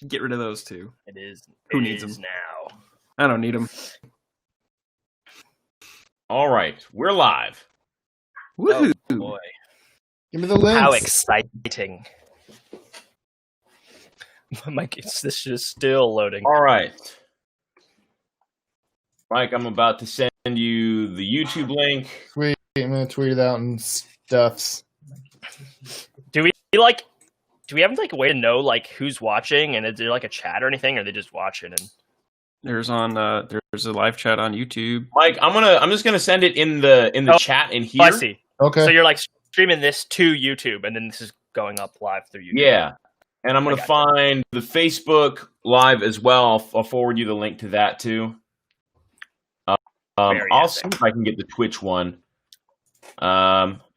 Get rid of those two. It is. Who needs them now? I don't need them. All right, we're live. Woohoo! Oh boy! Give me the links. How exciting! Mike, this is still loading. All right, Mike, I'm about to send you the YouTube link. Sweet. I'm gonna tweet it out and stuffs. Do we have like a way to know like who's watching, and is there like a chat or anything, or are they just watching? And There's a live chat on YouTube. Mike, I'm just gonna send it in the chat in here. I see. Okay. So you're like streaming this to YouTube, and then this is going up live through YouTube. Yeah, and I'm gonna find the Facebook live as well. I'll forward you the link to that too. I'll see if I can get the Twitch one.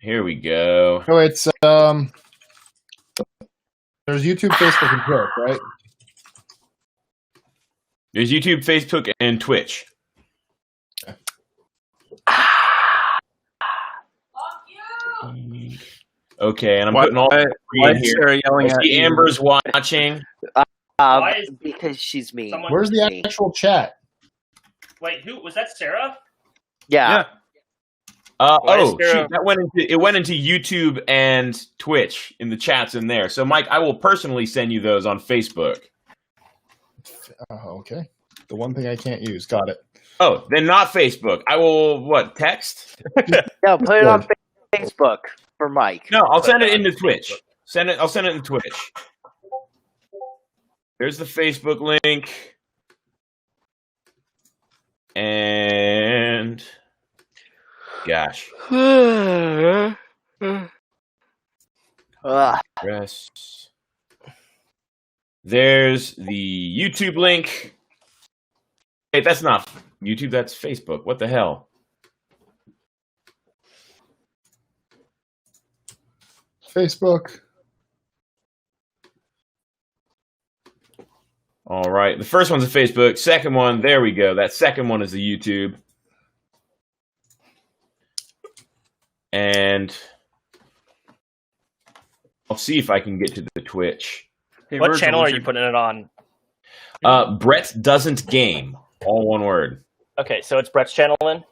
Here we go. So it's there's YouTube, Facebook, and Twitch, right? There's YouTube, Facebook, and Twitch. Okay, and I'm putting all three why in is here. Sarah yelling I at see you? Amber's watching. Because she's mean. Where's the actual chat? Wait, who was that? Sarah? Yeah. Shoot, it went into YouTube and Twitch in the chats in there. So, Mike, I will personally send you those on Facebook. Oh, okay. The one thing I can't use. Got it. Oh, then not Facebook. I will text? No, put it on Facebook for Mike. No, I'll send it into Twitch. I'll send it in Twitch. There's the Facebook link. And gosh. Press. There's the YouTube link. Hey, that's not YouTube, that's Facebook. What the hell? Facebook. All right. The first one's a Facebook. Second one, there we go. That second one is the YouTube. And I'll see if I can get to the Twitch. Hey, What Virgil, channel are what's you your- putting it on? Brett Doesn't Game. All one word. Okay, so it's Brett's channel then?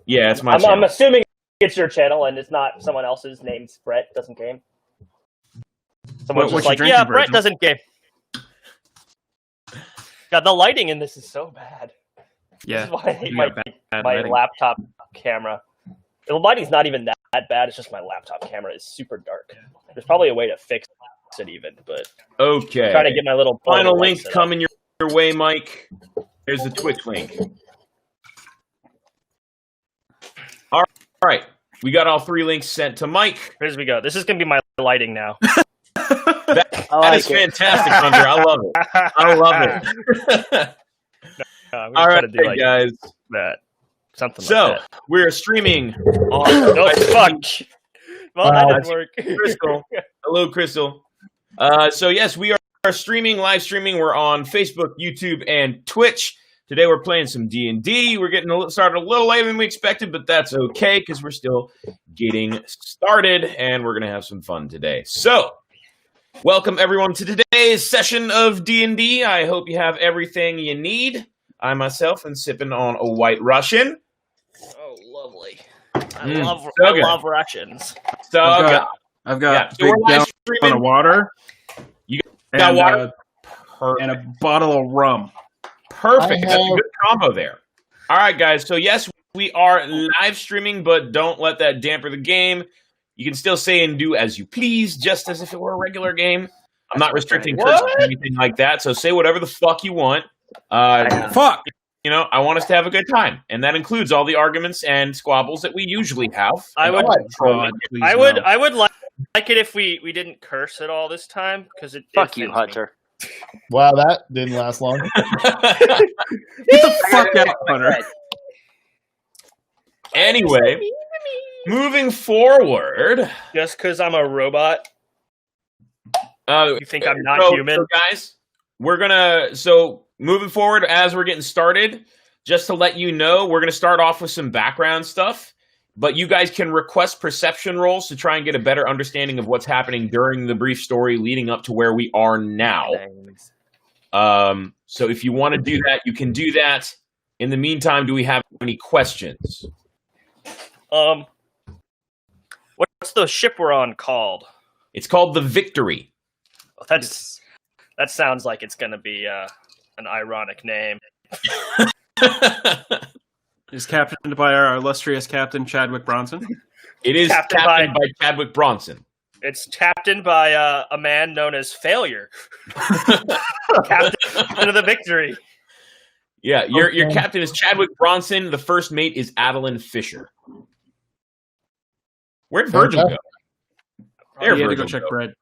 Yeah, it's my I'm channel. assuming it's your channel and it's not someone else's name's Brett Doesn't Game. Someone's What just you like, drinking, yeah, Brett Virgil? Doesn't Game. God, the lighting in this is so bad. Yeah. This is why I hate you my, got bad my lighting. laptop camera. The lighting's not even that bad. It's just my laptop camera is super dark. There's probably a way to fix it even, but Okay. I'm trying to get my little Final portable link light set up. coming your way, Mike. There's the Twitch link. All right. We got all three links sent to Mike. Here we go. This is going to be my lighting now. That is fantastic, Hunter. I love it. I love it. I'm All gonna try right, to do like guys. that. Something So, like that. we're streaming on Oh, fuck. Well, that Wow. didn't work. Crystal. Hello, Crystal. So, yes, we are live streaming. We're on Facebook, YouTube, and Twitch. Today we're playing some D&D. We're getting started a little later than we expected, but that's okay because we're still getting started, and we're going to have some fun today. So, welcome everyone to today's session of D&D. I hope you have everything you need. I myself am sipping on a White Russian. Oh, lovely. Mm, I so good. love Russians. So, I've got yeah, a so big we're live gallon streaming. of water. You got and, water? and a bottle of rum. Perfect. That's a good combo there. All right, guys. So, yes, we are live streaming, but don't let that damper the game. You can still say and do as you please, just as if it were a regular game. I'm not restricting cursing or anything like that, so say whatever the fuck you want. Fuck! You know, I want us to have a good time, and that includes all the arguments and squabbles that we usually have. I would- God, please I no. would like it if we didn't curse at all this time because it Fuck you, offends me. Hunter. Wow, that didn't last long. Get the fuck out, Hunter. Anyway, moving forward. Just because I'm a robot, you think I'm not human? So guys, moving forward as we're getting started, just to let you know, we're going to start off with some background stuff, but you guys can request perception rolls to try and get a better understanding of what's happening during the brief story leading up to where we are now. So if you want to do that, you can do that. In the meantime, do we have any questions? What's the ship we're on called? It's called the Victory. That sounds like it's going to be an ironic name. Is captained by our illustrious captain Chadwick Bronson. It is captained by Chadwick Bronson. It's captained by a man known as Failure. Captain of the Victory. Yeah, your captain is Chadwick Bronson. The first mate is Adeline Fisher. Where'd Virgil go? There, he had to go check bread.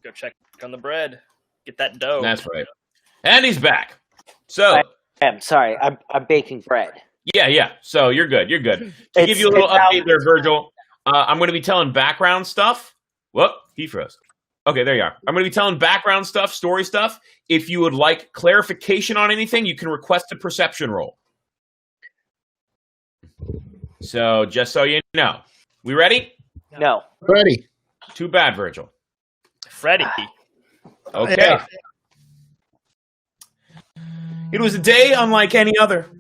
Go check on the bread. Get that dough. That's right. And he's back. So I'm sorry. I'm baking bread. Yeah. So you're good. To give you a little update there, Virgil, I'm going to be telling background stuff. Whoop, he froze. Okay, there you are. I'm going to be telling background stuff, story stuff. If you would like clarification on anything, you can request a perception roll. So just so you know. We ready? No. Ready. Too bad, Virgil. Freddie. Okay. Yeah. It was a day unlike any other.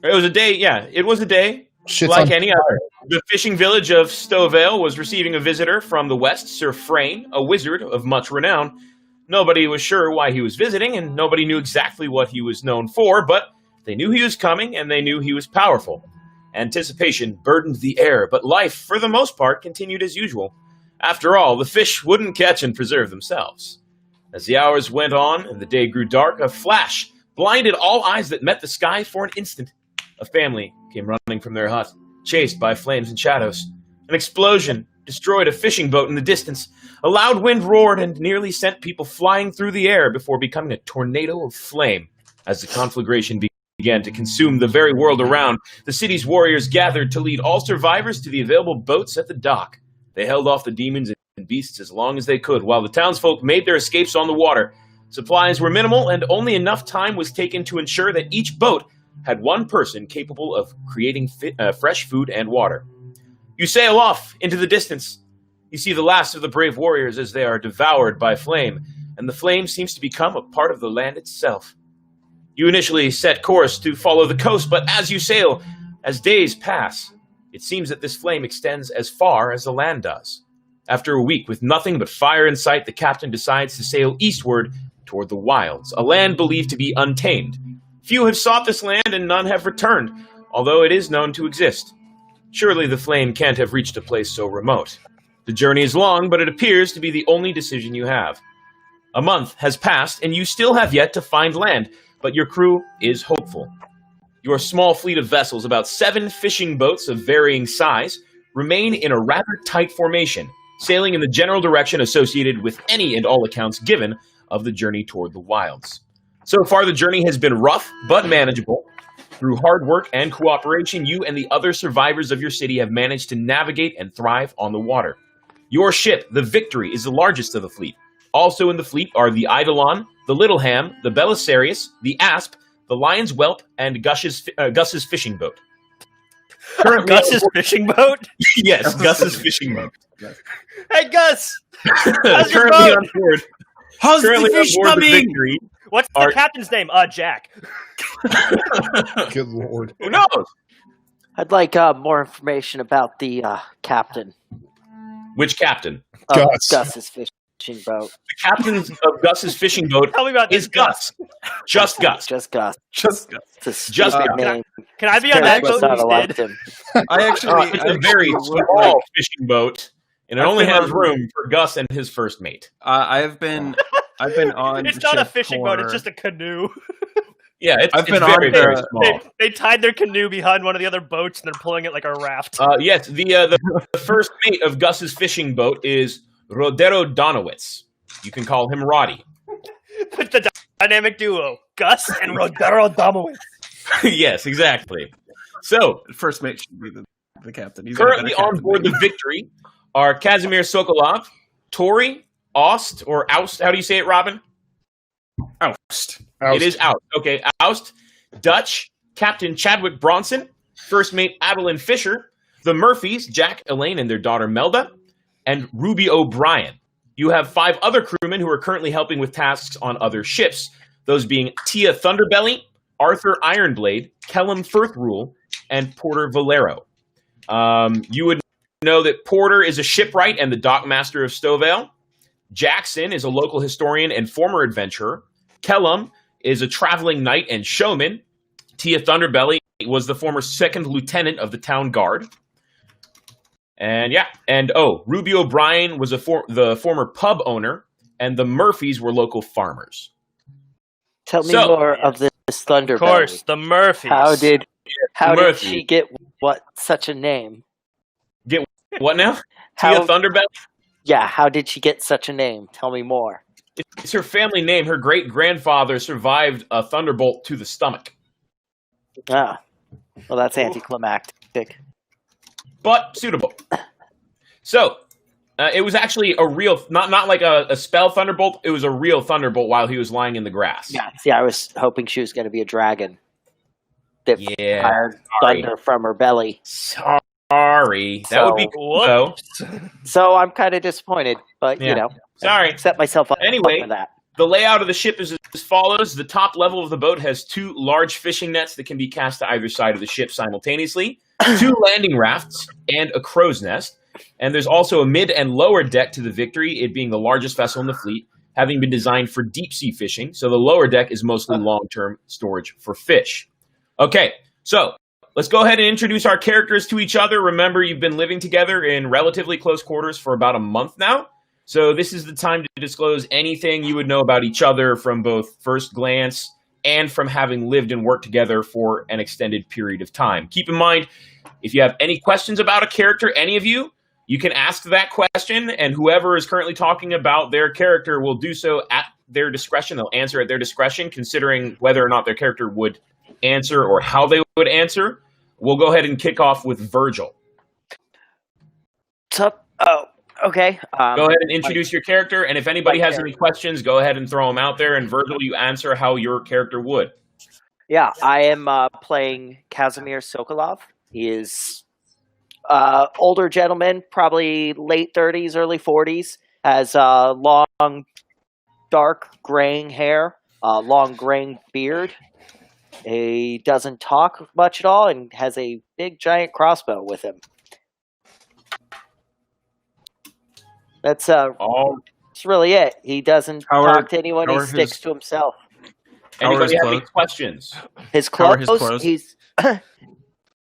It was a day Shit's like on any other. The fishing village of Stowvale was receiving a visitor from the west, Sir Frayne, a wizard of much renown. Nobody was sure why he was visiting, and nobody knew exactly what he was known for, but they knew he was coming, and they knew he was powerful. Anticipation burdened the air, but life, for the most part, continued as usual. After all, the fish wouldn't catch and preserve themselves. As the hours went on and the day grew dark, a flash blinded all eyes that met the sky for an instant. A family came running from their hut, chased by flames and shadows. An explosion destroyed a fishing boat in the distance. A loud wind roared and nearly sent people flying through the air before becoming a tornado of flame. As the conflagration began to consume the very world around, the city's warriors gathered to lead all survivors to the available boats at the dock. They held off the demons and beasts as long as they could, while the townsfolk made their escapes on the water. Supplies were minimal, and only enough time was taken to ensure that each boat had one person capable of creating fresh food and water. You sail off into the distance. You see the last of the brave warriors as they are devoured by flame, and the flame seems to become a part of the land itself. You initially set course to follow the coast, but as you sail, as days pass, it seems that this flame extends as far as the land does. After a week with nothing but fire in sight, the captain decides to sail eastward toward the wilds, a land believed to be untamed. Few have sought this land and none have returned, although it is known to exist. Surely the flame can't have reached a place so remote. The journey is long, but it appears to be the only decision you have. A month has passed, and you still have yet to find land, but your crew is hopeful. Your small fleet of vessels, about 7 fishing boats of varying size, remain in a rather tight formation, sailing in the general direction associated with any and all accounts given of the journey toward the wilds. So far, the journey has been rough, but manageable. Through hard work and cooperation, you and the other survivors of your city have managed to navigate and thrive on the water. Your ship, the Victory, is the largest of the fleet. Also in the fleet are the Eidolon, the Little Ham, the Belisarius, the Asp, the Lion's Whelp, and Gus's fishing boat. Gus's fishing boat? Yes, Gus's fishing boat. Hey, Gus! How's your Currently boat? on board. How's Currently the fish on board the coming? Victory. What's the captain's name? Jack. Good lord. Who knows? I'd like more information about the captain Which captain? of Gus. Gus's fishing boat. The captain of Gus's fishing boat Tell me about this is Gus. Just Gus. Just Gus. Just It's a Just stupid Gus. name. Can I be on that Parents boat not allowed instead? him. I actually, It's a very small fishing boat, and it I've only been has on- room for Gus and his first mate. I've been on. It's the not a ship fishing boat. It's for- just a canoe. Yeah, I've it's been very, on very the- small. They tied their canoe behind one of the other boats and they're pulling it like a raft. Yes, the first mate of Gus's fishing boat is Rodero Donowitz. You can call him Roddy. With the dynamic duo, Gus and Rodero Domowitz. Yes, exactly. So, First mate should be the captain. He's got a currently better on captain board than the me. Victory are Kazimir Sokolov, Tori, Oust, or Oust. How do you say it, Robin? Oust. It is Oust. Okay, Oust, Dutch, Captain Chadwick Bronson, First Mate Adeline Fisher, the Murphys, Jack, Elaine, and their daughter Melda, and Ruby O'Brien. You have 5 other crewmen who are currently helping with tasks on other ships, those being Tia Thunderbelly, Arthur Ironblade, Kellum Firthrule, and Porter Valero. You would know that Porter is a shipwright and the dockmaster of Stowvale. Jackson is a local historian and former adventurer. Kellum is a traveling knight and showman. Tia Thunderbelly was the former second lieutenant of the town guard. And Ruby O'Brien was the former pub owner, and the Murphys were local farmers. Tell me more of this Thunderbelly. Of course, the Murphys. How did she get such a name? Get what now? Tia Thunderbelly? Yeah, how did she get such a name? Tell me more. It's her family name. Her great-grandfather survived a thunderbolt to the stomach. Ah, well, that's anticlimactic. But suitable. So, it was actually a real, not like a spell thunderbolt. It was a real thunderbolt while he was lying in the grass. Yeah, I was hoping she was going to be a dragon that fired thunder from her belly. Sorry, that would be cool, though. So I'm kind of disappointed, but sorry. Set myself up anyway, for that. The layout of the ship is as follows. The top level of the boat has 2 large fishing nets that can be cast to either side of the ship simultaneously, 2 landing rafts, and a crow's nest. And there's also a mid and lower deck to the Victory, it being the largest vessel in the fleet, having been designed for deep-sea fishing. So the lower deck is mostly long-term storage for fish. Okay, so let's go ahead and introduce our characters to each other. Remember, you've been living together in relatively close quarters for about a month now. So this is the time to disclose anything you would know about each other from both first glance and from having lived and worked together for an extended period of time. Keep in mind, if you have any questions about a character, any of you can ask that question, and whoever is currently talking about their character will do so at their discretion. They'll answer at their discretion, considering whether or not their character would answer or how they would answer. We'll go ahead and kick off with Virgil. Okay. Go ahead and introduce your character, and if anybody has any questions, go ahead and throw them out there. And Virgil, you answer how your character would. Yeah, I am playing Kazimir Sokolov. He is older gentleman, probably late 30s, early 40s. Has long, dark, graying hair, long, graying beard. He doesn't talk much at all, and has a big, giant crossbow with him. That's really it. He doesn't talk to anyone. He sticks to himself. Anybody have any questions? His clothes.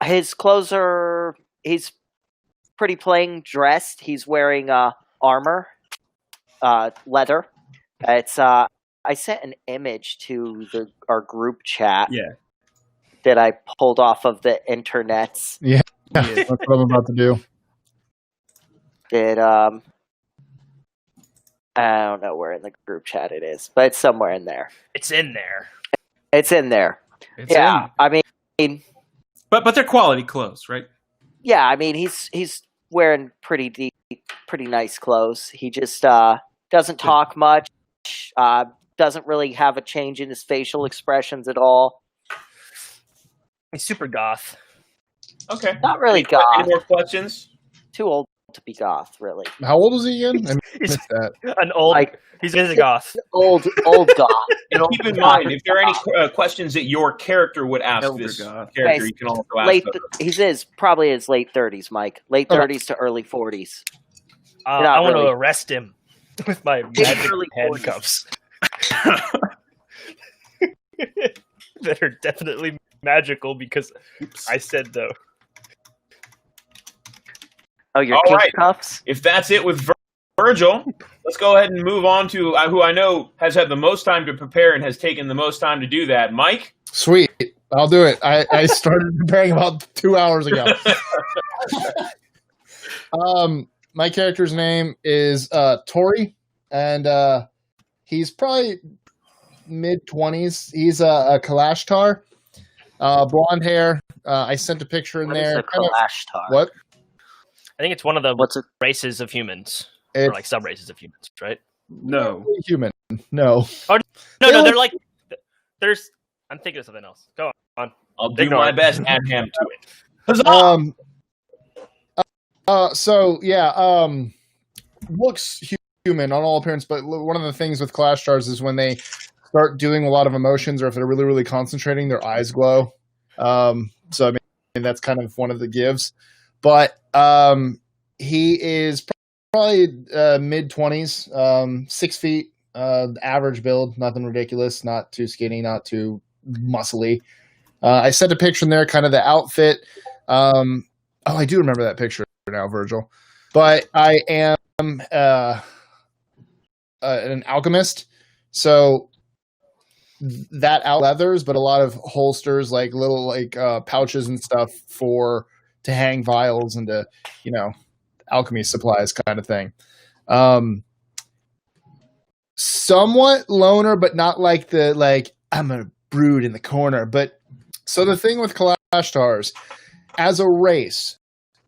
His clothes are. He's pretty plain dressed. He's wearing armor, leather. It's. I sent an image to our group chat. Yeah. That I pulled off of the internets. Yeah. That's what I'm about to do. I don't know where in the group chat it is, but it's somewhere in there. It's in there. It's in there. I mean, but they're quality clothes, right? Yeah, I mean he's wearing pretty nice clothes. He just doesn't talk much. Doesn't really have a change in his facial expressions at all. He's super goth. Okay. Not really goth. Any more questions? Too old to be goth, really. How old is he again? I missed that. An old. He's a goth. Old goth. And keep in mind, if there are any questions that your character would ask Elder this goth. character, you can also ask them. He's probably his late 30s, Mike. Late 30s to early 40s. I want to arrest him with my magic early handcuffs. That are definitely magical because I said though. Oh, your All right. cuffs? If that's it with Virgil, let's go ahead and move on to who I know has had the most time to prepare and has taken the most time to do that. Mike? Sweet. I'll do it. I started preparing about 2 hours ago. My character's name is Tori, and he's probably mid-20s. He's a Kalashtar, blonde hair. I sent a picture in there. What is a Kalashtar? What? I think it's one of the races of humans, or like sub-races of humans, right? No. Human. No. Oh, no, they're like, I'm thinking of something else. Go on. I'll do my best and add him to it. Huzzah! Looks human on all appearance, but one of the things with Clash Stars is when they start doing a lot of emotions, or if they're really, really concentrating, their eyes glow. So I mean, that's kind of one of the gives. But he is probably mid-20s, 6 feet, average build, nothing ridiculous, not too skinny, not too muscly. I sent a picture in there, kind of the outfit. I do remember that picture now, Virgil. But I am an alchemist, so that out leathers, but a lot of holsters, like little pouches and stuff to hang vials and to alchemy supplies kind of thing. Somewhat loner, but not like I'm a brood in the corner. But so the thing with Clash Stars, as a race,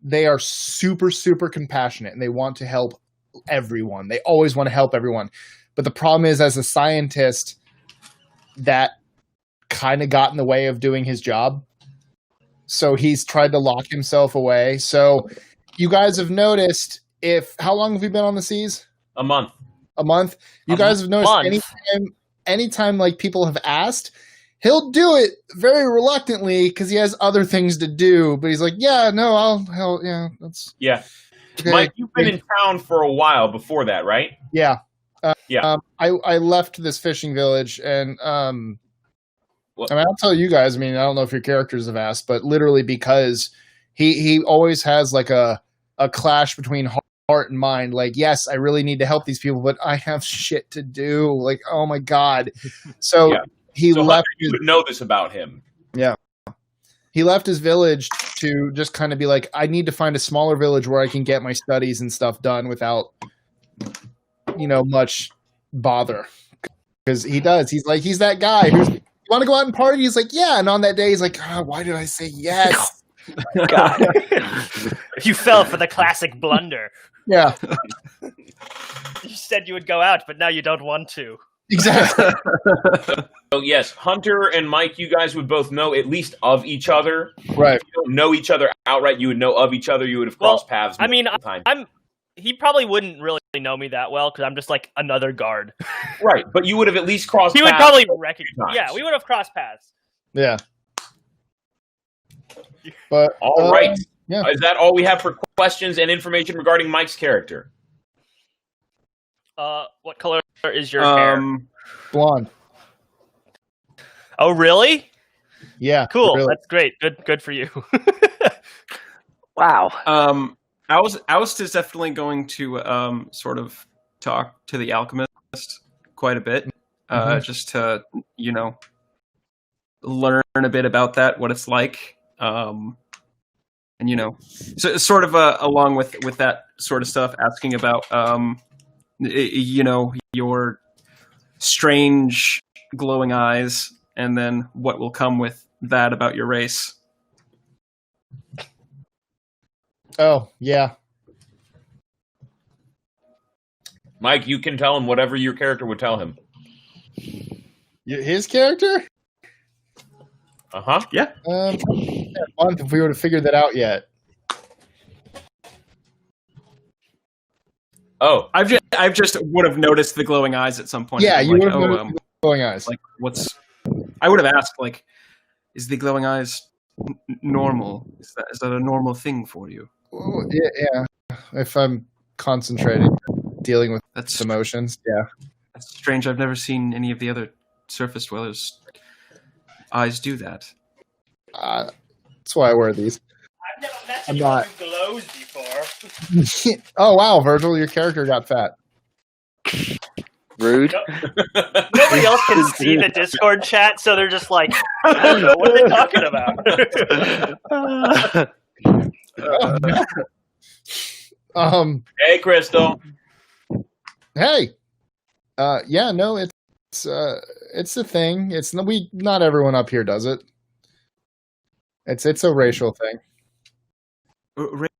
they are super, super compassionate and they want to help everyone. They always want to help everyone. But the problem is, as a scientist, that kind of got in the way of doing his job. So he's tried to lock himself away. So you guys have noticed, how long have you been on the seas? A month. A month. You guys have noticed anytime like people have asked, he'll do it very reluctantly because he has other things to do. But he's like, yeah, no, that's yeah. Okay. Mike, you've been in town for a while before that, right? Yeah. Yeah. I left this fishing village, and I mean, I'll tell you guys. I mean, I don't know if your characters have asked, but literally because he always has like a clash between heart and mind. Like, yes, I really need to help these people, but I have shit to do. Like, oh my god. So he left. Hunter, you would know this about him. Yeah. He left his village to just kind of be like, I need to find a smaller village where I can get my studies and stuff done without much bother, because he does. He's that guy who's, you want to go out and party? He's like, yeah. And on that day, he's like, why did I say yes? God. You fell for the classic blunder. Yeah, You said you would go out, but now you don't want to. exactly. So yes, Hunter and Mike, you guys would both know at least of each other. Right. If you don't know each other outright, you would know of each other. You would have crossed paths. I mean, times. he probably wouldn't really know me that well because I'm just like another guard. Right, but you would have at least crossed He paths. would probably recognize. times. Yeah, we would have crossed paths. Yeah. But All right. yeah. Is that all we have for questions and information regarding Mike's character? What color is your hair? Blonde. Oh, really? Yeah. Cool. Really. That's great. Good for you. Wow. I was just definitely going to sort of talk to the alchemist quite a bit, just to learn a bit about that, what it's like, and so sort of along with that sort of stuff, asking about your strange glowing eyes, and then what will come with that about your race. Oh, yeah. Mike, you can tell him whatever your character would tell him. His character? Yeah. A month if we would have figured that out yet. Oh, I've just would have noticed the glowing eyes at some point. Yeah, you would have like, noticed the glowing eyes. like I would have asked, like, is the glowing eyes normal? Is that a normal thing for you? Oh, yeah. If I'm concentrating, dealing with That's emotions, yeah. That's strange. I've never seen any of the other surface dwellers' eyes do that. That's why I wear these. I've never met I'm not- who glows before. Oh wow, Virgil, your character got fat. Rude. Nobody else can see the Discord chat, so they're just like, I don't know, what are they talking about? Hey, Crystal. Hey. Yeah, no, it's a thing. Not everyone up here does it. It's a racial thing.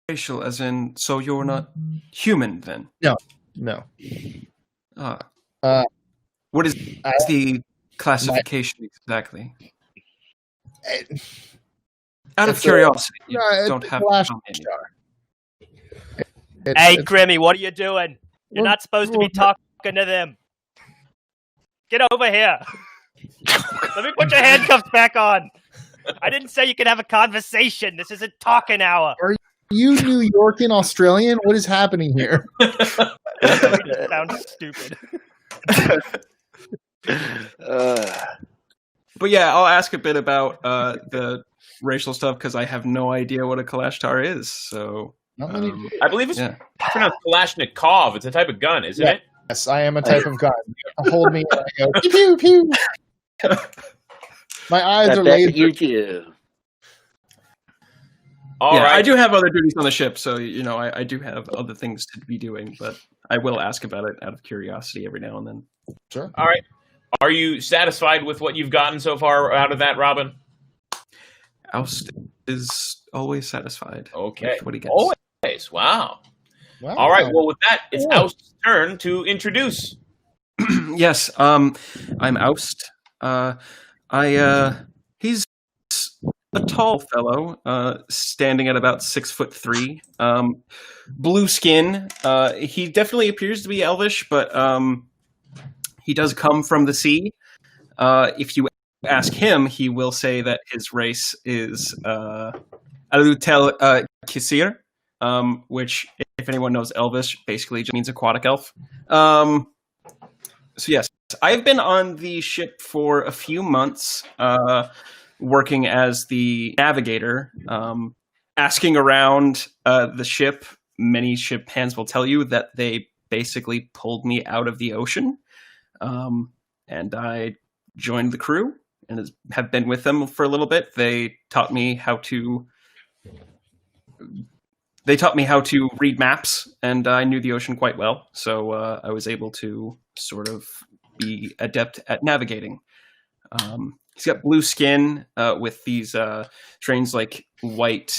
Racial, as in, so you're not human then? No. What is the classification exactly? Out of curiosity, you don't have to tell me. Hey, Grimmy, what are you doing? You're not supposed to be talking to them. Get over here. Let me put your handcuffs back on. I didn't say you could have a conversation. This isn't talking hour. Are you New York and Australian? What is happening here? It sounds stupid. But yeah, I'll ask a bit about the racial stuff because I have no idea what a Kalashtar is. So Not many. I believe it's pronounced Kalashnikov. It's a type of gun, isn't it? Yes, I am a type of gun. Hold me and I go pew pew pew. My eyes are laid. You do. All right. I do have other duties on the ship, so I do have other things to be doing, but I will ask about it out of curiosity every now and then. Sure. All right. Are you satisfied with what you've gotten so far out of that, Robin? Oust is always satisfied. Okay. With what he gets. Always. Wow. All right. Well, with that, it's Oust's turn to introduce. Yes. I'm Oust. He's a tall fellow, standing at about 6'3". Blue skin. He definitely appears to be elvish, but he does come from the sea. If you ask him, he will say that his race is Alutel Kisir, which, if anyone knows Elvish, basically just means aquatic elf. So yes, I've been on the ship for a few months, working as the navigator, asking around the ship. Many ship hands will tell you that they basically pulled me out of the ocean, and I joined the crew and have been with them for a little bit. They taught me how to read maps, and I knew the ocean quite well, so I was able to sort of be adept at navigating. He's got blue skin with these strange, like, white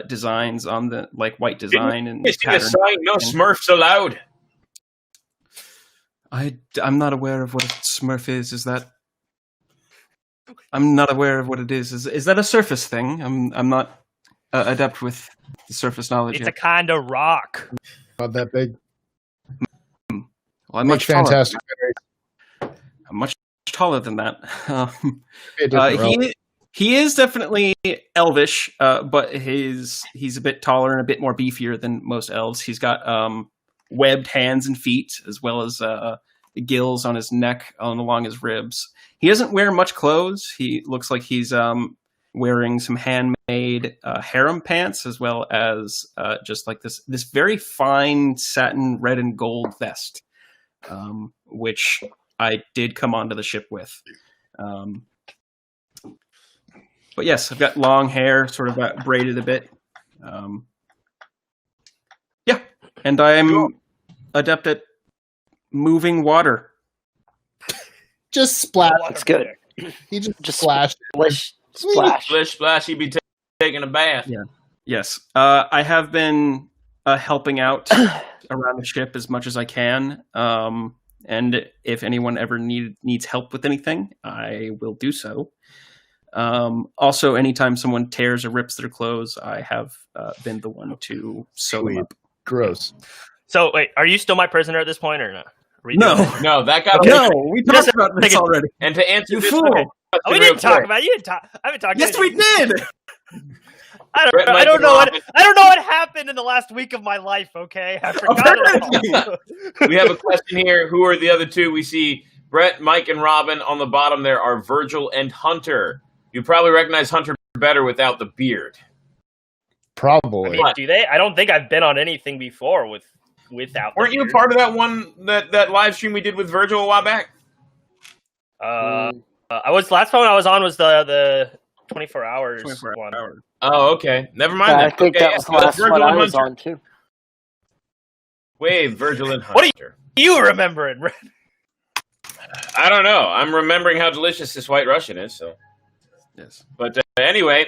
designs on the white design and pattern. No Smurfs allowed. I'm not aware of what a Smurf is. Is that? I'm not aware of what it is. Is that a surface thing? I'm not adept with the surface knowledge. It's yet. a kind of rock. Not that big. Well, I'm much fantastic. I'm much taller than that. He He is definitely elvish, but he's a bit taller and a bit more beefier than most elves. He's got webbed hands and feet, as well as gills on his neck and along his ribs. He doesn't wear much clothes. He looks like he's wearing some handmade harem pants, as well as just like this very fine satin red and gold vest, which I did come onto the ship with. But yes, I've got long hair, sort of braided a bit. Yeah, and I'm adept at moving water. just splash. That's good. He just splashed. Splash. Splish, splash, he'd be taking a bath. Yeah. Yes. I have been helping out around the ship as much as I can. And if anyone ever needs help with anything, I will do so. Also, anytime someone tears or rips their clothes, I have been the one to sew them up. Gross. So, wait, are you still my prisoner at this point, or not? No, No, that got no, we talked about this already. And to answer You this fool. one, Oh, we didn't talk about it. You didn't talk. I haven't talked. Yes, to we you. did. I don't know what happened in the last week of my life. Okay, I forgot it all. we have a question here. Who are the other two? We see Brett, Mike, and Robin. On the bottom there are Virgil and Hunter. You probably recognize Hunter better without the beard. Probably. I mean, do they? I don't think I've been on anything before without. Weren't you part of that one that live stream we did with Virgil a while back? I was last one I was on was the 24 hours 24 one. hours. Oh, okay. Never mind. I that. think Okay, that was the so last Virgil one I and was Hunter. on too. Wait, Virgil and Hunter. What are you remembering? I don't know. I'm remembering how delicious this White Russian is. So, Yes. but anyway,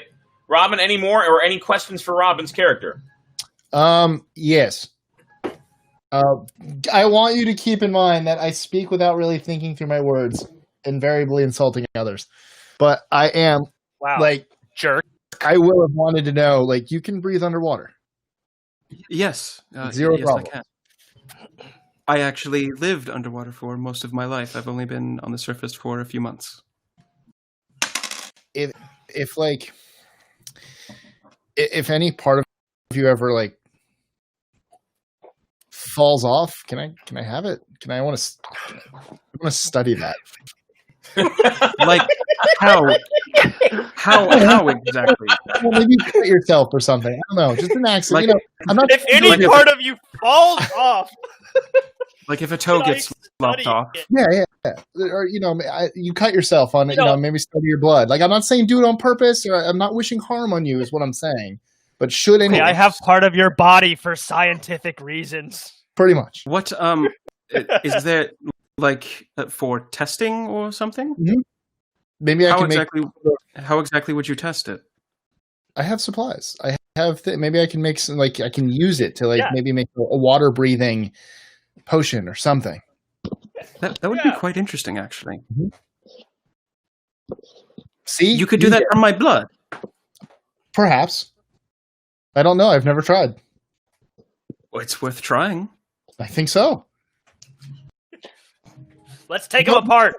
Robin, any more or any questions for Robin's character? Yes. I want you to keep in mind that I speak without really thinking through my words, invariably insulting others. But I am Wow, jerk. I will have wanted to know, you can breathe underwater. Yes. Zero yes, problem. I can. I actually lived underwater for most of my life. I've only been on the surface for a few months. If any part of you ever like falls off, can I have it? I want to study that. Like how exactly? Well, maybe you cut yourself or something. I don't know. Just an accident. Like, I'm not. If any like part of you falls off, like if a toe should I gets lopped study off. it? Yeah. Or you cut yourself on it. Maybe study your blood. Like I'm not saying do it on purpose, or I'm not wishing harm on you. Is what I'm saying. But should any? Okay, I have part of your body for scientific reasons. Pretty much. What is there like for testing or something? Mm-hmm. Maybe I can How exactly would you test it? I have supplies. I have. Maybe I can make some. Like I can use it to maybe make a water breathing potion or something. That would be quite interesting, actually. Mm-hmm. See, you could do that from my blood. Perhaps. I don't know. I've never tried. Well, it's worth trying. I think so. Let's take them apart.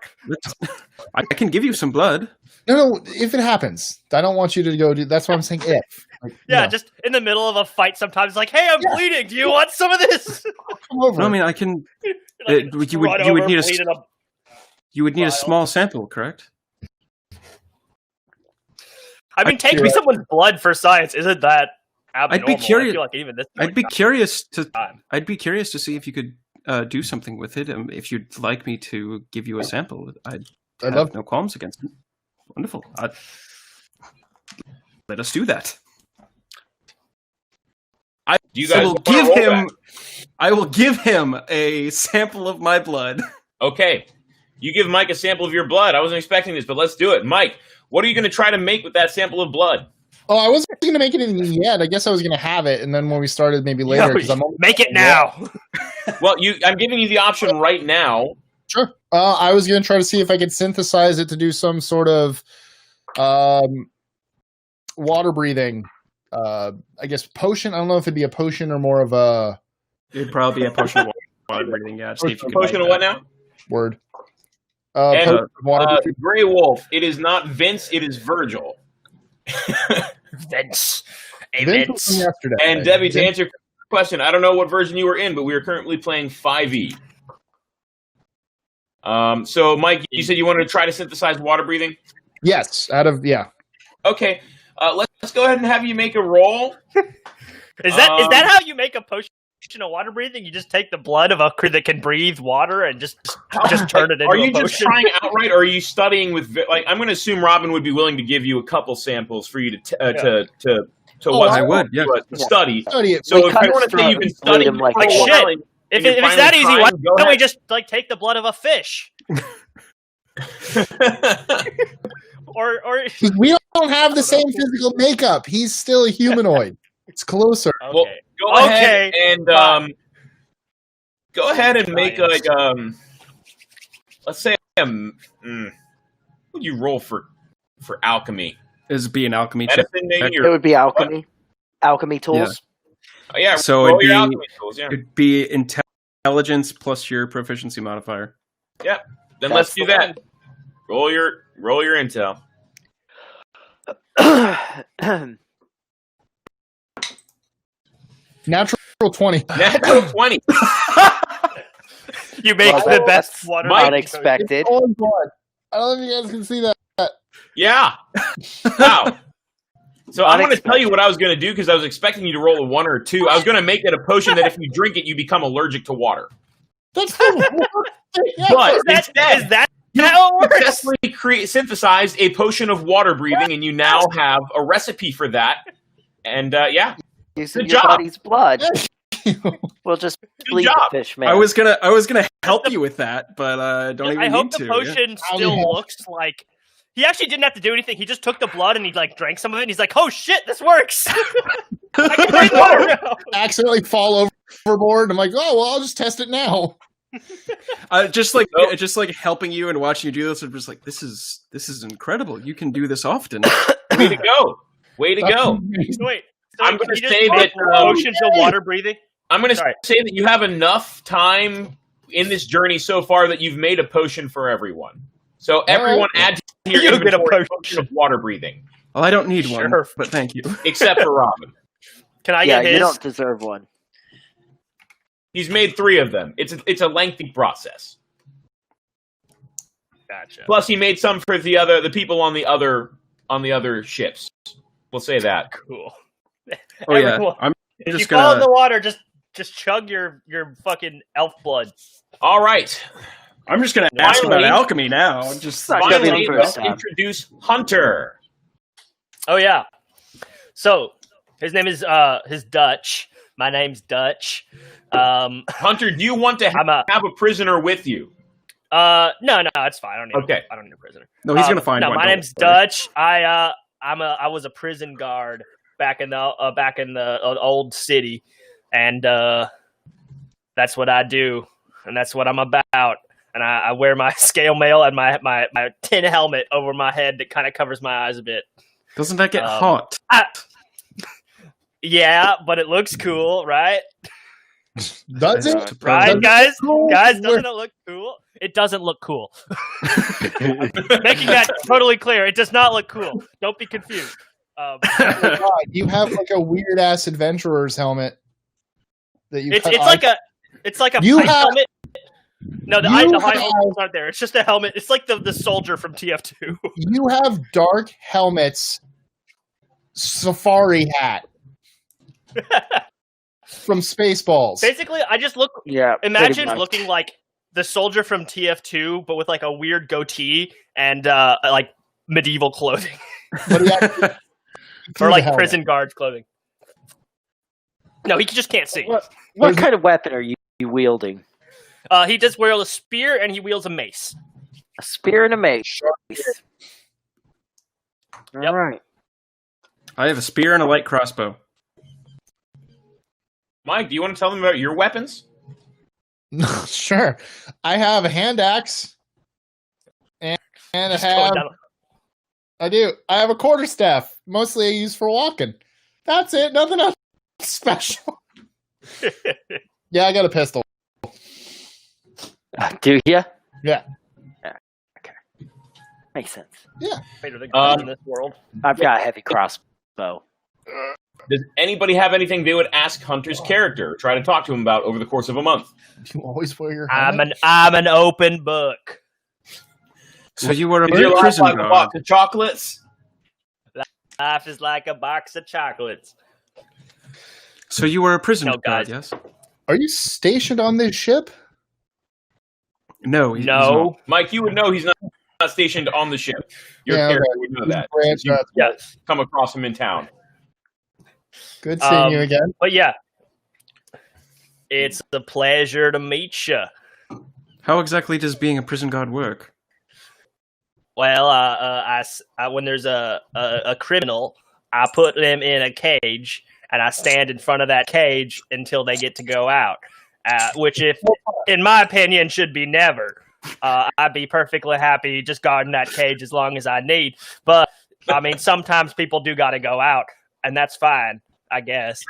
I can give you some blood. No. If it happens, I don't want you to go do. That's what I'm saying. If. Just in the middle of a fight, sometimes like, hey, I'm bleeding. Do you want some of this? Come over. No, I mean, I can. Like, you would need a small sample, correct? I mean, taking someone's blood for science isn't that abnormal. I'd be curious. I feel like even this. I'd be curious to see if you could do something with it. If you'd like me to give you a sample, I'd have no qualms against it. Wonderful. Let us do that. I will give him a sample of my blood. Okay. You give Mike a sample of your blood. I wasn't expecting this, but let's do it. Mike, what are you going to try to make with that sample of blood? Oh, I wasn't going to make anything yet. I guess I was going to have it, and then when we started, maybe later. Make it now. Well, I'm giving you the option right now. Sure. I was going to try to see if I could synthesize it to do some sort of water breathing. I guess potion. I don't know if it'd be a potion or more of a. It'd probably be a potion of water breathing. Yeah, see if you potion of what now? Word. Grey Wolf. It is not Vince. It is Virgil. Vince. Vince. Yesterday. And Debbie, to answer your question, I don't know what version you were in, but we are currently playing 5e. So, Mike, you said you wanted to try to synthesize water breathing? Yes. Okay. Let's go ahead and have you make a roll. Is that how you make a potion of water breathing? You just take the blood of a creature that can breathe water and just turn it into a potion? Are you just trying outright, or are you studying with? I'm going to assume Robin would be willing to give you a couple samples for you to I would, yeah. Study. Study it. So if you want to say you can study like shit. If it's that easy, why don't we just take the blood of a fish? or we don't have the same physical makeup. He's still a humanoid. It's closer. Okay. Well, go ahead and make like let's say what would you roll for alchemy? Is be an alchemy check. It would be alchemy. Alchemy tools. Yeah. So roll your alchemy tools, it'd be intelligence plus your proficiency modifier. Yeah. Then let's do that. Roll your intel. Natural 20. Natural 20. you make the best water. Unexpected. Oh, God. I don't know if you guys can see that. Yeah. Wow. So I'm going to tell you what I was going to do because I was expecting you to roll a 1 or a 2. I was going to make it a potion that if you drink it, you become allergic to water. That's But instead, is that how it works? Successfully synthesized a potion of water breathing, and you now have a recipe for that. And using your body's blood. We'll just bleed the fish, man. I was gonna help you with that, but I don't even need to. I hope the potion still looks like. He actually didn't have to do anything. He just took the blood and he drank some of it. And he's like, "Oh shit, this works!" I can breathe water now. Accidentally fall overboard. I'm like, "Oh well, I'll just test it now." Just helping you and watching you do this, I'm just like, this is incredible. You can do this often. Way to go! Wait, so I'm going to say that potions of water breathing. I'm going to Sorry. say that you have enough time in this journey so far that you've made a potion for everyone. So everyone add to your You get a inventory potion. of water breathing, Well, I don't need one, Sure. but thank you. except for Robin. Can I Yeah, get his? you don't deserve one. He's made 3 of them. It's a lengthy process. Gotcha. Plus, he made some for the people on the other ships. We'll say that. Cool. Oh yeah, Everyone, I'm if just you fall in gonna. the water, just chug your fucking elf blood. All right. I'm just gonna ask about Finally- alchemy now. Just Not gonna be Finally, the let's first time. introduce Hunter. Oh yeah. So his name is his Dutch. My name's Dutch. Hunter, do you want to I'm a have a prisoner with you? no, it's fine. I don't need a prisoner. no, he's gonna find no, one. my don't name's worry. Dutch. I was a prison guard back in the old city, and that's what I do, and that's what I'm about. And I wear my scale mail and my tin helmet over my head that kind of covers my eyes a bit. Doesn't that get hot? Yeah, but it looks cool, right? Does it? Right, guys? Cool. Guys, doesn't it look cool? It doesn't look cool. Making that totally clear. It does not look cool. Don't be confused. Oh my God, you have like a weird ass adventurer's helmet that you. It's like a You pipe have- helmet. No, the you high have- holes aren't there. It's just a helmet. It's like the soldier from TF2. You have dark helmets, safari hat from Spaceballs. Basically, I just look. Yeah. pretty Imagine much. looking like the soldier from TF2, but with like a weird goatee and like medieval clothing But he actually- through or the like helmet. prison guards clothing. No, he just can't see. What kind of weapon are you wielding? He does wield a spear and he wields a mace. A spear and a mace. Yep. All right. I have a spear and a light crossbow. Mike, do you want to tell them about your weapons? Sure. I have a hand axe, and I Just going have. down- I do. I have a quarterstaff. Mostly I use for walking. That's it. Nothing else special. Yeah, I got a pistol. Do you? Yeah. Okay. Makes sense. Greater than guns in this world. I've got a heavy crossbow. Does anybody have anything they would ask Hunter's character or try to talk to him about over the course of a month? You always wear your I'm helmet. an open book. So you were a Is your life prison like a guard. box of chocolates? Life is like a box of chocolates. So you were a prison No, guard, guys. yes? Are you stationed on this ship? No, he's No. Mike, you would know he's not stationed on the ship. Your Yeah, character okay. would know that. Branch, You Yes. come across him in town. Good seeing you Um, again. But yeah. It's a pleasure to meet you. How exactly does being a prison guard work? Well, when there's a criminal, I put them in a cage, and I stand in front of that cage until they get to go out. Which, if in my opinion, should be never. I'd be perfectly happy just guarding that cage as long as I need. But I mean, sometimes people do got to go out, and that's fine, I guess.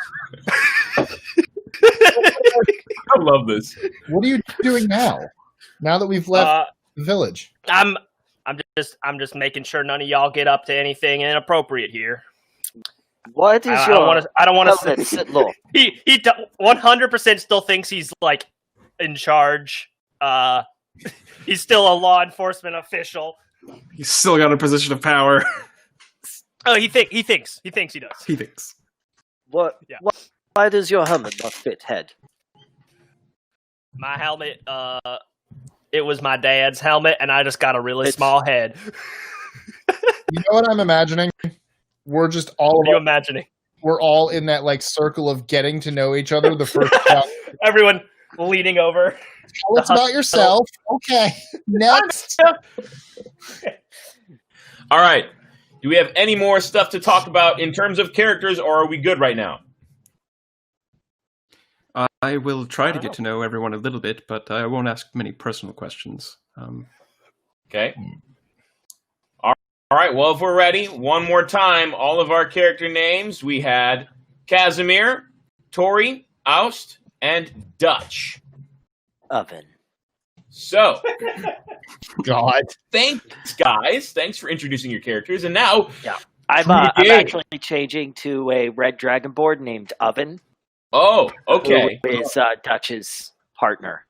I love this. What are you doing now? Now that we've left the village. I'm just making sure none of y'all get up to anything inappropriate here. What is I your don't want helmet to. sit low? He 100% still thinks he's like in charge. He's still a law enforcement official. He's still got a position of power. Oh, he thinks he does. He thinks. What? Yeah. Why does your helmet not fit head? My helmet, it was my dad's helmet, and I just got a really small head. You know what I'm imagining? We're just all What are you of us, imagining? we're all in that like circle of getting to know each other. The first time. Everyone leaning over. Tell us about yourself. Okay. Next. All right. Do we have any more stuff to talk about in terms of characters, or are we good right now? I will try to get to know everyone a little bit, but I won't ask many personal questions. Okay. All right. Well, if we're ready, one more time, all of our character names. We had Casimir, Tori, Aust, and Dutch. Oven. So, God. thanks, guys. Thanks for introducing your characters. And now, I'm actually changing to a red dragonborn named Oven. oh, okay. Who is Dutch's partner.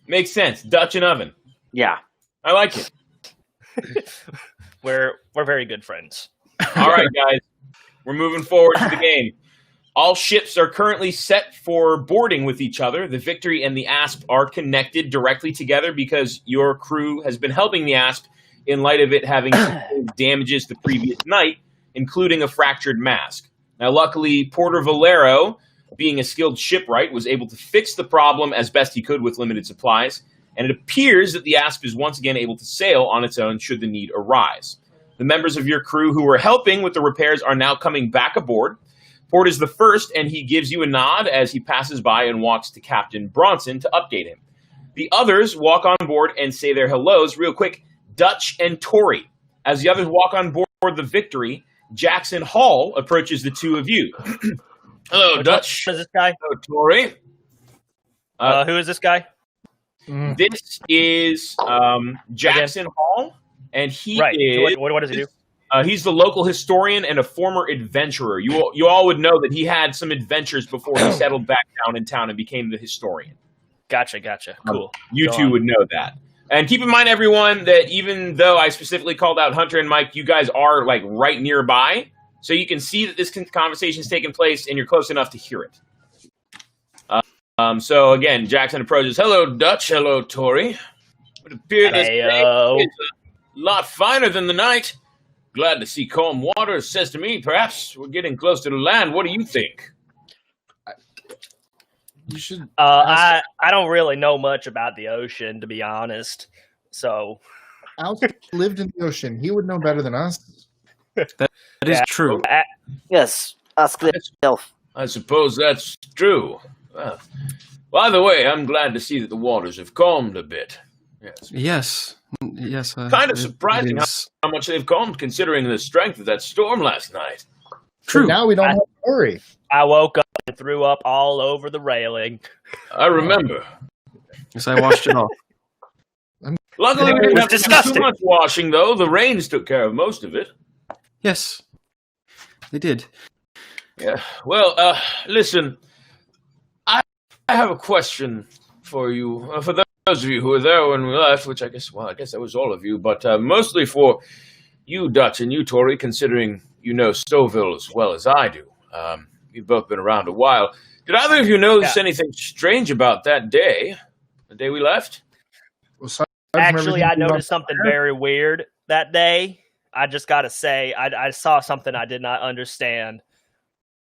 Makes sense. Dutch and Oven. Yeah. I like it. We're very good friends. All right, guys. We're moving forward to the game. All ships are currently set for boarding with each other. The Victory and the Asp are connected directly together because your crew has been helping the Asp in light of it having damages the previous night, including a fractured mast. Now, luckily, Porter Valero, being a skilled shipwright, was able to fix the problem as best he could with limited supplies, and it appears that the Asp is once again able to sail on its own should the need arise. The members of your crew who were helping with the repairs are now coming back aboard. Port is the first, and he gives you a nod as he passes by and walks to Captain Bronson to update him. The others walk on board and say their hellos real quick. Dutch and Tori. As the others walk on board the Victory, Jackson Hall approaches the two of you. Hello, Dutch. Who is this guy? Hello, Tori. Who is this guy? This is Jackson Hall, and he is... What does he do? He's the local historian and a former adventurer. You all would know that he had some adventures before he settled back down in town and became the historian. Gotcha. Cool. You two would know that. And keep in mind, everyone, that even though I specifically called out Hunter and Mike, you guys are like right nearby, so you can see that this conversation is taking place, and you're close enough to hear it. So again, Jackson approaches. Hello, Dutch. Hello, Tori. It would appear this day is a lot finer than the night. Glad to see calm water. Says to me, perhaps we're getting close to the land. What do you think? You should. I don't really know much about the ocean, to be honest. So, Alf lived in the ocean. He would know better than us. That is true. Yes. Ask the elf. I suppose that's true. Well, by the way, I'm glad to see that the waters have calmed a bit. Yes. Kind of surprising how much they've calmed, considering the strength of that storm last night. True. But now we don't have to worry. I woke up and threw up all over the railing. I remember. Yes, I washed it off. Luckily, we didn't have to do too much washing, though. The rains took care of most of it. Yes, they did. Yeah. Well, listen, I have a question for you. For those of you who were there when we left, which I guess that was all of you, but mostly for you, Dutch, and you, Tori, considering you know Stouffville as well as I do. You've both been around a while. Did either of you notice anything strange about that day, the day we left? Actually, I noticed something very weird that day. I just got to say, I saw something I did not understand.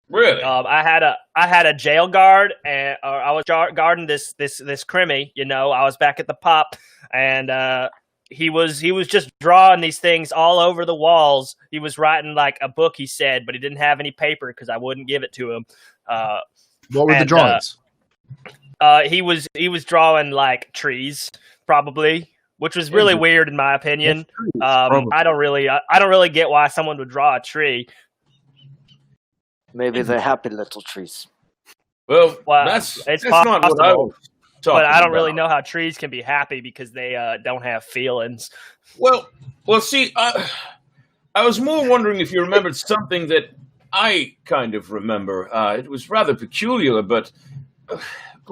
Really? I had a jail guard, and I was guarding this crimmy. You know, I was back at the pop, and he was just drawing these things all over the walls. He was writing like a book, he said, but he didn't have any paper because I wouldn't give it to him. What were the drawings? He was drawing like trees, probably, which was really weird in my opinion. I don't really get why someone would draw a tree. Maybe they're happy little trees. Well, that's not what I was talking but I don't about. really know how trees can be happy because they don't have feelings. Well, see, I was more wondering if you remembered something that I kind of remember. It was rather peculiar, but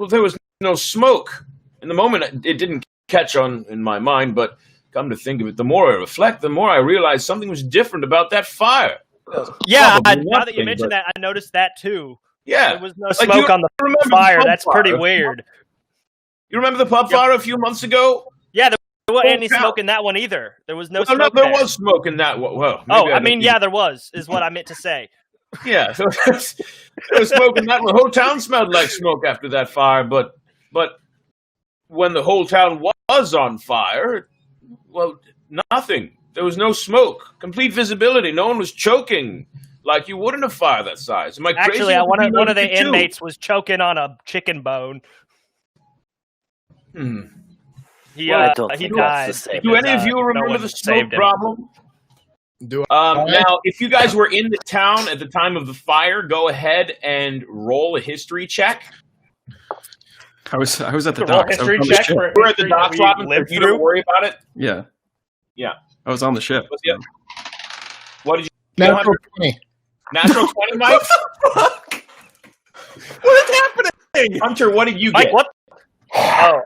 there was no smoke. In the moment, it didn't catch on in my mind, but come to think of it, the more I reflect, the more I realize something was different about that fire. Yeah, now that you mentioned that, I noticed that too. Yeah. There was no smoke on the fire. That's pretty weird. You remember the pub fire a few months ago? Yeah, there wasn't any smoke in that one either. There was no smoke there was smoke in that one. Well, there was, is what I meant to say. Yeah, there was smoke in that one. The whole town smelled like smoke after that fire, but when the whole town was on fire, well, nothing. There was no smoke, complete visibility. No one was choking like you would in a fire that size. Am I crazy? Actually, one of the inmates was choking on a chicken bone. He died. Do any of you remember the smoke problem? Now, if you guys were in the town at the time of the fire, go ahead and roll a history check. I was at the The roll docks. I was history on the check ship. for We're at the history docks, that we Robin. lived So you don't through. worry about it. Yeah. Yeah. I was on the ship. What's the What did you? you don't have Natural to- 20. Natural 20, Mike. What is happening? Hunter, what did you Mike, get? what? Oh,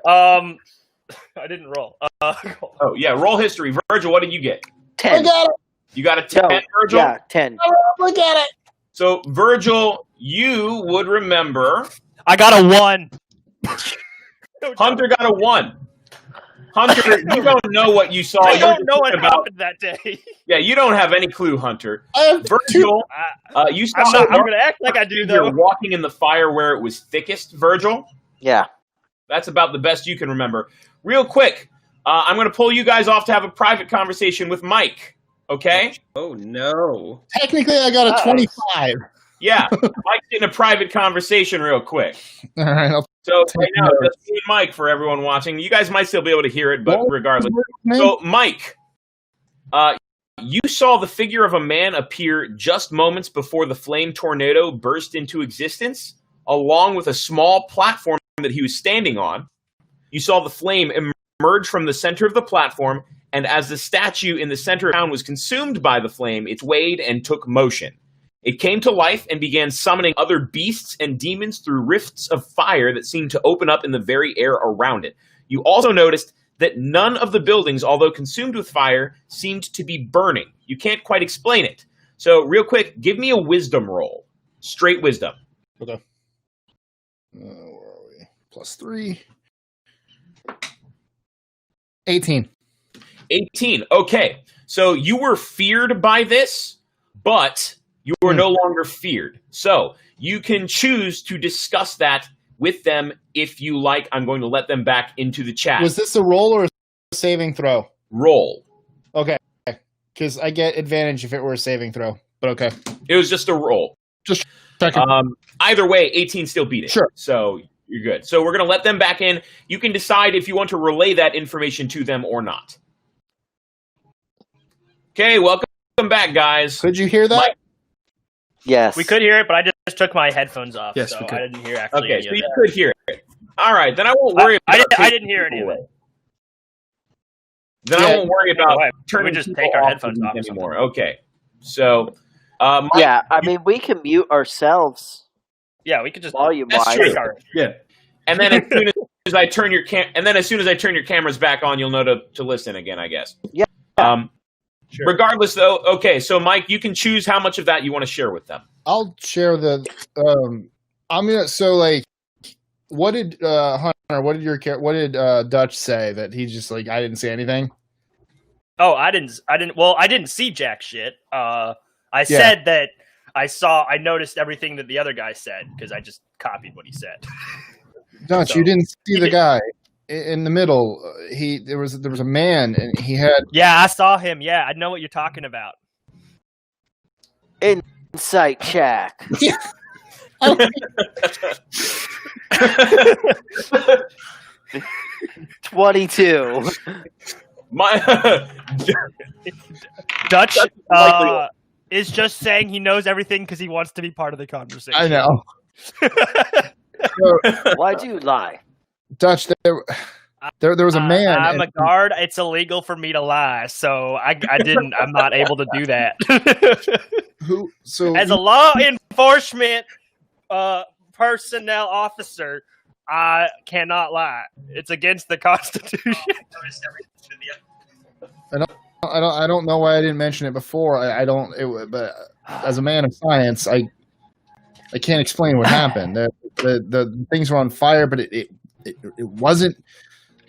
I didn't roll. Oh yeah, roll history. Virgil, what did you get? I 10. got it. You got a 10, No, Virgil. yeah, 10. Look at it. So Virgil, you would remember. I got a 1. Hunter got a 1. Hunter, you don't know what you saw. I You were don't just know what thinking about. happened that day. Yeah, you don't have any clue, Hunter. I have two. Virgil, you saw. I'm going to act like I do, You're though. walking in the fire where it was thickest, Virgil. Yeah. That's about the best you can remember. Real quick, I'm going to pull you guys off to have a private conversation with Mike. Okay? Oh no! Technically, I got a Uh-oh. 25. Yeah, Mike's getting a private conversation real quick. All right. So right now, notes. just me and Mike for everyone watching. You guys might still be able to hear it, but What? regardless. So, So, Mike, you saw the figure of a man appear just moments before the flame tornado burst into existence, along with a small platform that he was standing on. You saw the flame emerge from the center of the platform, and as the statue in the center of town was consumed by the flame, it swayed and took motion. It came to life and began summoning other beasts and demons through rifts of fire that seemed to open up in the very air around it. You also noticed that none of the buildings, although consumed with fire, seemed to be burning. You can't quite explain it. So, real quick, give me a wisdom roll. Straight wisdom. okay. Where are we? +3. 18. 18. Okay. So, you were feared by this, but you are no longer feared. So, you can choose to discuss that with them if you like. I'm going to let them back into the chat. Was this a roll or a saving throw? Roll. Okay. Because I get advantage if it were a saving throw. But okay. It was just a roll. Second. Either way, 18 still beat it. Sure. So you're good. So we're going to let them back in. You can decide if you want to relay that information to them or not. Okay, welcome back, guys. Could you hear that? Mike- Yes. We could hear it, but I just took my headphones off, Yes, so we could. I didn't hear actually Okay, any so of you that. could hear it. All right, then I won't worry I about didn't hear any of it. Then I won't worry about Why? turning We just people take our off headphones the off or music anymore. Okay. So, Mike, Yeah, I mean, we can mute ourselves Yeah, we could just volume-wise. That's true. Yeah. and then as soon as I turn your cameras back on, you'll know to listen again, I guess. Yeah. Sure. Regardless, though, okay. So, Mike, you can choose how much of that you want to share with them. I'll share the. I'm gonna. So like, what did Hunter? What did Dutch say that he just like? I didn't say anything. Oh, I didn't. Well, I didn't see jack shit. I said that I noticed everything that the other guy said because I just copied what he said. Dutch, So- you didn't see the guy in the middle. There was a man and he had. Yeah, I saw him. Yeah, I know what you're talking about. Insight check. 22. My Dutch likely- is just saying he knows everything because he wants to be part of the conversation. I know. Why'd you lie? Dutch, there was a man. I'm a and- guard. It's illegal for me to lie, so I didn't. I'm not able to do that. who? So As a law enforcement personnel officer, I cannot lie. It's against the Constitution. I don't know why I didn't mention it before. I don't. But as a man of science, I can't explain what happened. The things were on fire, but it wasn't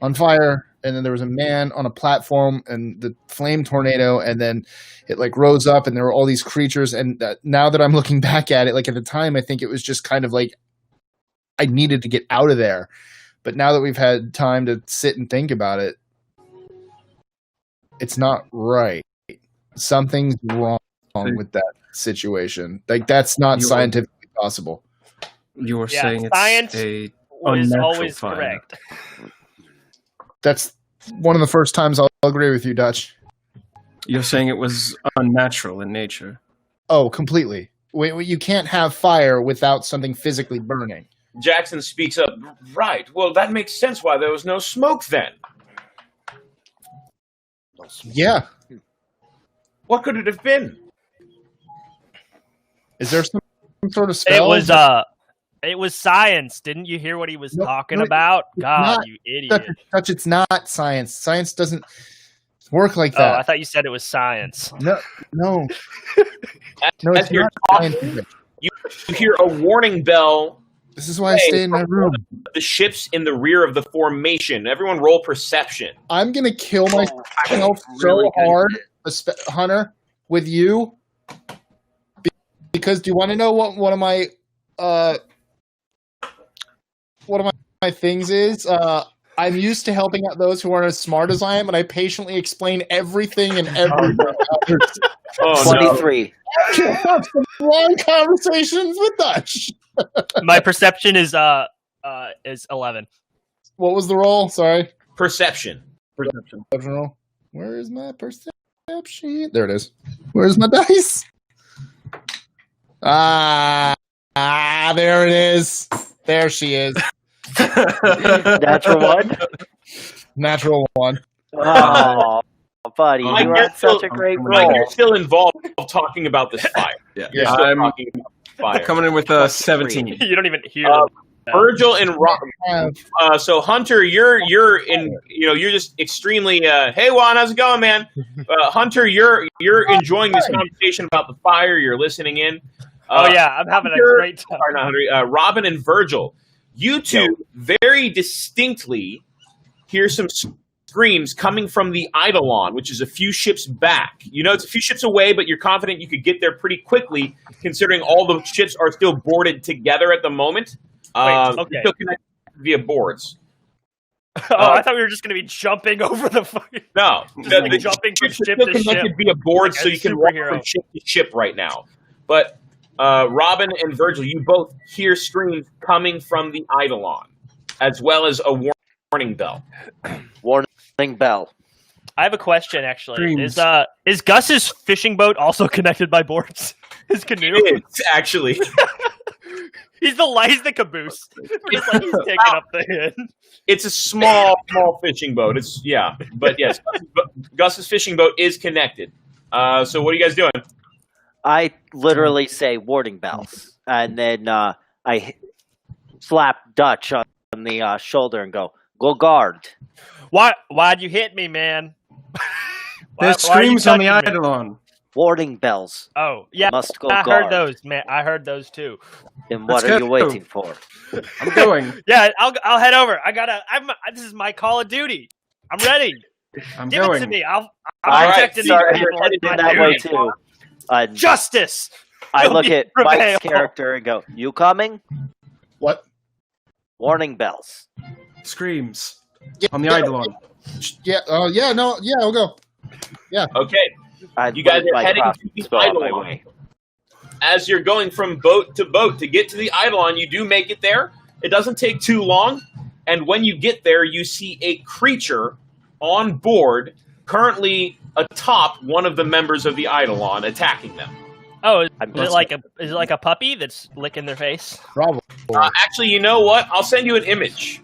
on fire. And then there was a man on a platform, and the flame tornado, and then it like rose up, and there were all these creatures. And now that I'm looking back at it, like at the time, I think it was just kind of like I needed to get out of there. But now that we've had time to sit and think about it, it's not right. Something's wrong with that situation. Like that's not You're- scientifically possible. You were Yeah, saying science it's a Was unnatural always fire. correct. That's one of the first times I'll agree with you, Dutch. You're saying it was unnatural in nature. Oh, completely. You can't have fire without something physically burning. Jackson speaks up. Right. Well, that makes sense why there was no smoke then. Yeah. What could it have been? Is there some sort of spell? It was science. Didn't you hear what he was talking no, about? God, not. you idiot. Touch, it's not science. Science doesn't work like Oh, that. I thought you said it was science. No. No, As it's you're not talking, scientific. you hear a warning bell. This is why I stay in my room. The ships in the rear of the formation. Everyone roll perception. I'm going to kill myself really so hard, Hunter, with you. Because do you want to know what one of my things is? I'm used to helping out those who aren't as smart as I am, and I patiently explain everything and everything. Oh, 23. I can have some long conversations with Dutch. My perception is 11. What was the roll? Sorry. Perception. Perception. Roll. Where is my perception? There it is. Where's my dice? There it is. There she is. Natural 1? Natural 1. Oh, buddy, Mike, you you're had such a great Mike, roll. you're still involved talking about this fire. Yeah, You're still I'm talking about the fire. coming in with 17. You don't even hear Virgil and so Hunter, you're in. You're just extremely. Hey Juan, how's it going, man? Hunter, you're enjoying this conversation about the fire. You're listening in. yeah, I'm having a great time. Sorry, not Hunter. Robin and Virgil, you two very distinctly hear some screams coming from the Eidolon, which is a few ships back. It's a few ships away, but you're confident you could get there pretty quickly, considering all the ships are still boarded together at the moment. Okay. Still connected via boards. I thought we were just going to be jumping over the fucking... No, the jumping from ships ship are to still connected ship. via boards, Like so a you can walk superhero. from ship to ship right now. But Robin and Virgil, you both hear screams coming from the Eidolon, as well as a warning bell. Warning bell. I have a question, actually. Dreams. Is Gus's fishing boat also connected by boards? His canoe? It's actually. He's the caboose. Just like he's taking up the hint. It's a small fishing boat. But yes, Gus's fishing boat is connected. So what are you guys doing? I literally say warning bells, and then I slap Dutch on the shoulder and go guard. Why'd you hit me, man? There's screams on the Eidolon. Warning bells. Oh, yeah. Must go I guard. heard those, man. I heard those too. Then what Let's are go. you waiting for? I'm going. Yeah, I'll head over. This is my Call of Duty. I'm ready. I'm Give going. it to me. I'm All right, protecting Sorry, these you're people. headed It's in my that way duty. too. Justice. I Will look be at Mike's prevailed. character and go, "You coming?" What? Warning bells. Screams on the Eidolon. Yeah. Oh, yeah. No. Yeah. I'll go. Okay. I'd You guys move are my heading to the crossbow on my Eidolon. way. As you're going from boat to boat to get to the Eidolon, you do make it there. It doesn't take too long. And when you get there, you see a creature on board, currently atop one of the members of the Eidolon, attacking them. Oh, is I'm it like a puppy that's licking their face? Bravo. Actually, you know what? I'll send you an image.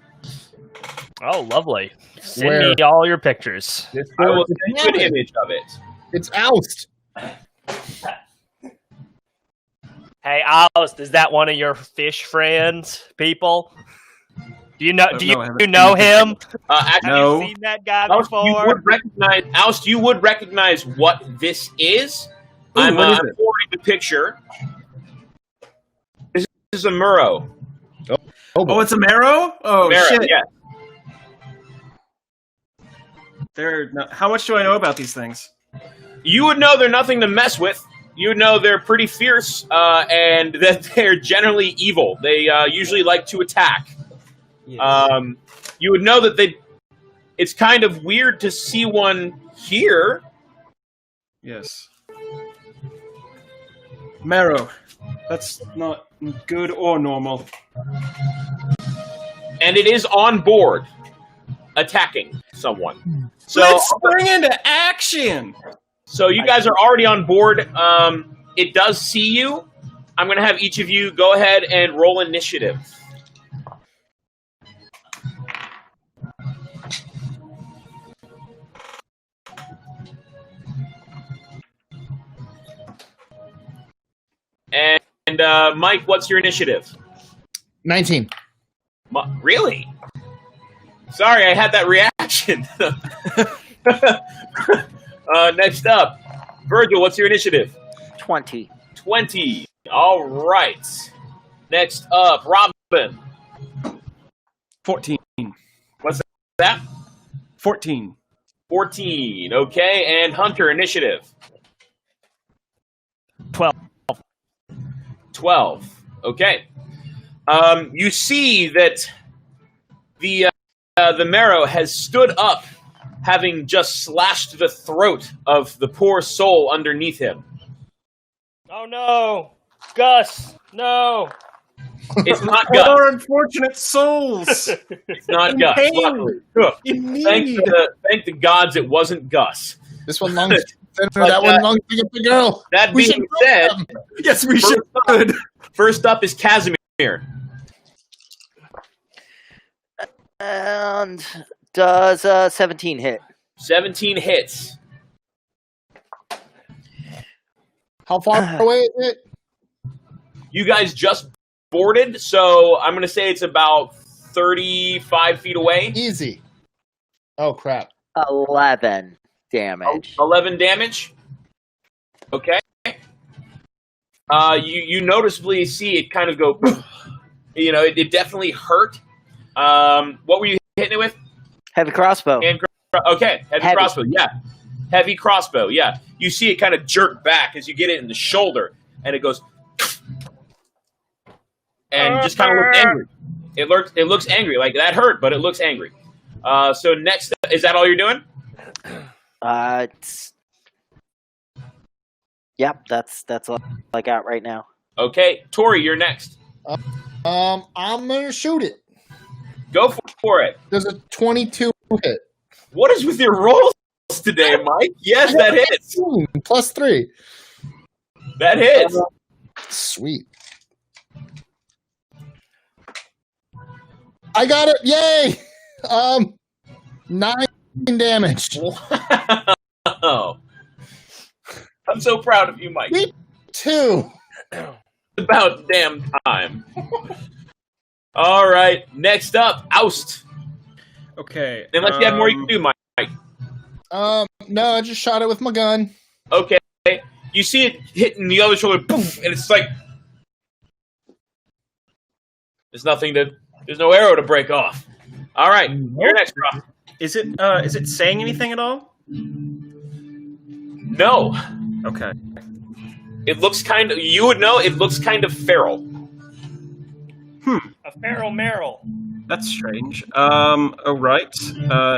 Oh, lovely. Send Where? me all your pictures. I will send you an image of it. It's oust. Hey, Alice, is that one of your fish friends, people? Do you know? Oh, Do no, I haven't you know seen him? Actually, No. Have you seen that guy Oust, before? you would recognize what this is. Ooh, I'm what is it? forwarding the picture. This is a Murrow. Oh, it's a marrow? Oh, Murrow, shit. yeah. How much do I know about these things? You would know they're nothing to mess with. You would know they're pretty fierce, and that they're generally evil. They usually like to attack. You would know that it's kind of weird to see one here. Yes. Marrow. That's not good or normal. And it is on board, attacking someone. So, Let's spring into action! so you guys are already on board. It does see you. I'm going to have each of you go ahead and roll initiative. And Mike, what's your initiative? 19. Really? Sorry, I had that reaction. Next up, Virgil, what's your initiative? 20. 20. All right. Next up, Robin. 14. What's that? 14. 14. Okay, and Hunter, initiative. 12. 12. Okay. You see that the marrow has stood up, having just slashed the throat of the poor soul underneath him. Oh no, Gus! No. It's not Gus. Poor unfortunate souls. It's not In Gus. pain. Luckily. In Thank need. the gods it wasn't Gus. This one belongs that one belongs to the girl. That We being should said, them. Yes, we should. first up is Casimir. And does 17 hit? 17 hits. How far away is it? You guys just boarded, so I'm going to say it's about 35 feet away. Easy. Oh crap. 11 damage. 11 damage. Okay. You noticeably see it kind of go, it definitely hurt. What were you hitting it with? Heavy crossbow. Okay, heavy crossbow, yeah. Heavy crossbow, yeah. You see it kind of jerk back as you get it in the shoulder, and it goes, and just kind of looks angry. It looks angry, like that hurt, but it looks angry. So next, is that all you're doing? Yep, that's all I got right now. Okay, Tori, you're next. I'm gonna shoot it. Go for it. There's a 22 hit. What is with your rolls today, Mike? Yes, that hits. +3. That hits. Sweet. I got it. Yay! 9 damage. Wow. I'm so proud of you, Mike. Me too. About damn time. All right, next up, Oust. Okay. Unless you have more you can do, Mike. No, I just shot it with my gun. Okay. You see it hitting the other shoulder, poof, and it's like there's no arrow to break off. All right, you're next, Rob. Is it saying anything at all? No. Okay. It looks kind of, you would know, it looks kind of feral. A feral Meryl. That's strange. All right.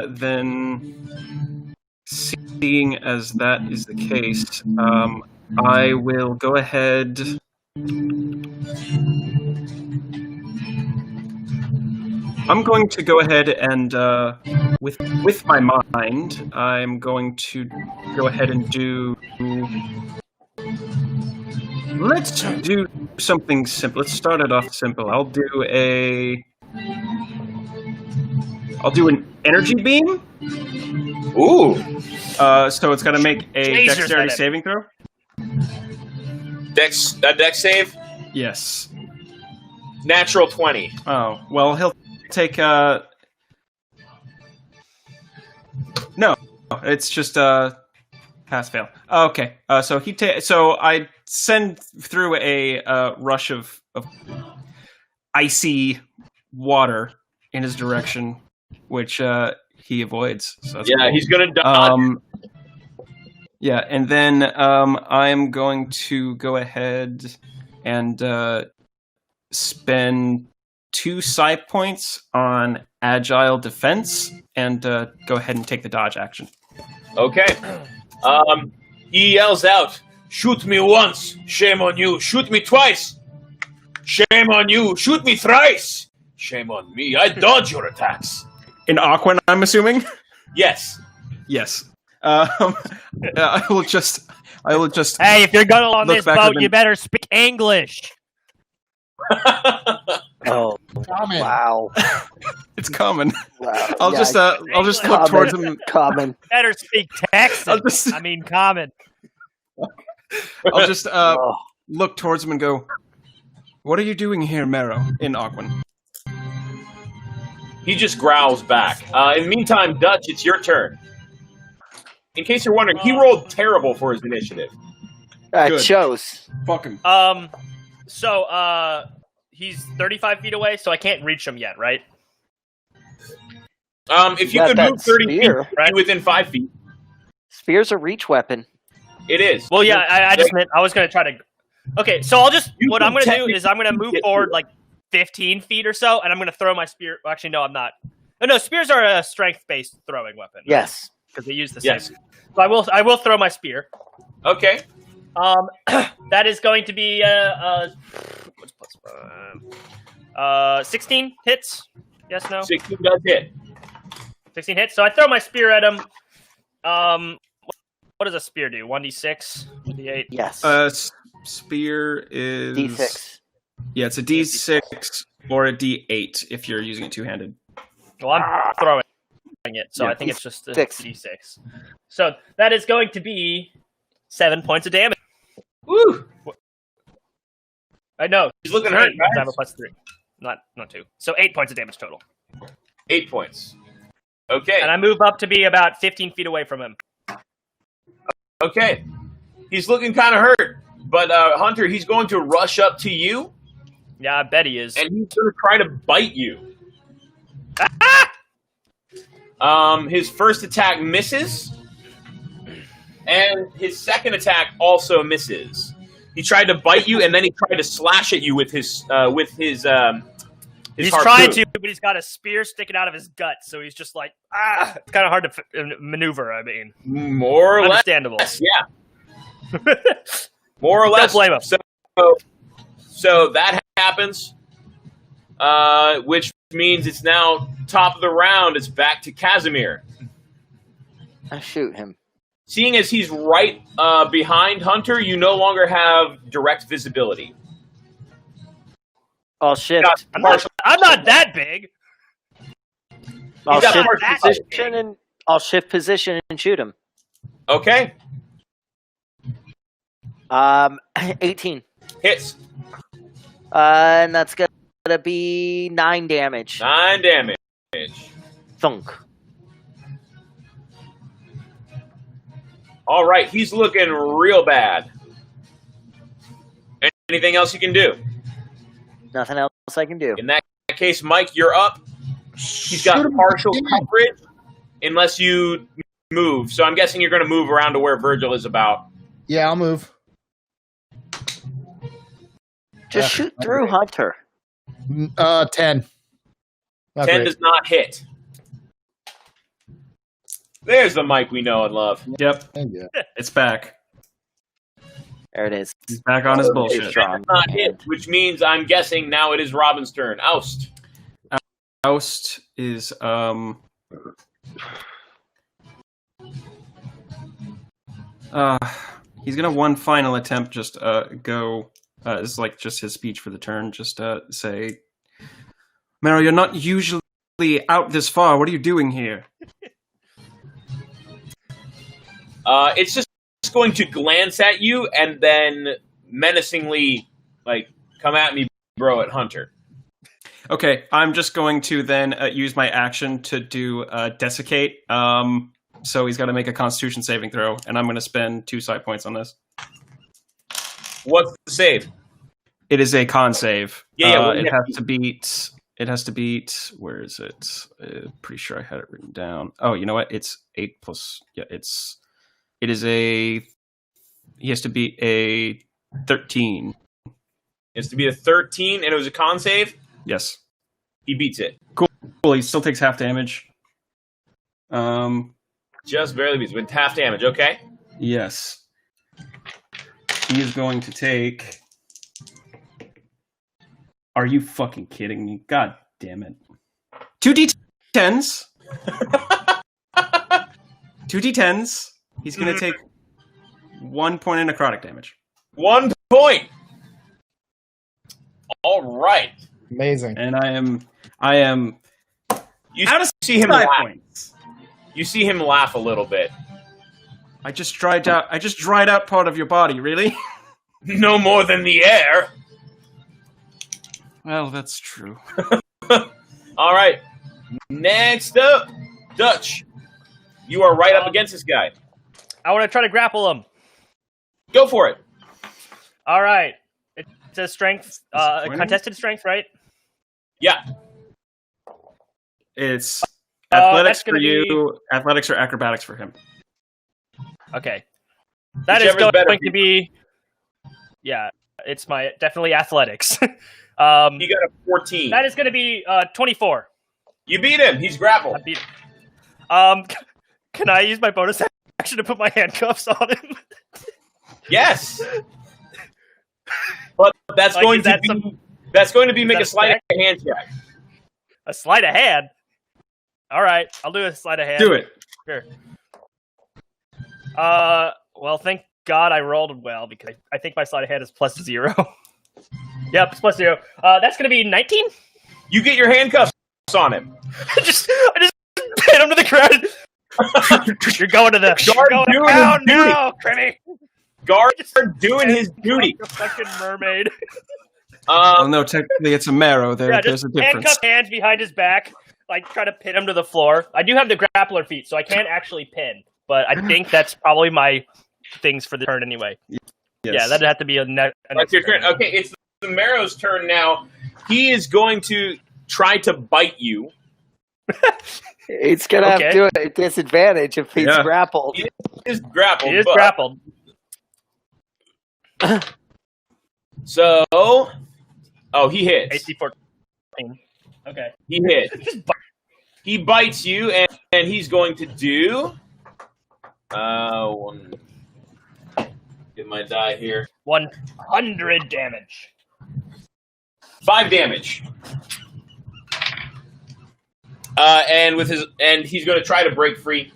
Then, seeing as that is the case, I will go ahead. I'm going to go ahead and, with my mind, I'm going to go ahead and do. Let's do something simple. Let's start it off simple. I'll do an energy beam. Ooh. So it's got to make a Lasers dexterity at it. saving throw. Dex save, Yes. natural 20. Oh well, he'll take No, it's just pass fail. Okay. So so I send through a rush of icy water in his direction, which he avoids. So that's cool. He's gonna dodge. Yeah, and then I'm going to go ahead and spend 2 psi points on agile defense and go ahead and take the dodge action. Okay. He yells out, "Shoot me once, shame on you. Shoot me twice, shame on you. Shoot me thrice, shame on me. I dodge your attacks." In Aquan, I'm assuming? Yes. Yes. I will just. Hey, if you're going on Look this back boat, at you them. better speak English. Oh, Common. wow. It's common. Wow. I'll Yeah, just look towards him. Common. Better speak Texas. I'll just- I mean, common. I'll just Oh. look towards him and go, What are you doing here, Mero, in Ogwen? He just growls back. In the meantime, Dutch, it's your turn. In case you're wondering, he rolled terrible for his initiative. Good. Shows. Fuck him. So he's 35 feet away, so I can't reach him yet, right? If you could move 30 feet, right? Within 5 feet. Spear's a reach weapon. It is. Well, yeah, I just meant I was going to try to... Okay, so what I'm going to do is I'm going to move forward like 15 feet or so, and I'm going to throw my spear... Well, actually, no, I'm not. No, spears are a strength-based throwing weapon. Right? Yes. Because they use the same. So I will throw my spear. Okay. That is going to be 16 hits. Yes, no. 16 does hit. 16 hits. So I throw my spear at him. What does a spear do? 1d6, 1d8. Yes. Spear is D6. Yeah, it's a D6 or a D8 if you're using it two-handed. Well, I'm throwing it, so Yeah. I think it's just a Six. D6. So that is going to be 7 points of damage. Woo! I know. He's looking hurt, guys. I have a +3. Not 2. So 8 points of damage total. 8 points. Okay. And I move up to be about 15 feet away from him. Okay. He's looking kind of hurt, but Hunter, he's going to rush up to you. Yeah, I bet he is. And he's going to try to bite you. His first attack misses, and his second attack also misses. He tried to bite you, and then he tried to slash at you with his He's harpoon. trying to, but he's got a spear sticking out of his gut, so he's just like, It's kind of hard to maneuver, I mean. More or less. Understandable. Yeah. More or less. Don't blame him. So that happens, which means it's now top of the round. It's back to Casimir. I shoot him. Seeing as he's right behind Hunter, you no longer have direct visibility. I'll shift. I'm not that big. I'll got shift partial position and I'll shift position and shoot him. Okay. 18. Hits. And that's gonna be 9 damage. 9 damage. Thunk. All right, he's looking real bad. Anything else you can do? Nothing else I can do. In that case, Mike, you're up. He's got partial coverage unless you move. So I'm guessing you're going to move around to where Virgil is about. Yeah, I'll move. Just shoot through Hunter. 10. Not 10 great. does not hit. There's the Mike we know and love. Yep, Yeah. it's back. There it is. He's back on his bullshit. Does not hit, which means I'm guessing now it is Robin's turn. Oust. Oust is he's gonna one final attempt. Just go. It's like just his speech for the turn. Just say, Mero, you're not usually out this far. What are you doing here? It's just going to glance at you and then menacingly, come at me, bro, at Hunter. Okay, I'm just going to then use my action to do Desiccate. So he's got to make a Constitution saving throw, and I'm going to spend 2 side points on this. What's the save? It is a con save. Yeah, it has to beat. It has to beat. Where is it? Pretty sure I had it written down. Oh, you know what? It's 8 plus. Yeah, It is a. He has to beat a 13. It has to be a 13, and it was a con save? Yes. He beats it. Cool. He still takes half damage. Just barely beats with half damage, okay? Yes. He is going to take. Are you fucking kidding me? God damn it. 2 D10s. 2 D10s. He's going to take 1 point of necrotic damage. 1 point. All right. Amazing. And I am You out of see him 5 laugh. points. You see him laugh a little bit. I just dried out part of your body, really? No more than the air. Well, that's true. All right. Next up, Dutch. You are right up against this guy. I want to try to grapple him. Go for it. All right. It says strength, contested strength, right? Yeah. It's athletics for you, be... athletics or acrobatics for him. Okay. That Whichever's is better going for to be... Yeah, it's my definitely athletics. You got a 14. That is going to be 24. You beat him. He's grappled. I beat him. Can I use my bonus action to put my handcuffs on him? Yes. But that's going to be make a sleight of hand check. A sleight of hand? All right, I'll do a sleight of hand. Do it. Sure. Well, thank God I rolled well because I think my sleight of hand is +0. Yep, it's +0. That's going to be 19? You get your handcuffs on him. I just hit him to the ground. You're going to the pound now, Crimmy. Guard doing his duty. Like a fucking mermaid. Oh no, technically it's a marrow. There's just a difference. Handcuff hands behind his back, like try to pin him to the floor. I do have the grappler feet, so I can't actually pin, but I think that's probably my things for the turn anyway. Yes. Yeah, that'd have to be a next your turn. Okay, it's the marrow's turn now. He is going to try to bite you. It's going to have to do a disadvantage if he's grappled. He is grappled. He is grappled. So, he hits. AC 14. Okay. He hits. He bites you, and he's going to do... get my die here. 100 damage. 5 damage. And he's going to try to break free.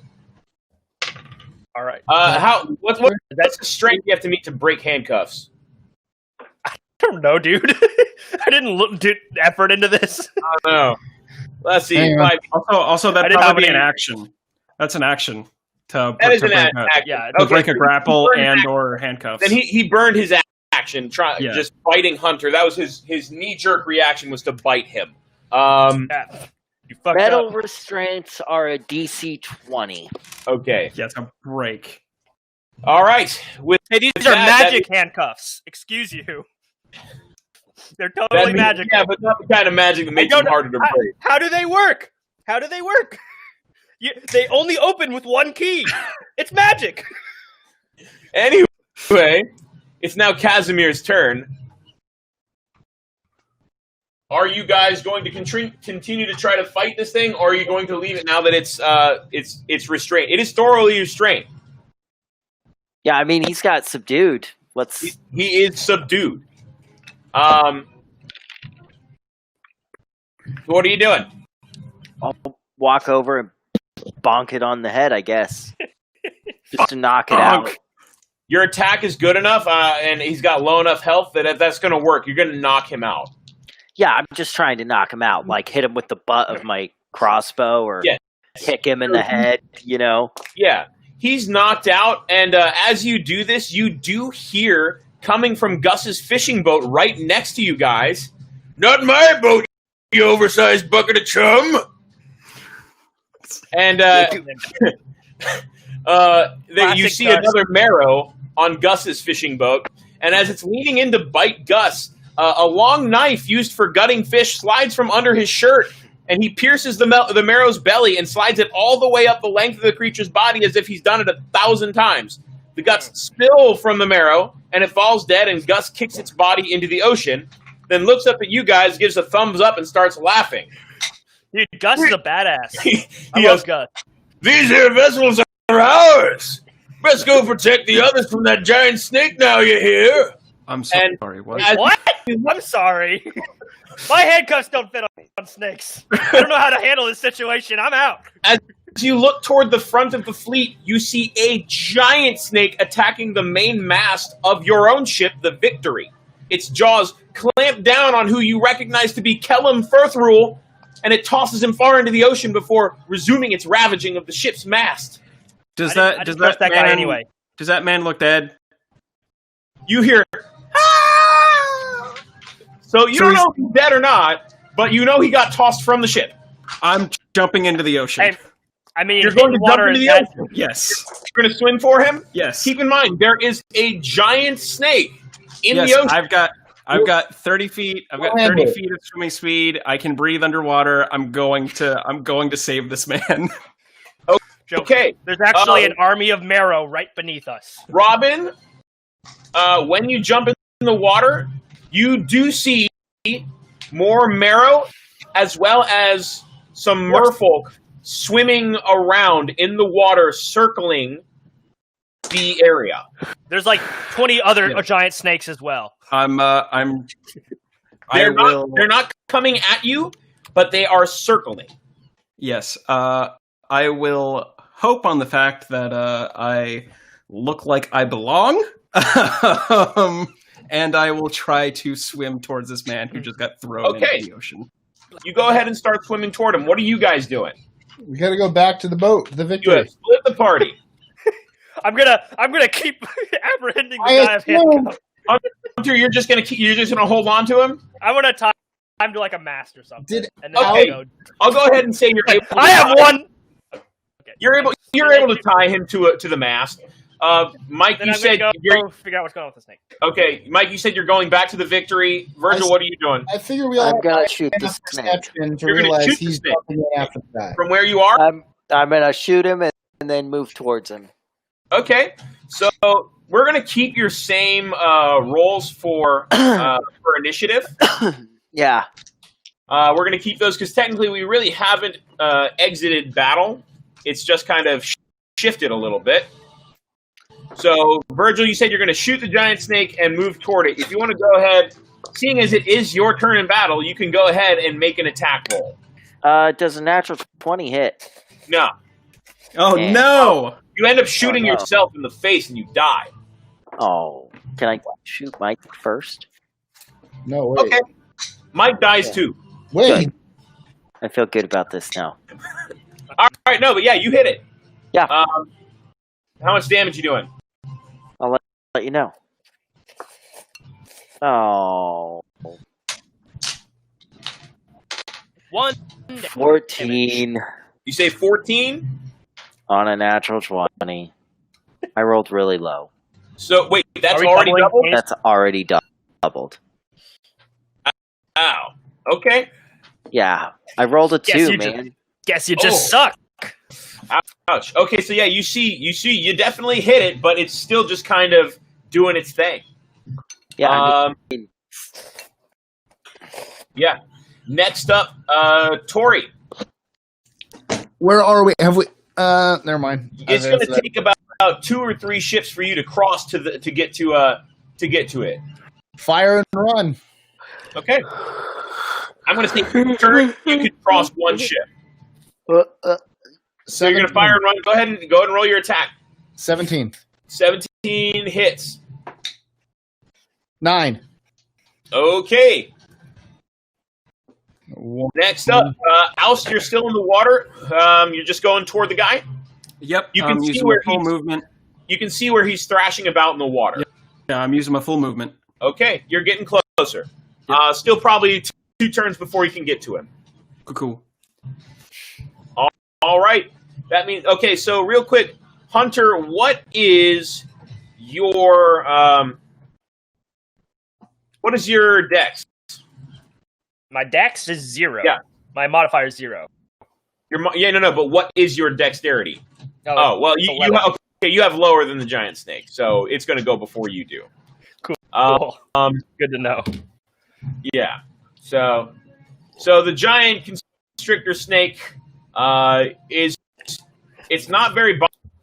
All right. What's the strength you have to meet to break handcuffs? I don't know, dude. I didn't do effort into this. I don't know. Let's see. Also, that'd probably be an action. That's an action to break a grapple and or handcuffs. Then he burned his action just biting Hunter. That was his knee jerk reaction was to bite him. Metal restraints are a DC 20. Okay. Yeah, it's a break. All right. These are magic handcuffs. Excuse you. They're totally magic. Yeah, but not the kind of magic that makes them harder to break. How do they work? They only open with one key. It's magic. Anyway, it's now Casimir's turn. Are you guys going to continue to try to fight this thing, or are you going to leave it now that it's restrained? It is thoroughly restrained. Yeah, I mean he's got subdued. He is subdued. What are you doing? I'll walk over and bonk it on the head, I guess, just to knock it out. Your attack is good enough, and he's got low enough health that that's going to work. You're going to knock him out. Yeah, I'm just trying to knock him out, like hit him with the butt of my crossbow or kick him in the head, Yeah, he's knocked out, and as you do this, you do hear, coming from Gus's fishing boat right next to you guys, "Not my boat, you oversized bucket of chum!" And you see another marrow on Gus's fishing boat, and as it's leaning in to bite Gus, a long knife used for gutting fish slides from under his shirt, and he pierces the marrow's belly and slides it all the way up the length of the creature's body as if he's done it 1,000 times. The guts spill from the marrow, and it falls dead, and Gus kicks its body into the ocean, then looks up at you guys, gives a thumbs up, and starts laughing. Dude, Gus is a badass. He love Gus. "These here vessels are ours. Let's go protect the others from that giant snake now, you hear?" I'm sorry. What? I'm sorry. My handcuffs don't fit on snakes. I don't know how to handle this situation. I'm out. As you look toward the front of the fleet, you see a giant snake attacking the main mast of your own ship, the Victory. Its jaws clamp down on who you recognize to be Kellum Firthrule, and it tosses him far into the ocean before resuming its ravaging of the ship's mast. Does that guy anyway? Does that man look dead? You hear So you don't know if he's dead or not, but you know he got tossed from the ship. I'm jumping into the ocean. Hey, I mean, You're going to jump into the ocean. Yes. You're going to swim for him? Yes. Keep in mind, there is a giant snake in yes, the ocean. I've got 30 feet. I've got 30 feet of swimming speed. I can breathe underwater. I'm going to save this man. Okay. There's actually an army of marrow right beneath us. Robin, when you jump in the water, you do see more marrow as well as some merfolk swimming around in the water, circling the area. There's like 20 other giant snakes as well. They're not coming at you, but they are circling. Yes. I will hope on the fact that I look like I belong. And I will try to swim towards this man who just got thrown into the ocean. You go ahead and start swimming toward him. What are you guys doing? We got to go back to the boat, the You Victory. have split the party. I'm gonna keep apprehending the guy of handcuffs. Hunter, you're just gonna hold on to him? I want to tie him to like a mast or something. Okay. I'll go ahead and say you're able. I have one. You're able to tie him to the mast. Mike, Then you I'm said gonna you're figure out what's going on with the snake. okay. Mike, you said you're going back to the Victory. Virgil, what are you doing? I figure we all I'm gonna have shoot the snake. perception to You're gonna realize shoot the he's snake. jumping in after the guy. From where you are? I'm gonna shoot him and then move towards him. Okay. So we're gonna keep your same rolls for initiative. Yeah. We're gonna keep those because technically we really haven't exited battle. It's just kind of shifted a little bit. So, Virgil, you said you're going to shoot the giant snake and move toward it. If you want to go ahead, seeing as it is your turn in battle, you can go ahead and make an attack roll. Does a natural 20 hit? No. Oh, Yeah. no! You end up shooting no. yourself in the face and you die. Oh, can I shoot Mike first? No, wait. Okay. Mike dies too. Wait. I feel good about this now. All right, no, but yeah, you hit it. Yeah. How much damage you doing? I'll let you know. Oh. 14 You say 14? on a natural 20. I rolled really low. So, wait, that's Are we already doubling doubled? points? That's already doubled. Ow. Okay. Yeah. I rolled a 2, man. Guess you just suck. Ouch. Okay, so yeah, you definitely hit it, but it's still just kind of doing its thing. Yeah. Yeah. Next up, Tori. Where are we? Have we? Never mind. It's going to take about 2 or 3 ships for you to cross to get to it. Fire and run. Okay. I'm going to say per turn you can cross 1 ship. So you're going to fire and run. Go ahead and roll your attack. 17. 17 hits. 9. Okay. Next up, Oust, you're still in the water. You're just going toward the guy. Yep. You can I'm see using where my full he's- movement. You can see where he's thrashing about in the water. Yeah, I'm using my full movement. Okay, you're getting closer. Still probably 2 turns before you can get to him. Cool. All right. That means okay. So real quick, Hunter, what is your dex? My dex is 0. Yeah. My modifier is 0. But what is your dexterity? Oh, well, you have lower than the giant snake, so it's going to go before you do. Cool. Good to know. Yeah. So the giant constrictor snake it's not very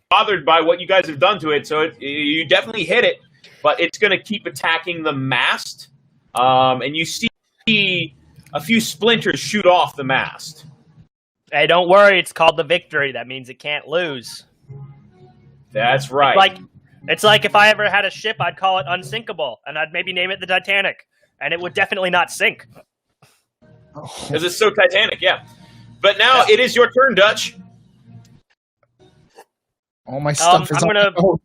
bothered by what you guys have done to it, so you definitely hit it, but it's going to keep attacking the mast, and you see a few splinters shoot off the mast. Hey, don't worry. It's called the Victory. That means it can't lose. That's right. It's like if I ever had a ship, I'd call it Unsinkable, and I'd maybe name it the Titanic, and it would definitely not sink. Because it's so Titanic, yeah. But now it is your turn, Dutch. All my stuff is I'm on gonna- the boat.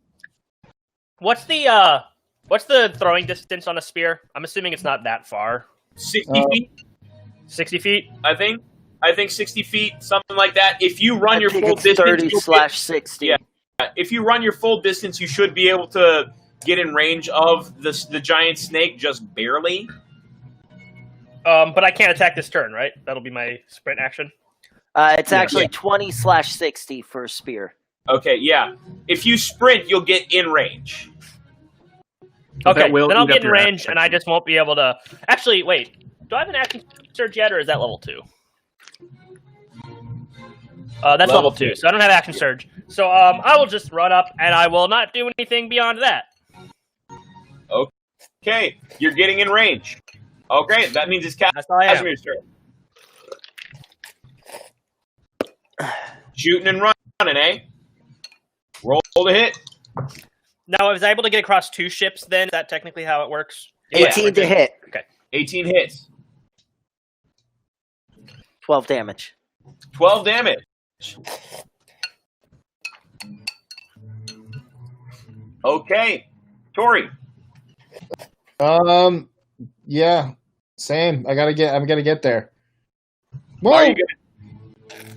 What's the throwing distance on a spear? I'm assuming it's not that far. 60 feet. 60 feet. I think 60 feet, something like that. If you run your full distance, 30/60. Yeah. If you run your full distance, you should be able to get in range of the giant snake, just barely. But I can't attack this turn, right? That'll be my sprint action. It's actually 20/60 for a spear. Okay, yeah. If you sprint, you'll get in range. Okay, then I'll get in range, and I just won't be able to... Actually, wait. Do I have an action surge yet, or is that level 2? That's level 2, so I don't have action surge. So I will just run up, and I will not do anything beyond that. Okay, you're getting in range. Okay, that means it's Casimir's turn. Shooting and running, eh? Roll to hit. Now, was I able to get across 2 ships then? Is that technically how it works? 18 to hit. Okay. 18 hits. 12 damage. 12 damage. Okay. Tori. Yeah. Same. I'm gonna get there. Whoa!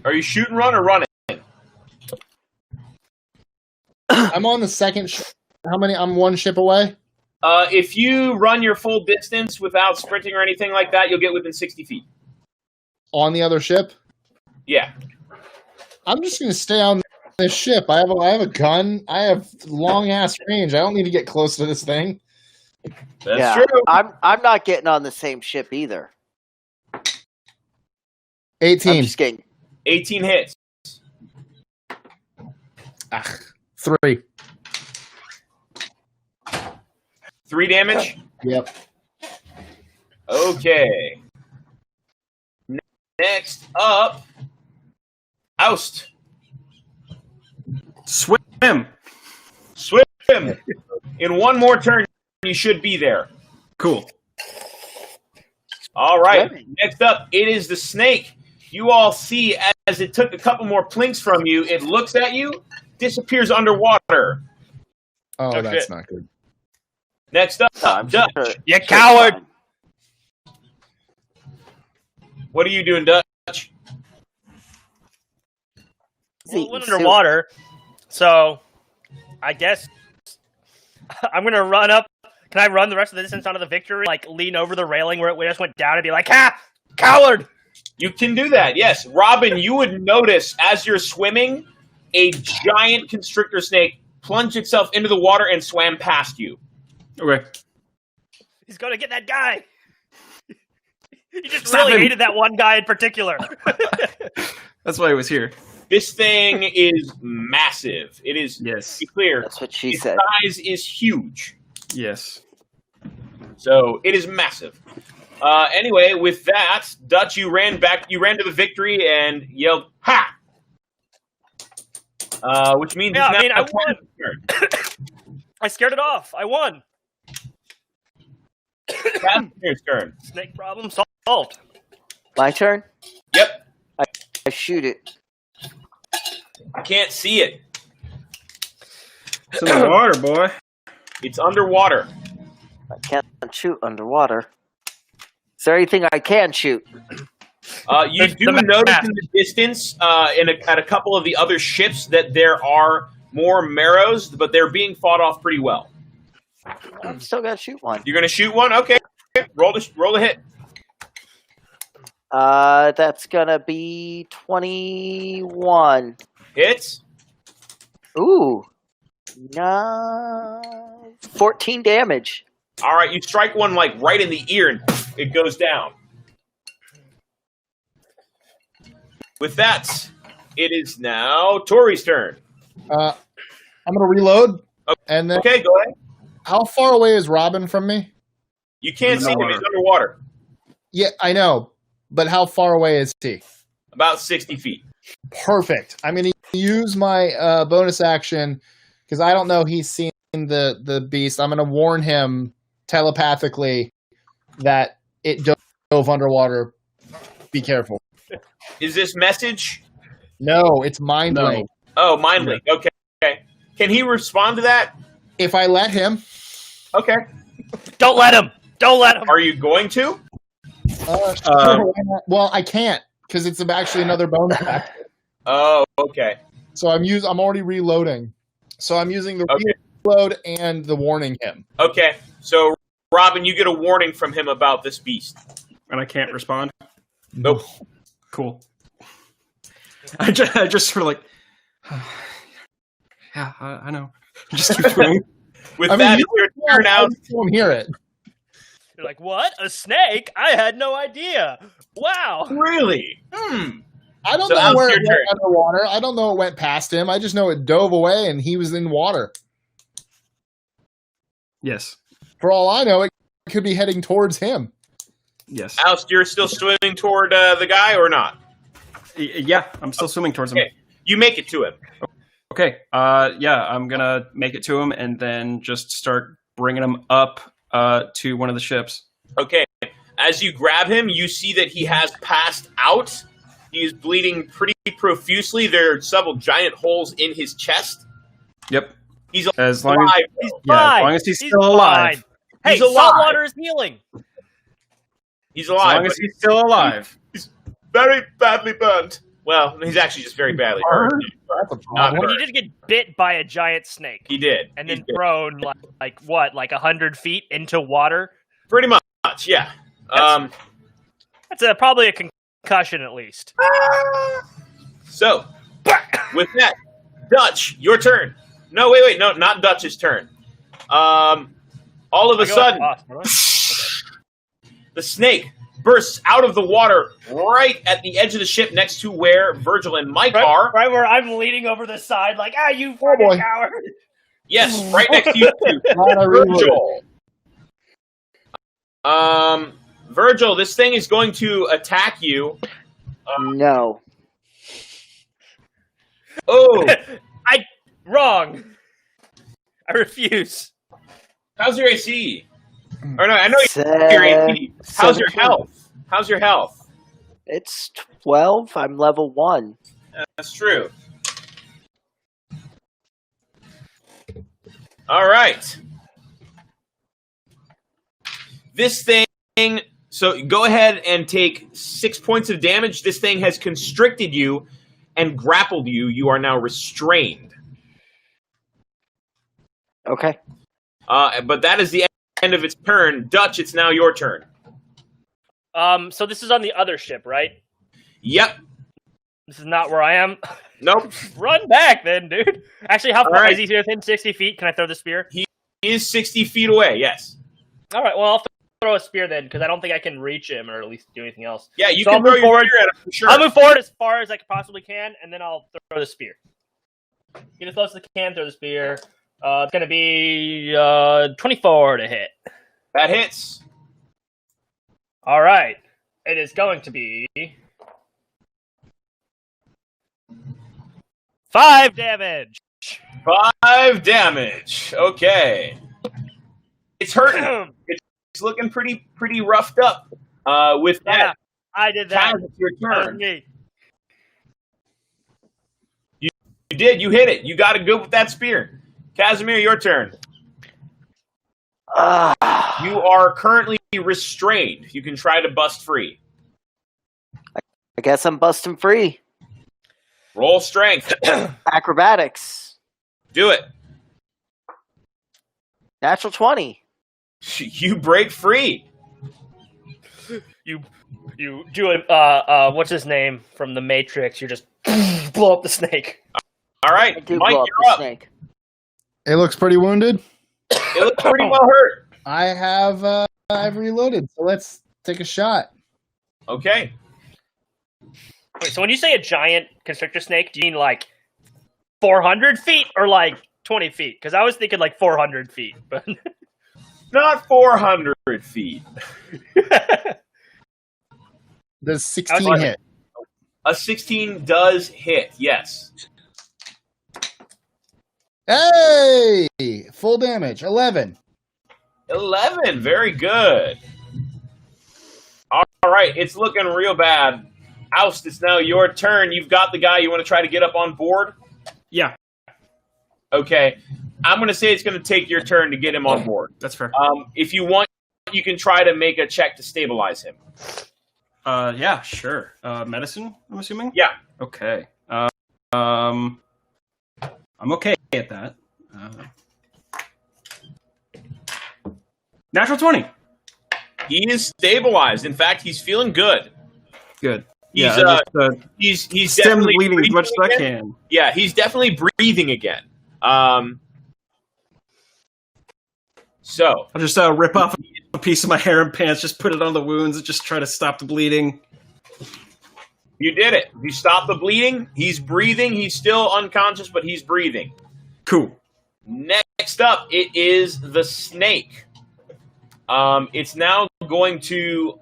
Are you shooting, run, or running? I'm on the second ship. How many? I'm 1 ship away. If you run your full distance without sprinting or anything like that, you'll get within 60 feet. On the other ship? Yeah. I'm just gonna stay on this ship. I have a gun. I have long ass range. I don't need to get close to this thing. That's true. I'm not getting on the same ship either. 18. I'm just kidding. 18 hits. 3. 3 damage. Yep. Okay. Next up, Oust. Swim. Swim. In one more turn, you should be there. Cool. All right. Swimming. Next up, it is the snake. You all see as it took a couple more plinks from you, it looks at you, disappears underwater. Oh, that's not good. Next up, I'm Dutch. sure- You coward! What are you doing, Dutch? Well, it went underwater, so I guess I'm going to run up. Can I run the rest of the distance onto the Victory? Like, lean over the railing where it just went down and be like, ha! Coward! You can do that, yes. Robin, you would notice as you're swimming, a giant constrictor snake plunged itself into the water and swam past you. Okay. He's going to get that guy! He just Stop really him. hated that one guy in particular. That's why I was here. This thing is massive. It is, Yes. to be clear, That's what she its said. size is huge. Yes. So it is massive. Anyway, with that, Dutch, you ran to the Victory and yelled, ha! Which means Yeah, it's now I mean, I Casimir's turn. I scared it off. I won. Casimir's turn. Snake problem solved. My turn? Yep. I shoot it. I can't see it. It's in the water, boy. It's underwater. I can't shoot underwater. Is there anything I can shoot? You do notice in the distance, at a couple of the other ships, that there are more Marrows, but they're being fought off pretty well. I'm still gonna shoot one. You're going to shoot one? Okay. Roll the hit. That's gonna be 21. Hits. Ooh. 14 damage. All right, you strike one like right in the ear and it goes down. With that, it is now Tori's turn. I'm gonna reload. And then, Okay, go ahead. how far away is Robin from me? You can't see him. Underwater. He's underwater. Yeah, I know, but how far away is he? About 60 feet. Perfect. I'm gonna use my bonus action because I don't know he's seen the beast. I'm gonna warn him telepathically that it dove underwater. Be careful. Is this message? No, it's mind No. blink. Oh, mind link. Okay. Can he respond to that? If I let him, Okay. Don't let him. Don't let him. Are you going to? Well, I can't because it's actually another bonus action. Oh, okay. So I'm already reloading. So I'm using the reload and the warning him. Okay. So, Robin, you get a warning from him about this beast. And I can't respond? Nope. Cool. I just sort of like, yeah, I know. Just keep going. With that, it's your turn out. I don't hear it. You're like, what? A snake? I had no idea. Wow. Really? I don't know where it went underwater. I don't know it went past him. I just know it dove away and he was in water. Yes. For all I know, it could be heading towards him. Yes. Alst, you're still swimming toward the guy or not? Yeah, I'm still swimming towards him. Okay. You make it to him. Okay. Yeah, I'm gonna make it to him and then just start bringing him up to one of the ships. Okay. As you grab him, you see that he has passed out. He is bleeding pretty profusely. There are several giant holes in his chest. Yep. He's as alive. long as, He's yeah, fine. as long as he's still alive. Fine. Hey, He's alive. salt water is healing. He's As alive. long as he's still alive. He's very badly burnt. Well, he's actually just very badly hurt. That's a Not problem. When he did get bit by a giant snake He did. and He then did. thrown like 100 feet into water. Pretty much, yeah. That's probably a concussion at least. So, with that, Dutch, your turn. No, wait, no, not Dutch's turn. All of a sudden, the snake bursts out of the water right at the edge of the ship next to where Virgil and Mike are. Right where I'm leaning over the side like, you fucking boy. coward. Yes, right next to you two. Virgil. Virgil, this thing is going to attack you. No. Oh, Wrong. I refuse. how's your AC? Or no, I know your AC. How's your 17. health? How's your health? It's 12. I'm level 1. That's true. All right. This thing, so go ahead and take 6 points of damage. This thing has constricted you and grappled you. You are now restrained. Okay. But that is the end of its turn. Dutch, it's now your turn. So this is on the other ship, right? Yep. This is not where I am. Nope. Run back then, dude. Actually, how far right. is he within 60 feet? Can I throw the spear? He is 60 feet away, yes. All right, well, I'll throw a spear then, because I don't think I can reach him or at least do anything else. Yeah, you So can I'll throw move your forward. spear at him for sure. I'll move forward as far as I possibly can, and then I'll throw the spear. Get as close as I can, throw the spear. It's going to be 24 to hit. That hits. All right. It is going to be 5 damage. 5 damage. Okay. It's hurting. It's looking pretty roughed up. With Yeah, that, I did that. Kaz, it's your That was turn. me. You did. You hit it. You got it good with that spear. Casimir, your turn. You are currently restrained. You can try to bust free. I guess I'm busting free. Roll strength. Acrobatics. Do it. Natural 20. You break free. You do a what's his name from the Matrix? You just blow up the snake. All right, I do Mike, blow up you're the up. snake. It looks pretty wounded. It looks pretty well hurt. I have I've reloaded, so let's take a shot. Okay. Wait, so when you say a giant constrictor snake, do you mean like 400 feet or like 20 feet? Because I was thinking like 400 feet, but Not 400 feet. Does 16 Okay. hit? A 16 does hit, yes. Hey! Full damage, 11. 11, very good. All right, it's looking real bad. Oust, it's now your turn. You've got the guy you want to try to get up on board? Yeah, Okay. I'm going to say it's going to take your turn to get him on board. that's fair. If you want, you can try to make a check to stabilize him. Yeah, sure. Medicine, I'm assuming? Yeah. Okay. I'm okay at that. Natural 20. He is stabilized. In fact, he's feeling good. Good. He's Yeah, he's stem the definitely bleeding as much as I again. can. Yeah, he's definitely breathing again. So I'll just rip off a piece of my hair and pants, just put it on the wounds, and just try to stop the bleeding. you did it. You stopped the bleeding. He's breathing. He's still unconscious, but he's breathing. Cool. Next up, it is the snake. It's now going to,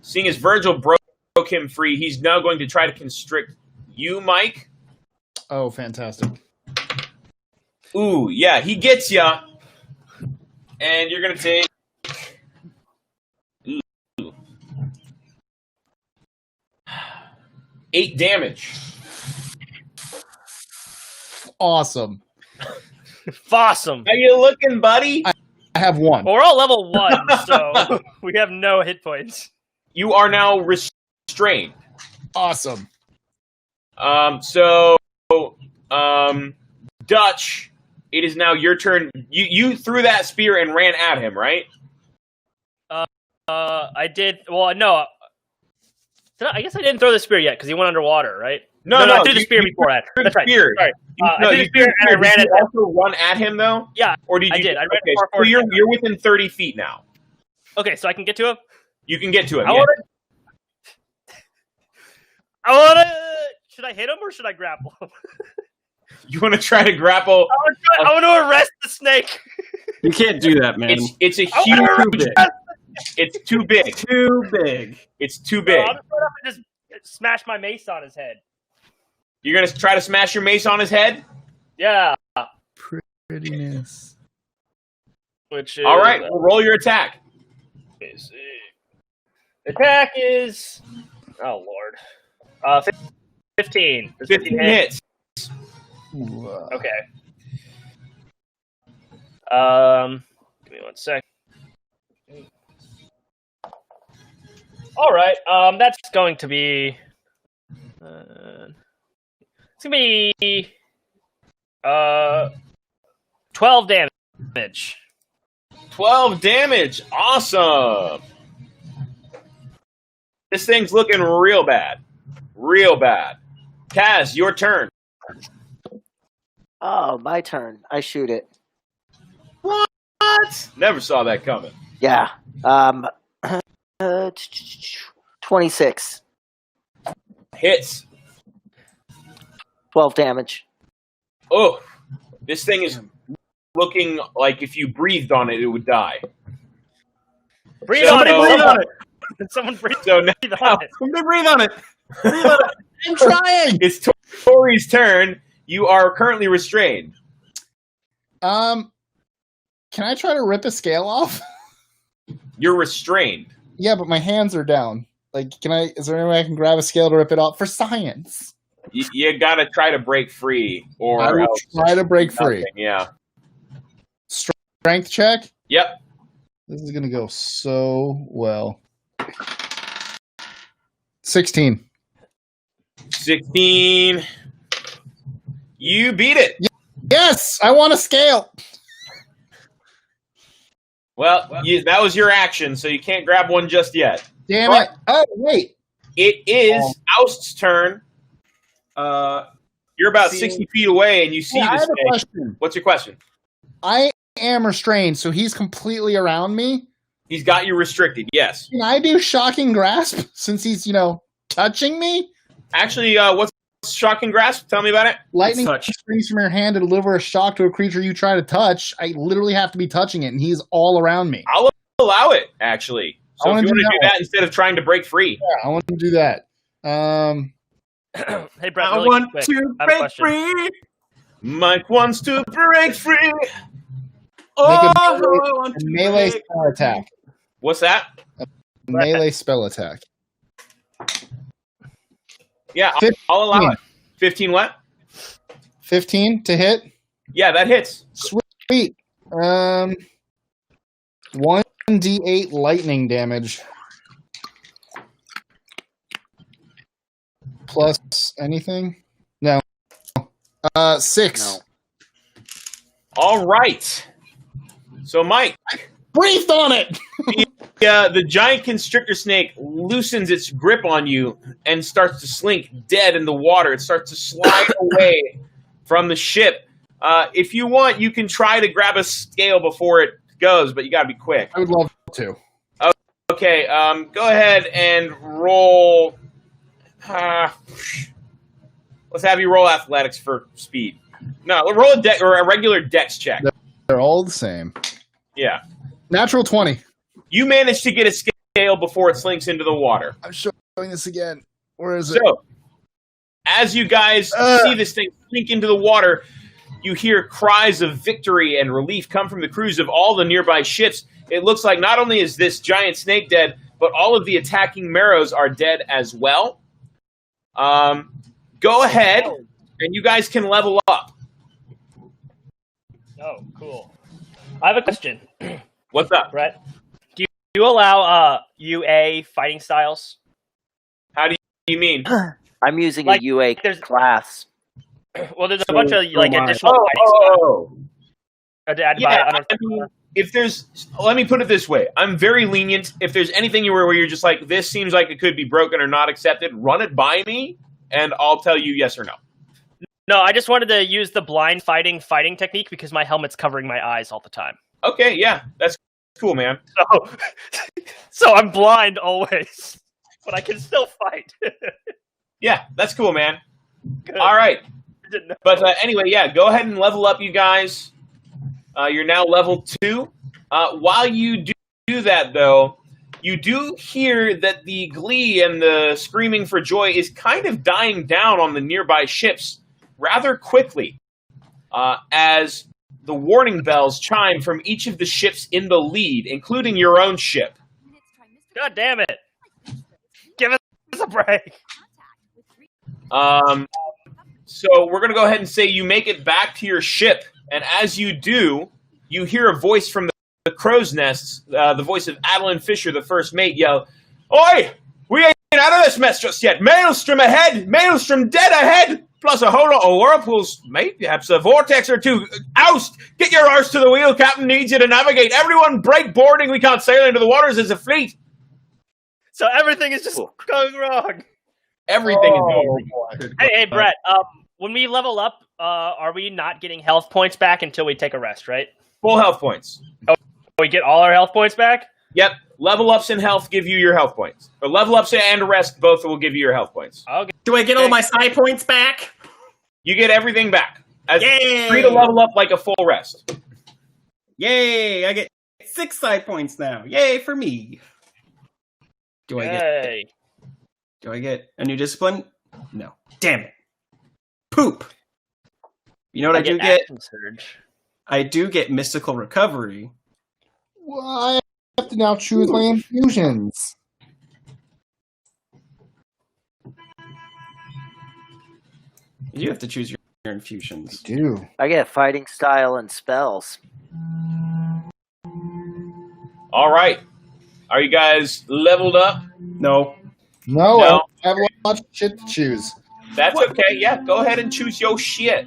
seeing as Virgil broke him free, he's now going to try to constrict you, Mike. Oh, fantastic. Ooh, yeah, he gets ya. And you're going to take... Ooh. 8 damage. Awesome. Awesome. How you looking, buddy? I have 1. Well, we're all level 1, so we have no hit points. You are now restrained. Awesome. Dutch, it is now your turn. You threw that spear and ran at him, right? I did. Well, no. I guess I didn't throw the spear yet because he went underwater, right? No, I threw the spear before that. That's right. Spear. Sorry. I threw the you spear and I ran did at you him. also run at him, though? Yeah, Or did you? I did. I ran okay, far so forward. you're within 30 feet now. Okay, so I can get to him? You can get to him. I yeah. want to... Should I hit him or should I grapple him? You want to try to grapple? I want to arrest the snake. You can't do that, man. It's a I wanna huge. It's too big. Too big. It's too big. I'll just run up and just smash my mace on his head. You're gonna try to smash your mace on his head? Yeah. Prettiness. Which is... All right, we'll roll your attack. Let me see. Attack is... Oh, Lord. 15. Does 15 hit? hits. Okay. Give me 1 sec. All right. That's going to be. It's gonna be 12 damage. 12 damage. Awesome. This thing's looking real bad. Real bad. Kaz, your turn. Oh, my turn. I shoot it. What? Never saw that coming. Yeah. 26. Hits. 12 damage. Oh, this thing is looking like if you breathed on it, it would die. Breathe So- on it. Breathe on it. Someone breathe So now on it. Somebody breathe on it. Breathe on it. I'm trying. it's Tori's turn. You are currently restrained. Can I try to rip a scale off? You're restrained. Yeah, but my hands are down. Like, is there any way I can grab a scale to rip it off for science? You gotta try to break free, or I will else try to break free. nothing. Yeah. Strength check. Yep. This is gonna go so well. 16. 16. You beat it. Yes, I want a scale. Well, that was your action, so you can't grab one just yet. Damn it. Oh, wait. It is Oust's turn. You're about 60 feet away, and you see Yeah, I this have a thing. question. What's your question? I am restrained, so he's completely around me. He's got you restricted, yes. Can I do shocking grasp since he's, touching me? Actually, what's shocking grasp? Tell me about it. Lightning touch. springs from your hand to deliver a shock to a creature you try to touch. I literally have to be touching it, and he's all around me. I'll allow it, actually. So I if you wanna want do to do that that instead of trying to break free. Yeah, I want to do that. Hey, Brett, I really want quick. to I have a break question. free. Mike wants to break free. Oh, Make a I want to melee break spell attack. What's that? Melee spell attack. Yeah, I'll allow it. 15 what? 15 to hit. Yeah, that hits. Sweet. 1d8 lightning damage. plus anything? No. 6. No. All right. So, Mike, Breathed on it! the giant constrictor snake loosens its grip on you and starts to slink dead in the water. It starts to slide away from the ship. If you want, you can try to grab a scale before it goes, but you got to be quick. I would love to. Okay, go ahead and roll. Let's have you roll athletics for speed. No, roll a regular dex check. They're all the same. Yeah. Natural 20. You managed to get a scale before it slinks into the water. I'm showing this again. Where is it? So, as you guys see this thing sink into the water, you hear cries of victory and relief come from the crews of all the nearby ships. It looks like not only is this giant snake dead, but all of the attacking Marrows are dead as well. Go ahead, and you guys can level up. Oh, cool. I have a question. What's up? Brett, do you allow UA fighting styles? How do you mean? I'm using Like, a UA there's- class. Well, there's a bunch of like am I. additional fighting styles. Yeah, I mean, if there's, let me put it this way. I'm very lenient. If there's anything where you're just like, this seems like it could be broken or not accepted, run it by me, and I'll tell you yes or no. No, I just wanted to use the blind fighting technique because my helmet's covering my eyes all the time. Okay, yeah, that's cool, man. So I'm blind always, but I can still fight. Yeah, that's cool, man. Good. All right. Didn't know. But anyway, yeah, go ahead and level up, you guys. You're now level 2. While you do that, though, you do hear that the glee and the screaming for joy is kind of dying down on the nearby ships rather quickly as the warning bells chime from each of the ships in the lead, including your own ship. God damn it! Give us a break. So we're going to go ahead and say you make it back to your ship, and as you do, you hear a voice from the crow's nests, the voice of Adeline Fisher, the first mate, yell, "Oi! We ain't out of this mess just yet! Maelstrom ahead! Maelstrom dead ahead! Plus a whole lot of whirlpools, mate, perhaps a vortex or two. Oust! Get your arse to the wheel, Captain needs you to navigate. Everyone break boarding, we can't sail into the waters as a fleet." So everything is just going wrong. Everything is going wrong. Hey, Brett. When we level up, are we not getting health points back until we take a rest? Right? Full health points. We get all our health points back. Yep. Level ups and health give you your health points. Or level ups and rest both will give you your health points. Okay. Do I get all my psi points back? You get everything back. Yay! Free to level up like a full rest. Yay! I get 6 psi points now. Yay for me. Do I get a new discipline? No. Damn it. Poop. You know what I do get? Action surge. I do get mystical recovery. Well, I have to now choose my infusions. You have to choose your infusions. I do. I get fighting style and spells. All right. Are you guys leveled up? No. No, No. I have a lot of shit to choose. That's okay. Yeah, go ahead and choose your shit.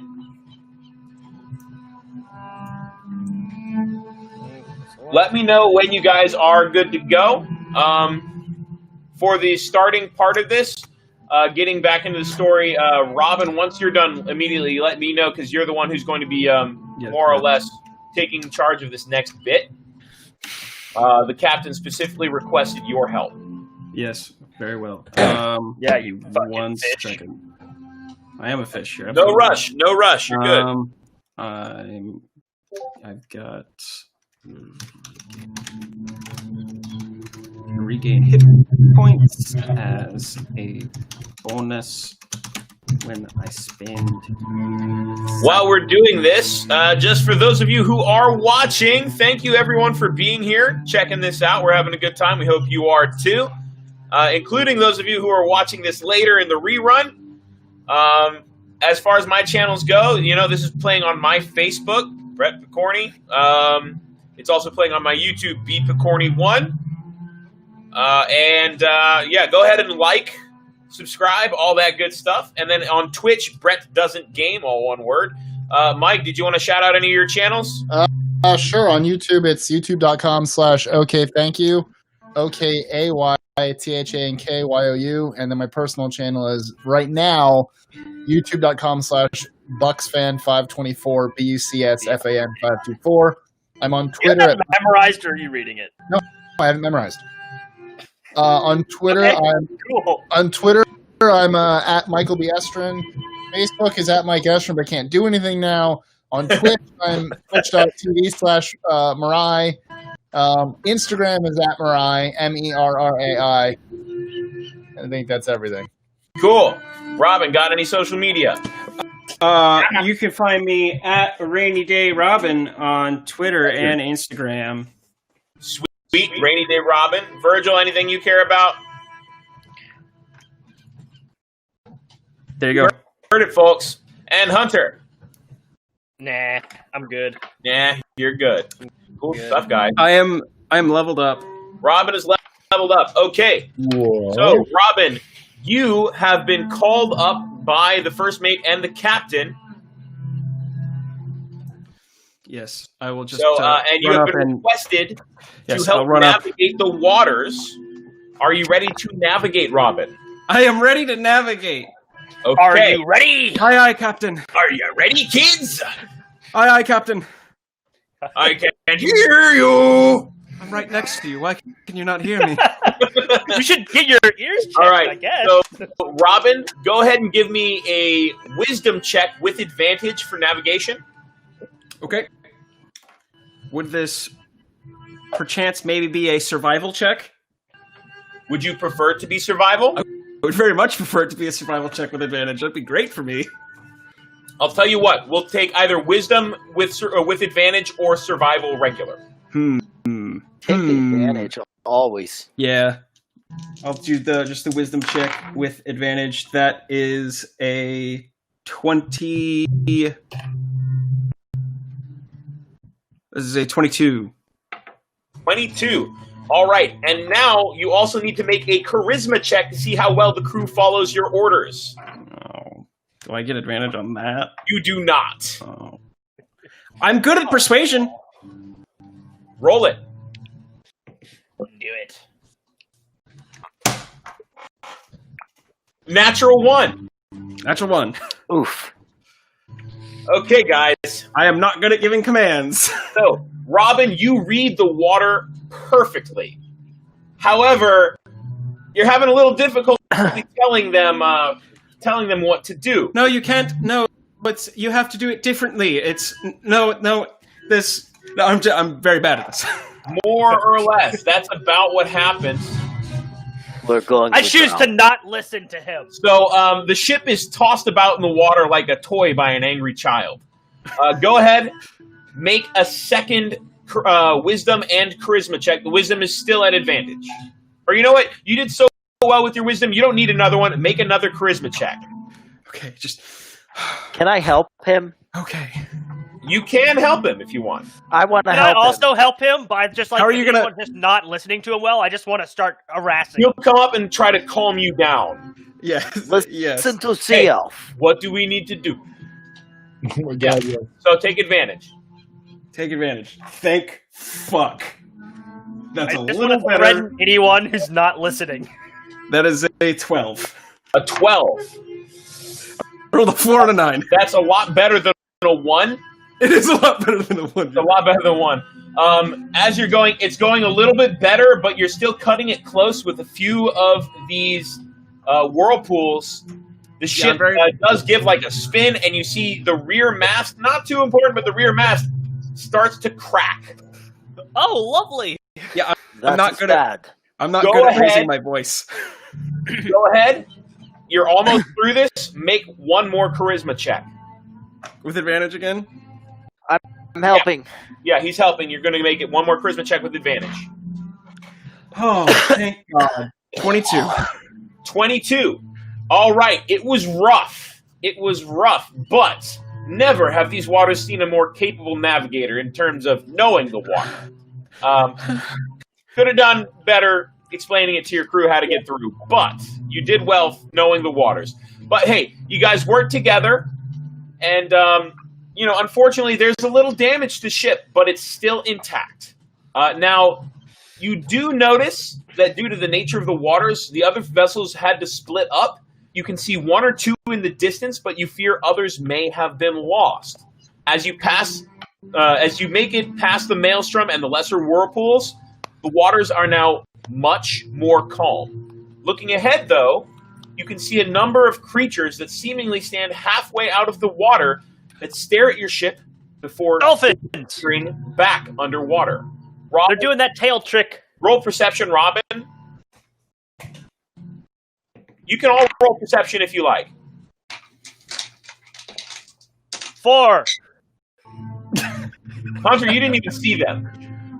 Let me know when you guys are good to go. For the starting part of this, getting back into the story, Robin, once you're done, immediately let me know because you're the one who's going to be more or less taking charge of this next bit. The captain specifically requested your help. Yes, very well. Yeah, you fucking one fish. second. I am a fish here. No rush. No rush. You're good. I've got regain hit points as a bonus when I spend. While we're doing this, just for those of you who are watching, thank you everyone for being here, checking this out. We're having a good time. We hope you are too, including those of you who are watching this later in the rerun. As far as my channels go, you know, this is playing on my Facebook, Brett Picorni. It's also playing on my YouTube, B Picorni1. Yeah, go ahead and like subscribe, all that good stuff. And then on Twitch, Brett Doesn't Game, all one word. Mike, did you want to shout out any of your channels? Sure. On YouTube, it's youtube.com/OKThankYou. OKAYTHANKYOU. And then my personal channel is right now youtube.com/BucksFan524, BUCSFAN524. I'm on Twitter. Is that memorized or are you reading it? No, I haven't memorized. On Twitter, Okay, cool. On Twitter, I'm at Michael B. Estrin. Facebook is at Mike Estrin, but I can't do anything now. On Twitch, I'm twitch.tv/Mirai. Instagram is at Mirai, MERRAI. I think that's everything. Cool. Robin, got any social media? You can find me at Rainy Day Robin on Twitter and Instagram. Sweet. Rainy Day Robin. Virgil, anything you care about? There you go. Heard it, folks. And Hunter. Nah, I'm good. Nah, you're good. Cool stuff, guys. I am leveled up. Robin is leveled up. Okay. Whoa. So, Robin, you have been called up by the first mate and the captain. Yes, I will just. And you have been requested to help navigate the waters. Are you ready to navigate, Robin? I am ready to navigate. Okay. Are you ready? Aye, Captain. Are you ready, kids? Aye, Captain. I can hear you. I'm right next to you. Why can you not hear me? You should get your ears checked, All right. I guess. So, Robin, go ahead and give me a wisdom check with advantage for navigation. Okay. Would this perchance maybe be a survival check? Would you prefer it to be survival? I would very much prefer it to be a survival check with advantage. That'd be great for me. I'll tell you what. We'll take either wisdom with advantage or survival regular. Take advantage always. Yeah. I'll do just the wisdom check with advantage. That is a 20. This is a 22. 22. All right. And now you also need to make a charisma check to see how well the crew follows your orders. Oh, do I get advantage on that? You do not. Oh. I'm good at persuasion. Roll it. Do it. Natural 1. Natural 1. Oof. Okay, guys. I am not good at giving commands. So, Robin, you read the water perfectly. However, you're having a little difficulty telling them what to do. No, you can't. No, you have to do it differently. It's no. This. No, I'm very bad at this. More or less. That's about what happens. We're going. I choose to not listen to him. So the ship is tossed about in the water like a toy by an angry child. Go ahead, make a second wisdom and charisma check. The wisdom is still at advantage. Or you know what? You did so well with your wisdom. You don't need another one. Make another charisma check. Okay, just. Can I help him? Okay. You can help him if you want. I want to Can I help also help him by just like How are you gonna just not listening to him well? I just want to start harassing. He'll come up and try to calm you down. Yes. Listen Yes. to self. What do we need to do? Oh my God, yeah. So take advantage. Take advantage. Thank fuck. That's I a just little want to better. threaten anyone who's not listening. That is a 12. A 12. Rolled a 4 and a 9. That's a lot better than a 1. It is a lot better than a 1. It's a lot better than 1. As you're going, it's going a little bit better, but you're still cutting it close with a few of these whirlpools. The ship does give like a spin, and you see the rear mast, not too important, but the rear mast starts to crack. Oh, lovely. Yeah, That's not good bad. I'm not Go good at ahead. raising my voice. Go ahead. You're almost through this. Make one more charisma check. With advantage again? I'm helping. Yeah, he's helping. You're going to make it one more charisma check with advantage. Oh, thank God. 22. 22. All right. It was rough. But never have these waters seen a more capable navigator in terms of knowing the water. Could have done better. explaining it to your crew how to get through, but you did well knowing the waters. But hey, you guys worked together, and unfortunately, there's a little damage to the ship, but it's still intact. Now, you do notice that due to the nature of the waters, the other vessels had to split up. You can see one or two in the distance, but you fear others may have been lost. As you make it past the maelstrom and the lesser whirlpools, the waters are now much more calm. Looking ahead, though, you can see a number of creatures that seemingly stand halfway out of the water that stare at your ship before Dolphins! entering back underwater. Robin, They're doing that tail trick. roll perception, Robin. You can all roll perception if you like. 4. Hunter, you didn't even see them.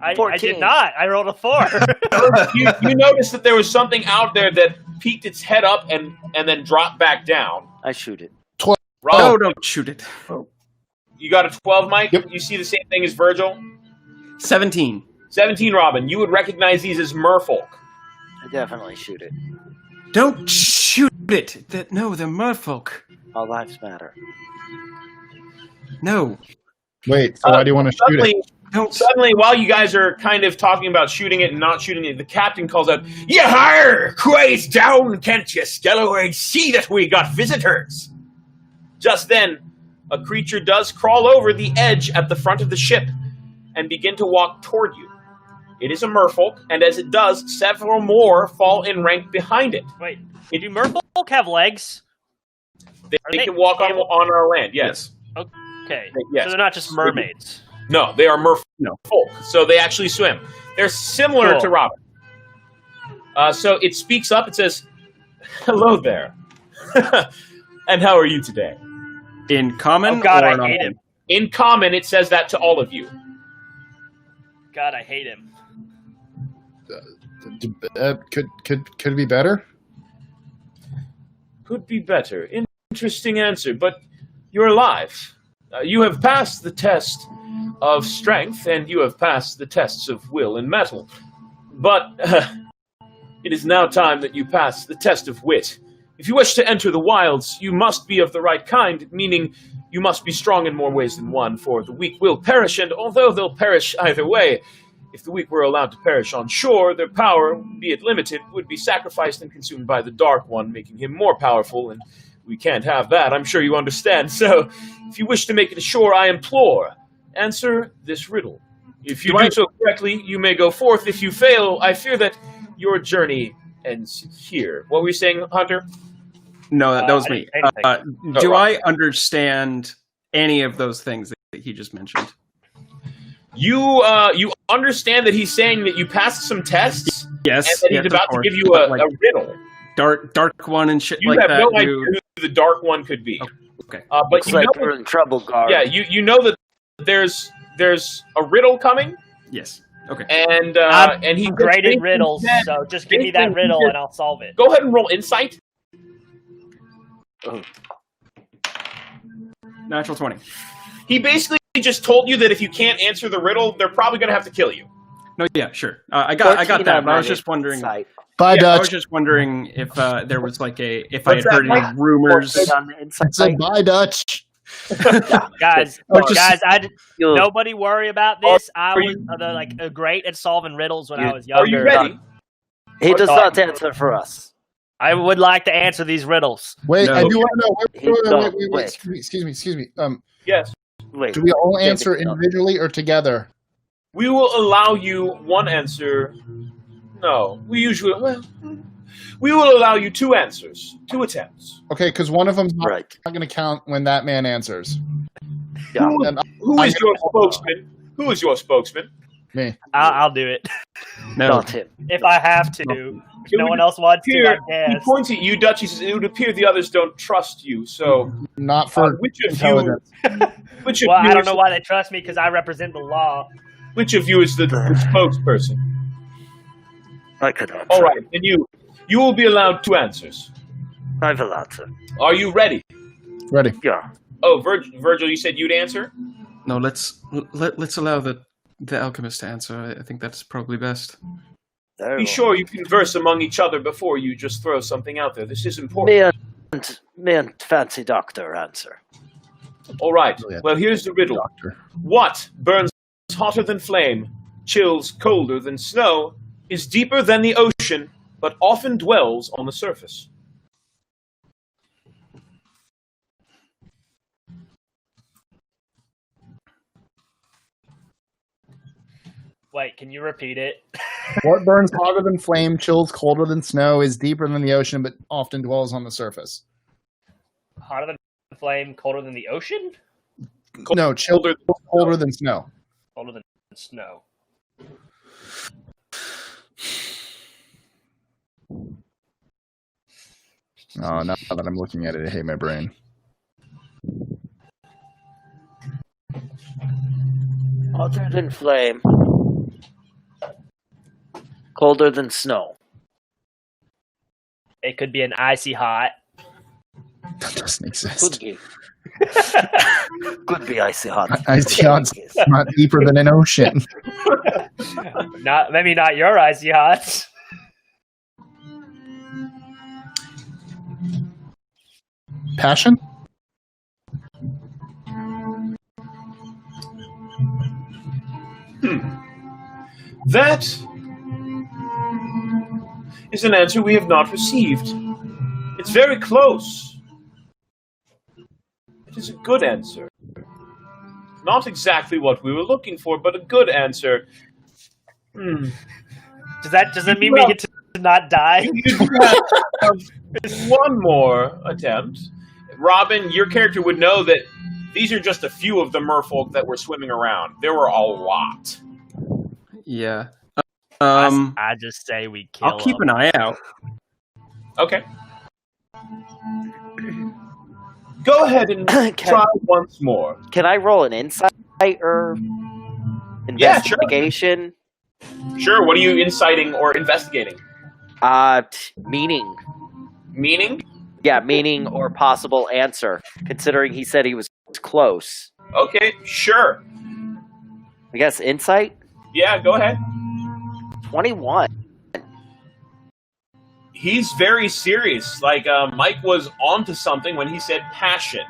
I 14. did not. I rolled a 4. You noticed that there was something out there that peeked its head up and then dropped back down. I shoot it. Robin, Oh, don't shoot it. you got a 12, Mike? Yep. You see the same thing as Virgil? 17. 17, Robin. You would recognize these as merfolk. I definitely shoot it. Don't shoot it. No, they're merfolk. All lives matter. No. Wait, so why do you want to shoot it? Don't. Suddenly, while you guys are kind of talking about shooting it and not shooting it, the captain calls out, "Yahar! Quiet down, can't you, Skelloweg? See that we got visitors!" Just then, a creature does crawl over the edge at the front of the ship and begin to walk toward you. It is a merfolk, and as it does, several more fall in rank behind it. Wait, do merfolk have legs? They can walk on our land, yes. Okay, Yes. so they're not just mermaids. No, they are merfolk, No. so they actually swim. They're similar Cool. to Robin. So it speaks up, it says, "Hello there. And how are you today?" In common Oh God, or I not? hate him. In common, it says that to all of you. God, I hate him. Could it be better? Could be better. Interesting answer, but you're alive. You have passed the test of strength, and you have passed the tests of will and mettle. But it is now time that you pass the test of wit. If you wish to enter the wilds, you must be of the right kind, meaning you must be strong in more ways than one, for the weak will perish, and although they'll perish either way, if the weak were allowed to perish on shore, their power, be it limited, would be sacrificed and consumed by the Dark One, making him more powerful, and we can't have that, I'm sure you understand. So, if you wish to make it ashore, I implore, answer this riddle. If you do so correctly, you may go forth. If you fail, I fear that your journey ends here. What were you saying, Hunter? No, that was I me. didn't say anything. Do right. I understand any of those things that he just mentioned? You understand that he's saying that you passed some tests, Yes. and that he's yes, of about to course. give you But, like, a riddle. dark one and shit You like have that. no idea dude. who the Dark One could be. Okay. But Looks you like know, we're in trouble, guard. yeah, you know that there's a riddle coming, Yes. Okay. and I'm he great at basically riddles, said- so just give me that basically riddle said- and I'll solve it. Go ahead and roll insight. Natural 20. He basically just told you that if you can't answer the riddle, they're probably going to have to kill you. No, yeah, sure. I got 14 that. on But I was my just wondering. insight. Bye, Yeah, I was Dutch. just wondering if there was like if I What's had that, heard Mike? any rumors. 14 on the insight. Say bye, Dutch. Guys, Or just- guys, You'll- nobody worry about this. I was great at solving riddles when I was Are younger. you ready? He does Or- not answer for us. I would like to answer these riddles. Wait, No. I do want to know. He don't Wait. wait. Excuse me. Yes. Wait. Do we all Yeah, answer but no. individually or together? We will allow you one answer. No, we will allow you two answers, two attempts. Okay, because one of them's not, Right. going to count when that man answers. Yeah. And Who is your spokesman? Who is your spokesman? me. I'll do it No. Not him. if I have to. If It no would one else wants to, appear, I he guess. points at you, Dutch. He says, "It would appear the others don't trust you. So, Not for which of intelligence. which of Well, you I don't is know the- why they trust me because I represent the law. which of you is the spokesperson?" I could answer. All right, then you will be allowed two answers. I will answer. Are you ready? Ready. Yeah. Oh, Virgil, you said you'd answer. No, let's allow the alchemist to answer. I think that's probably best. be sure you converse among each other before you just throw something out there. This is important. Me and fancy doctor answer. All right. Oh, yeah. Well, here's the riddle. Doctor. What burns hotter than flame, chills colder than snow, is deeper than the ocean, but often dwells on the surface? Wait, can you repeat it? What burns hotter than flame, chills colder than snow, is deeper than the ocean, but often dwells on the surface? Hotter than flame, colder than the ocean? No, colder than snow. Colder than snow. Oh, now that I'm looking at it, I hate my brain. Hotter than flame. Colder than snow. It could be an icy hot. That doesn't Could exist. be. Could be icy hot. Icy hot's not deeper than an ocean. Maybe not your icy hots. Passion? That is an answer we have not received. It's very close. It is a good answer. Not exactly what we were looking for, but a good answer. Does that mean we get to not die? You have one more attempt. Robin, your character would know that these are just a few of the merfolk that were swimming around. There were a lot. Yeah. I just say we kill I'll keep an eye out. Okay. Go ahead and try once more. Can I roll an insight or investigation? Sure, what are you inciting or investigating? Meaning. Meaning? Yeah, meaning or possible answer, considering he said he was close. Okay, sure. I guess insight? Yeah, go ahead. 21. He's very serious. Like, Mike was onto something when he said passion.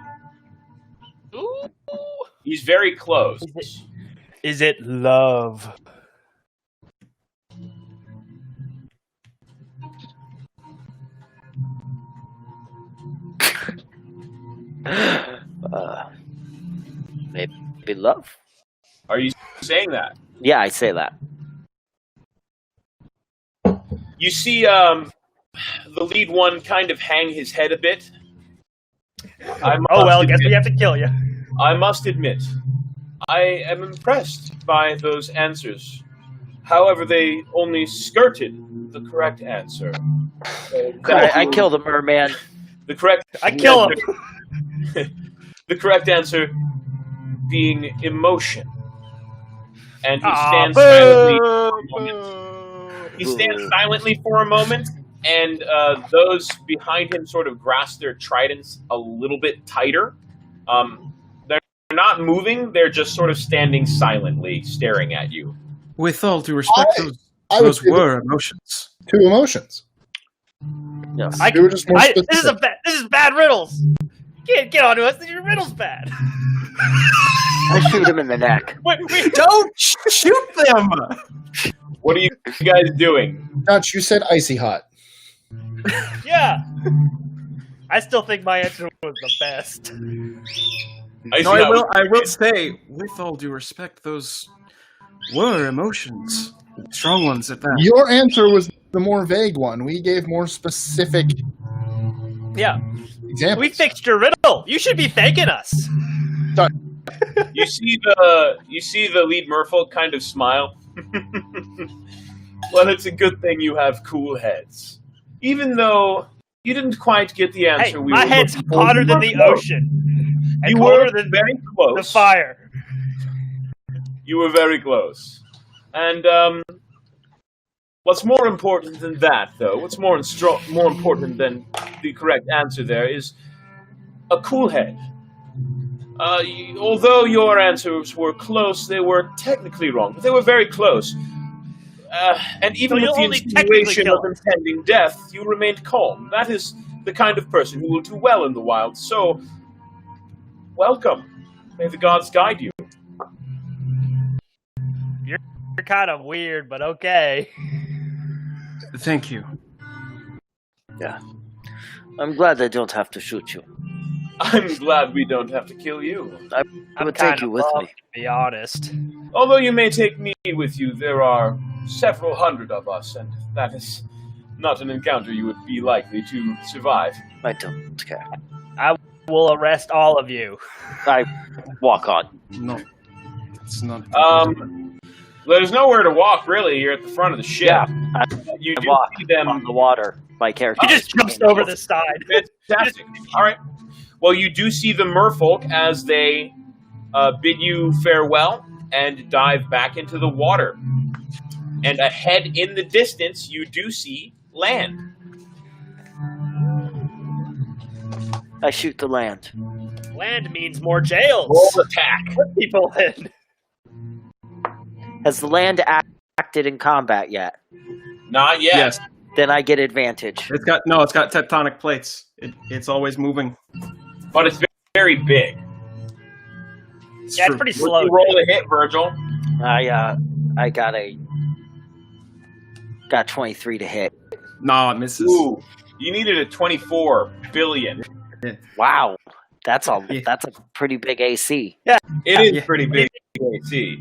Ooh. He's very close. Is it love? Maybe love? Are you saying that? Yeah, I say that. You see the lead one kind of hang his head a bit. I guess we have to kill you. I must admit, I am impressed by those answers. However, they only skirted the correct answer. I kill the merman. The correct I kill him. The correct answer being emotion. And he stands silently for a moment. He stands silently for a moment, and those behind him sort of grasp their tridents a little bit tighter. They're not moving, they're just sort of standing silently, staring at you. With all due respect, those were emotions. 2 emotions. Yes. They were just more specific. This is bad riddles. Can't get onto us. Your riddle's bad. I shoot him in the neck. Wait. Don't shoot them! What are you guys doing? Dutch, you said icy hot. Yeah. I still think my answer was the best. I will say, with all due respect, those were emotions. Strong ones at that. Your answer was the more vague one. We gave more specific Yeah. examples. We fixed your riddle. You should be thanking us. You see the lead merfolk kind of smile. Well, it's a good thing you have cool heads. Even though you didn't quite get the answer My head's hotter than the ocean. And You colder were than very the close. fire. You were very close. And what's more important than that, though, what's more important than the correct answer there is a cool head. Although your answers were close, they were technically wrong, but they were very close. And even So with the you'll only technically insinuation kill of impending death, you remained calm. That is the kind of person who will do well in the wild. So, welcome. May the gods guide you. You're kind of weird, but okay. Thank you. I'm glad I don't have to shoot you. I'm glad we don't have to kill you. I would take you with me. To be honest. Although you may take me with you, there are several hundred of us, and that is not an encounter you would be likely to survive. I don't care. We'll arrest all of you. I walk on. No, it's not. There's nowhere to walk, really. You're at the front of the ship. Yeah, You I do walk see them. on the water. My character He just jumps over the side. Fantastic. All right. Well, you do see the merfolk as they bid you farewell and dive back into the water. And ahead in the distance, you do see land. I shoot the land. Land means more jails. Roll attack. Put people in. Has the land acted in combat yet? Not yet. Yes, Then I get advantage. it's got tectonic plates. It's always moving. But it's very big. It's Yeah, true. it's pretty Would slow. you roll a hit, Virgil? I got 23 to hit. No, it misses. Ooh. You needed a 24 billion. Wow, that's a Yeah. pretty big AC. It is Yeah. pretty big AC.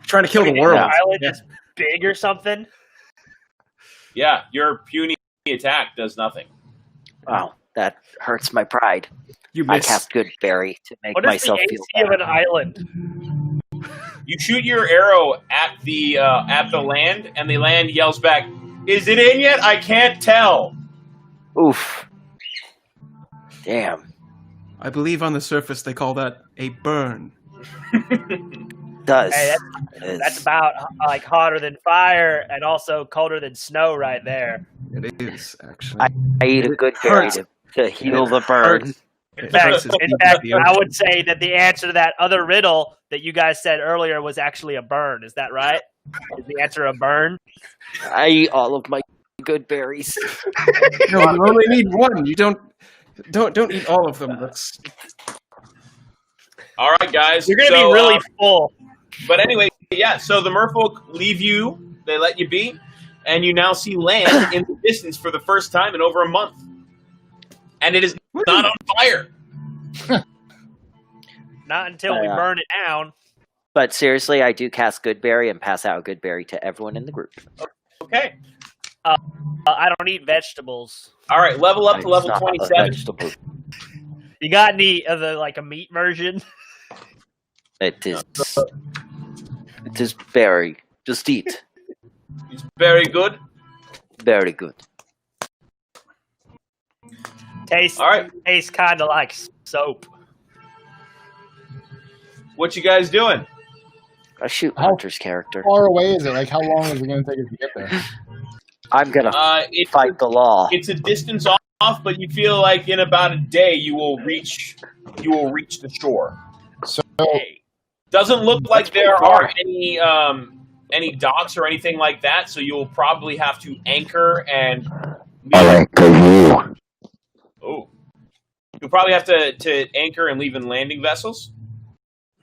Trying to kill the The world. island Yeah. is big or something. Yeah, your puny attack does nothing. Wow, that hurts my pride. You I miss. cast Goodberry to make What is the myself AC feel of better. an island? You shoot your arrow at the land, and the land yells back, "Is it in yet? I can't tell." Oof. Damn. I believe on the surface they call that a burn. Does. Hey, It is. That's about like hotter than fire and also colder than snow right there. It is actually. I eat a It Goodberry hurts. to heal the burn. Hurts. In It fact, hurts as in deep fact, as the I ocean. would say that the answer to that other riddle that you guys said earlier was actually a burn. Is that right? Is the answer a burn? I eat all of my good berries. No, you only need one. You don't eat all of them. That's All right, guys. You're going to So, be really full. But anyway, yeah. So the merfolk leave you; they let you be, and you now see land in the distance for the first time in over a month, and it is not on fire. Not until we burn it down. But seriously, I do cast Goodberry and pass out Goodberry to everyone in the group. Okay. I don't eat vegetables. All right. Level up to It's level not a 27. vegetable. You got any of the like a meat version? It is very. Just eat. It's very good. Very good. Tastes All right. tastes kind of like soap. What you guys doing? I shoot How- Hunter's character. How far away is it? Like, how long is it going to take us to get there? I'm gonna It's fight the law. It's a distance off, but you feel like in about a day you will reach the shore. So, Doesn't look like That's pretty there far. are any docks or anything like that, so you'll probably have to anchor and Oh. You'll probably have to anchor and leave in landing vessels.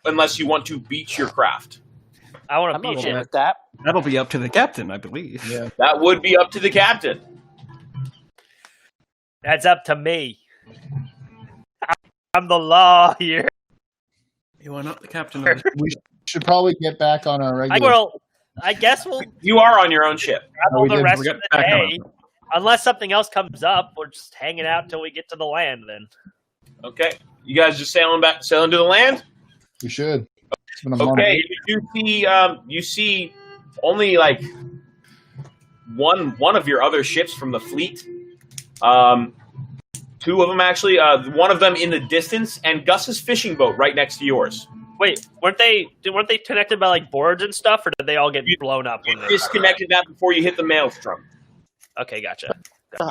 Unless you want to beach your craft. I want to I'm beach okay it. with that. that'll be up to the captain, I believe. yeah. That would be up to the captain. That's up to me. I'm the law here. You are not the captain of the We should probably get back on our regular. I guess we'll You are on your own ship. travel we the did. rest We of got the back on day. Unless something else comes up, we're just hanging out till we get to the land then. Okay. You guys just sailing to the land? We should. It's been a month. Okay, you see only like one of your other ships from the fleet. Two of them actually. One of them in the distance, and Gus's fishing boat right next to yours. Wait, weren't they connected by like boards and stuff, or did they all get blown up? You When they disconnected that before you hit the maelstrom. Okay, gotcha.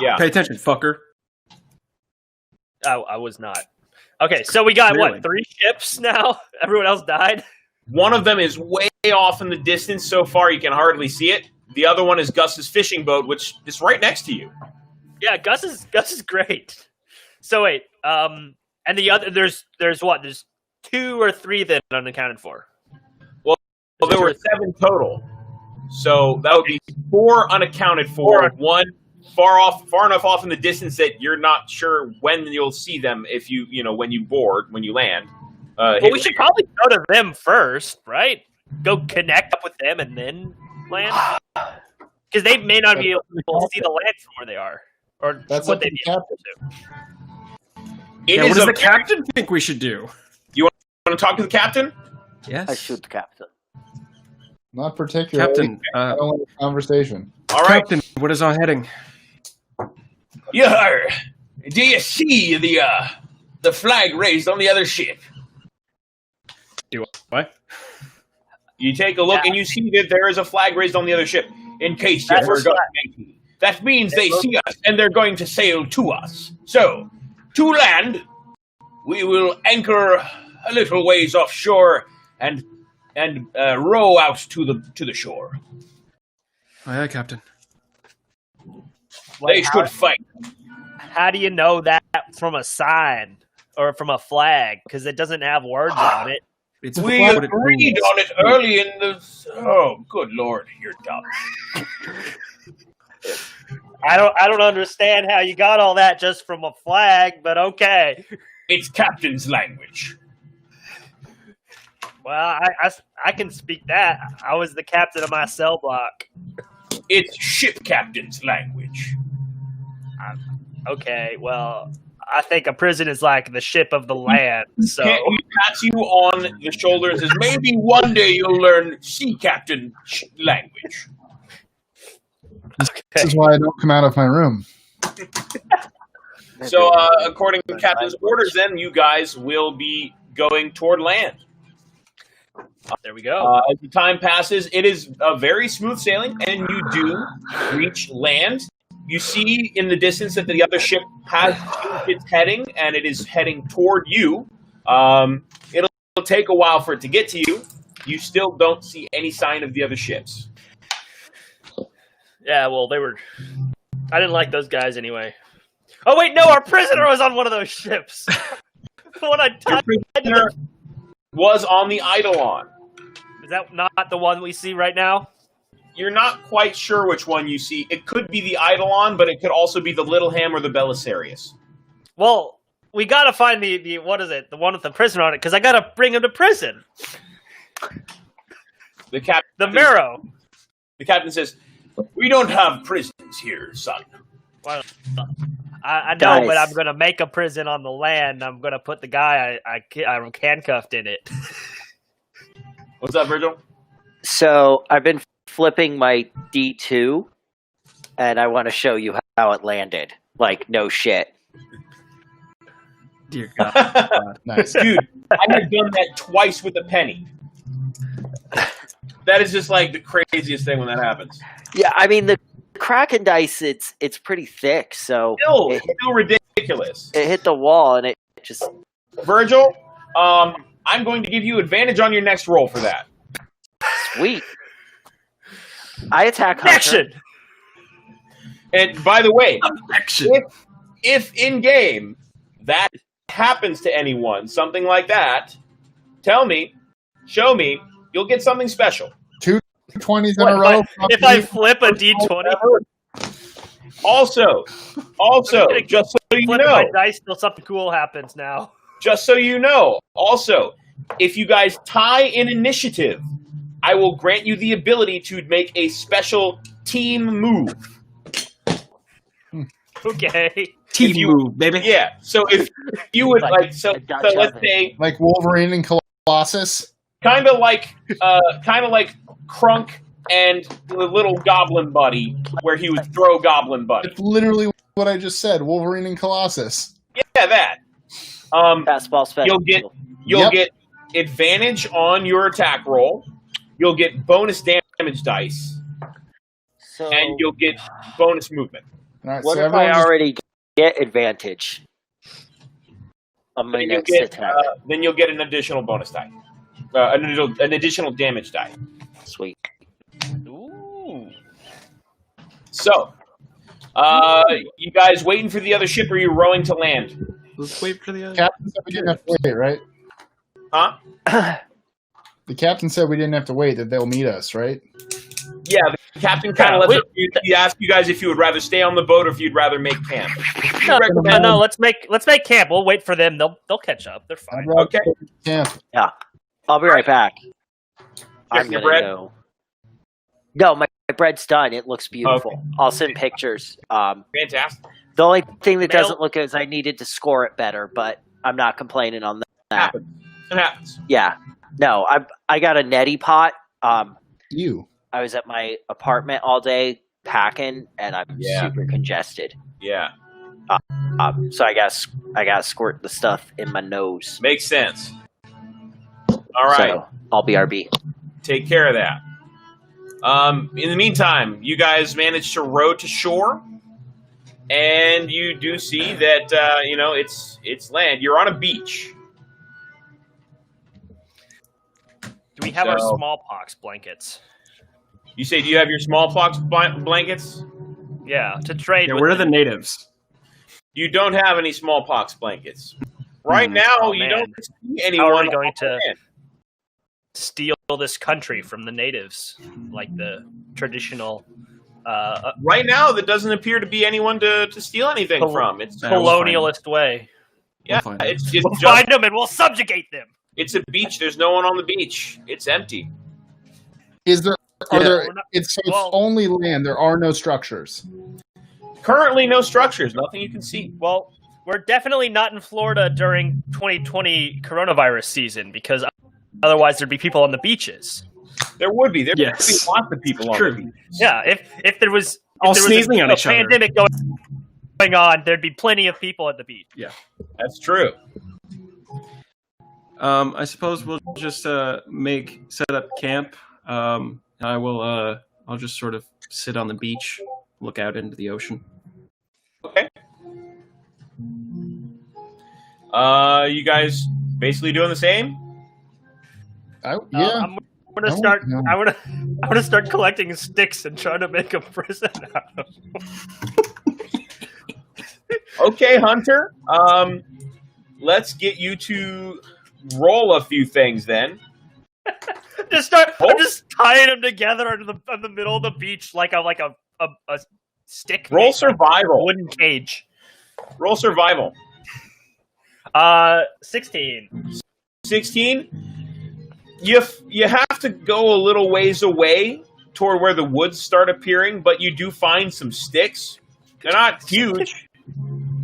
Yeah. Pay attention, fucker. I was not. Okay, so we got Clearly. what, 3 ships now? Everyone else died? One of them is way off in the distance so far you can hardly see it. the other one is Gus's fishing boat, which is right next to you. Yeah, Gus is great. So wait, and the other there's what? There's 2 or 3 that are unaccounted for. Well, there were 7 total, so that would be 4 unaccounted for. 1 far enough off in the distance that you're not sure when you'll see them if when you land. Well, we should probably go to them first, right? Go connect up with them and then land, because they may not be able to see the land from where they are, or That's what up they to be the able captain. to. What does the captain think we should do? Want to talk to the captain? Yes. I shoot the captain. Not particularly. Captain, I don't want a conversation. All right. Captain, what is our heading? Yeah. Do you see the flag raised on the other ship? Do what? You take a look and you see that there is a flag raised on the other ship. In case you forgot, matey. That means they see us and they're going to sail to us. So, to land, we will anchor a little ways offshore and row out to the shore. Aye, Captain. They should fight. How do you know that from a sign or from a flag? Because it doesn't have words on it. It's We what it agreed means. on it early in the... Oh, good Lord, you're dumb. I don't understand how you got all that just from a flag, but okay. It's captain's language. Well, I can speak that. I was the captain of my cell block. It's ship captain's language. Okay, well, I think a prison is like the ship of the land. So He pats you on the shoulder and says, maybe one day you'll learn sea captain language. This is why I don't come out of my room. So, according to the captain's orders, then, you guys will be going toward land. there we go. As the time passes, it is a very smooth sailing, and you do reach land. You see in the distance that the other ship has its heading, and it is heading toward you. It'll take a while for it to get to you. You still don't see any sign of the other ships. Yeah, well, I didn't like those guys anyway. Oh wait, no, our prisoner was on one of those ships. When I Your prisoner was on the Eidolon. Is that not the one we see right now? You're not quite sure which one you see. It could be the Eidolon, but it could also be the Little Ham or the Belisarius. Well, we gotta find the what is it? The one with the prisoner on it, because I gotta bring him to prison. The captain. The Marrow. The captain says, "We don't have prisons here, son." Well, I know, Guys. but I'm gonna make a prison on the land. I'm gonna put the guy I'm handcuffed in it. What's up, Virgil? So I've been flipping my D2, and I want to show you how it landed. Like, no shit. Dear God. Nice. Dude, I have done that twice with a penny. That is just like the craziest thing when that happens. Yeah, I mean the Kraken dice. It's pretty thick, so Still ridiculous. it hit the wall, and it just Virgil, I'm going to give you advantage on your next roll for that. sweet. I attack Hunter. Action! And by the way, Action. if in game that happens to anyone, something like that, tell me, show me, you'll get something special. 2 20s in a row. If I flip a D20, Also, just so you flip know, my dice till something cool happens now. also, if you guys tie in initiative, I will grant you the ability to make a special team move. Okay. Team move, baby. Yeah, so if you would so let's say Like Wolverine and Colossus. kind of like Crunk and the little Goblin Buddy, where he would throw Goblin Buddy. It's literally what I just said. Wolverine and Colossus. Yeah, that. Fastball special. You'll get advantage on your attack roll. You'll get bonus damage dice, So and you'll get bonus movement. All right, what so if I everyone just already get advantage on my Then you'll next get attack? then you'll get an additional bonus die, an additional damage die. Sweet. Ooh. So, you guys waiting for the other ship, or are you rowing to land? Let's wait for the. Captain said we didn't have to wait, right? Huh? The captain said we didn't have to wait; that they'll meet us, right? Yeah, the captain kind of he asked you guys if you would rather stay on the boat or if you'd rather make camp. No, let's make camp. We'll wait for them. They'll catch up. They're fine. Okay. Camp. Yeah, I'll be right back. I'm your gonna bread? go. No, my bread's done. It looks beautiful. Okay. I'll send pictures. Fantastic. The only thing that Mail- doesn't look good is I needed to score it better, but I'm not complaining on that. Happens. It happens. Yeah, no, I got a neti pot. You. I was at my apartment all day packing, and I'm Yeah. super congested. Yeah. So I got to squirt the stuff in my nose. Makes sense. All right. So I'll BRB. Take care of that. In the meantime, you guys managed to row to shore, and you do see that it's land. You're on a beach. Do we have our So- smallpox blankets? You say, do you have your smallpox blankets? Yeah, to trade. Yeah, with where are them. the natives? You don't have any smallpox blankets. Right now, Oh, you man. don't see How anyone. are we going on to land. steal this country from the natives, like the traditional Right now, there doesn't appear to be anyone to steal anything Col- from. It's Yeah, we'll find colonialist way? yeah, find it. it's We'll just find them and we'll subjugate them. it's a beach. There's no one on the beach. It's empty. Is there? Are Yeah. there? We're not- It's well- only land. There are no structures. Currently, no structures. Nothing you can see. Well, we're definitely not in Florida during 2020 coronavirus season because otherwise there'd be people on the beaches. There would be. There Yes. would be lots of people on True. the beach. Yeah, if there was All if there sneezing was on a each other. pandemic going on, there'd be plenty of people at the beach. That's true. I suppose we'll just set up camp. I'll just sort of sit on the beach, look out into the ocean. Okay. You guys basically doing the same? Yeah. I'm gonna No, start. no. I want to start collecting sticks and trying to make a prison out of them. Okay, Hunter. Let's get you to roll a few things then. I'm just tying them together in the middle of the beach like a stick. Roll made from survival. a wooden cage. Roll survival. 16. 16. You have to go a little ways away toward where the woods start appearing, but you do find some sticks. They're not huge.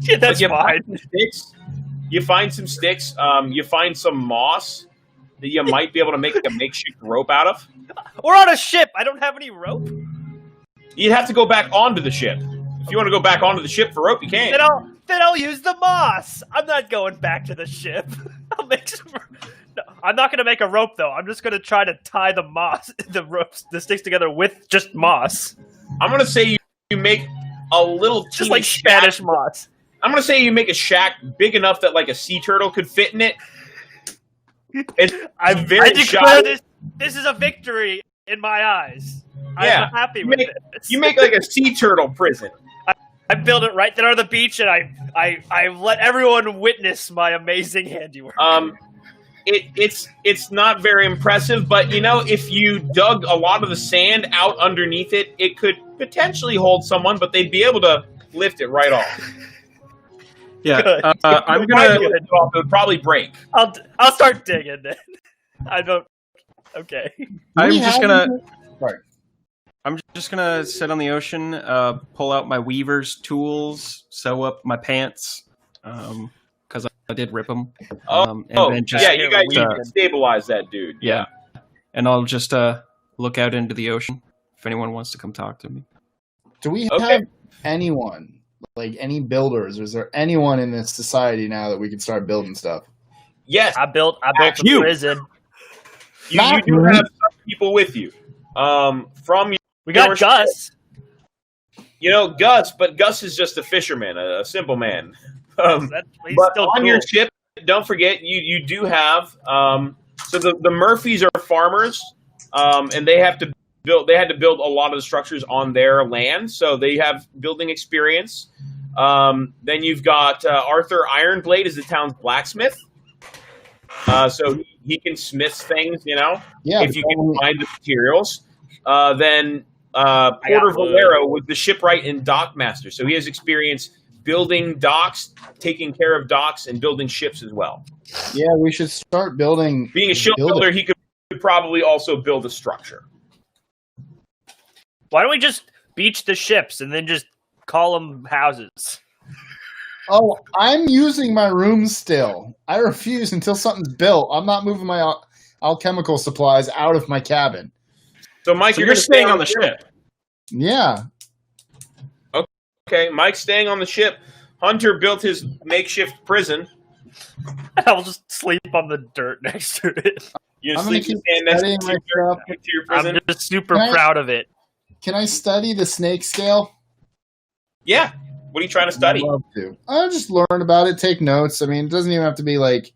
Yeah, that's but you fine. find some sticks. You find some sticks. You find some moss that you might be able to make a makeshift rope out of. We're on a ship. I don't have any rope. You'd have to go back onto the ship. If you want to go back onto the ship for rope, you can. Then I'll use the moss. I'm not going back to the ship. I'll make some. No, I'm not going to make a rope though. I'm just going to try to tie the moss, the sticks together with just moss, I'm going to say you make a little just teeny like shack. Spanish moss. I'm going to say you make a shack big enough that like a sea turtle could fit in it. It's I very declare shy. this is a victory in my eyes. Yeah, I'm happy you with make- this. You make like a sea turtle prison. I built it right there on the beach, and I let everyone witness my amazing handiwork. It's not very impressive, but if you dug a lot of the sand out underneath it, it could potentially hold someone, but they'd be able to lift it right off. Yeah, Good. I'm If you tried gonna. to lift it off, it would probably break. I'll start digging then. I don't. Okay. I'm We just have- gonna. Sorry. I'm just gonna sit on the ocean, pull out my weaver's tools, sew up my pants, because I did rip them. And then just yeah, you guys uh, need to stabilize that dude. yeah, and I'll just look out into the ocean if anyone wants to come talk to me. Do we Okay. have anyone, like any builders? Or is there anyone in this society now that we can start building stuff? Yes, I built a You. prison. you do have some people with you. From We got Your Gus. Gus, but Gus is just a fisherman, a simple man. He's But still on cool. your ship, don't forget you do have so the Murphys are farmers, and they have to They had to build a lot of the structures on their land, so they have building experience. Then you've got Arthur Ironblade is the town's blacksmith. So he can smith things, Yeah, if you can find the materials. Then Porter Valero was the shipwright and dockmaster. So he has experience building docks, taking care of docks, and building ships as well. Yeah, we should start building. Being a shipbuilder, he could probably also build a structure. Why don't we just beach the ships and then just call them houses? Oh, I'm using my room still. I refuse until something's built. I'm not moving my alchemical supplies out of my cabin. So, Mike, So you're staying on the ship. Yeah. Okay, Mike's staying on the ship. Hunter built his makeshift prison. I'll just sleep on the dirt next to it. You I'm sleep gonna keep stand next studying to my your, stuff. next to your prison. I'm just super proud of it. Can I study the snake scale? Yeah. What are you trying to study? I'd love to. I'll just learn about it, take notes. I mean, it doesn't even have to be like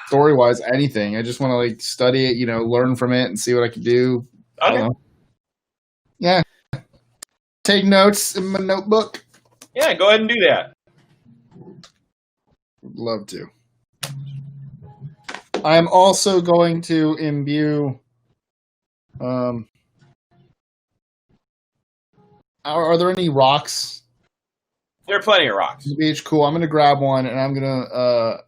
story-wise anything. I just want to like study it, learn from it and see what I can do. Okay. Yeah. Take notes in my notebook. Yeah, go ahead and do that. Would love to. I am also going to imbue. Are there any rocks There are plenty of rocks. on the beach? Cool. I'm going to grab one and I'm going to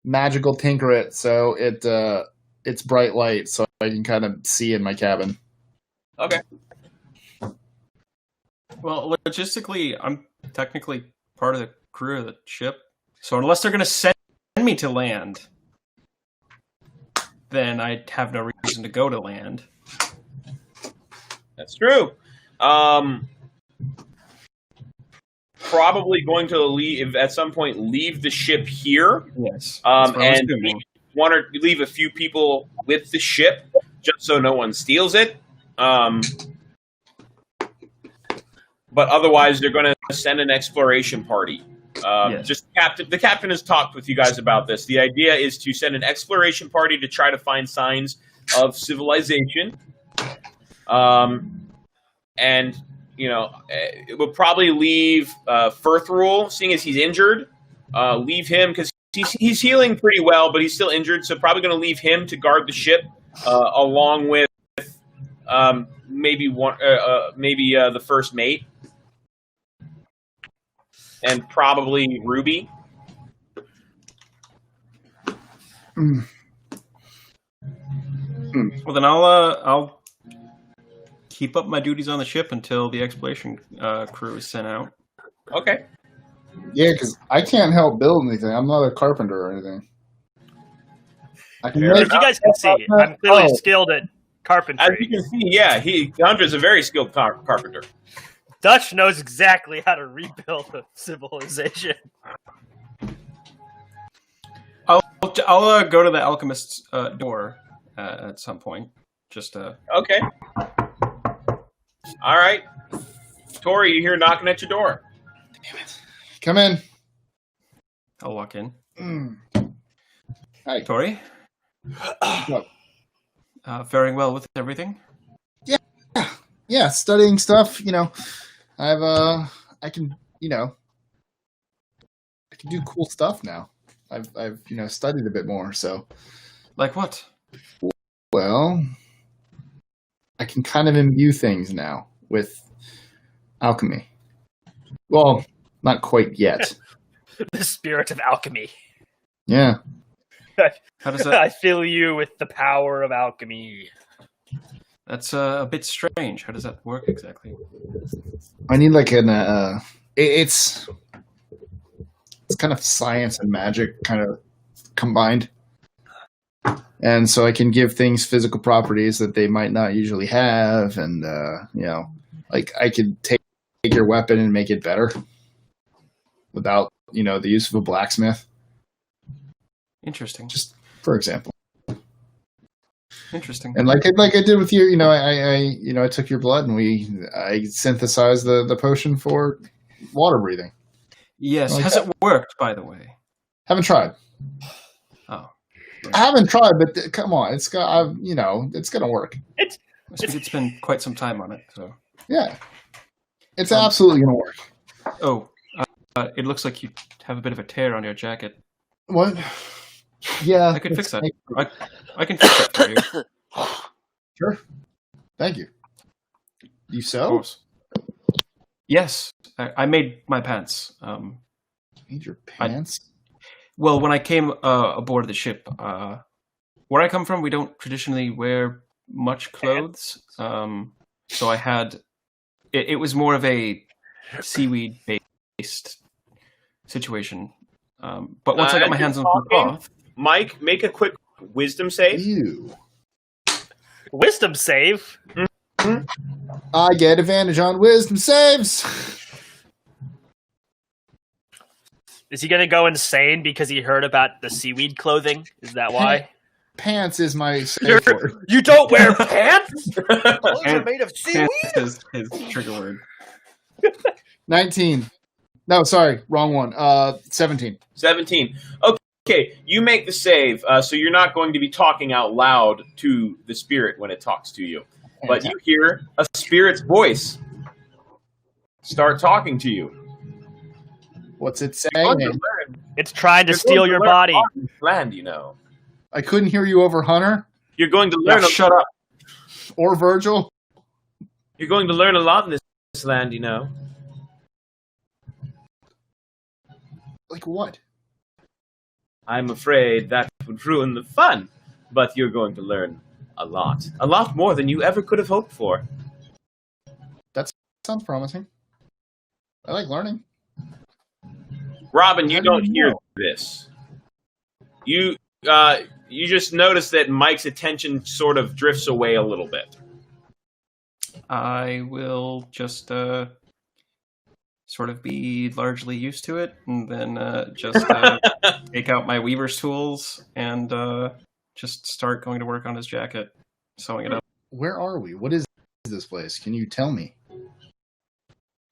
magical tinker it so it's bright light so I can kind of see in my cabin. Okay. Well, logistically, I'm technically part of the crew of the ship. So unless they're going to send me to land, then I have no reason to go to land. That's true. Probably going to leave at some point. Leave the ship here. Yes. And leave a few people with the ship, just so no one steals it. But otherwise, they're going to send an exploration party. Yes. The captain has talked with you guys about this. The idea is to send an exploration party to try to find signs of civilization. And it will probably leave Firthrule, seeing as he's injured. Leave him because he's healing pretty well, but he's still injured. So probably going to leave him to guard the ship, along with maybe the first mate, and probably Ruby. Well, then I'll keep up my duties on the ship until the exploration crew is sent out. Okay. Yeah, because I can't help build anything. I'm not a carpenter or anything. I can If you guys can see, I'm clearly skilled at As carpentry. you can see, yeah, Hunter's a very skilled carpenter. Dutch knows exactly how to rebuild a civilization. I'll go to the alchemist's door at some point. Just Okay. All right. Tori, you hear knocking at your door. Come in. I'll walk in. Hi. Tori, What? faring well with everything? Yeah, studying stuff. I can do cool stuff now. I've studied a bit more. So, Like what? well, I can kind of imbue things now with alchemy. Well, not quite yet. The spirit of alchemy. Yeah. How does that? I fill you with the power of alchemy. That's a bit strange. How does that work exactly? I need like it's kind of science and magic kind of combined. And so I can give things physical properties that they might not usually have. And, like I could take your weapon and make it better without, the use of a blacksmith, Interesting. just for example. Interesting. And like I did with you, I took your blood and I synthesized the potion for water breathing. Yes. Like Has that. it worked, by the way? Haven't tried. Oh. I haven't tried, but come on, it's got it's gonna work. It's been quite some time on it, so Yeah, it's absolutely gonna work. Oh, it looks like you have a bit of a tear on your jacket. What? Yeah, I can fix that. I can fix that for you. Sure. Thank you. You Of sew? course. Yes, I made my pants. Made your pants? Well, when I came aboard the ship, where I come from, we don't traditionally wear much clothes. So I had it was more of a seaweed based situation. But once I got my hands on some cloth, Mike, make a quick wisdom save. Ew. Wisdom save. I get advantage on wisdom saves. Is he gonna go insane because he heard about the seaweed clothing? Is that why? Pants is my save word. You don't wear pants? Those are made of seaweed. pants is his trigger word. 19. No, sorry, wrong one. 17. 17. Okay, you make the save, so you're not going to be talking out loud to the spirit when it talks to you. But you hear a spirit's voice start talking to you. What's it saying? It's trying to steal your body. Land, you know. I couldn't hear you over Hunter You're going to learn. Shut up. or Virgil. You're going to learn a lot in this land, you know. Like what? I'm afraid that would ruin the fun, but you're going to learn a lot more than you ever could have hoped for. Sounds promising. I like learning. Robin, you How do don't you hear know? this. You just notice that Mike's attention sort of drifts away a little bit. I will just sort of be largely used to it, and then just take out my weaver's tools and just start going to work on his jacket, sewing it up. Where are we? What is this place? Can you tell me?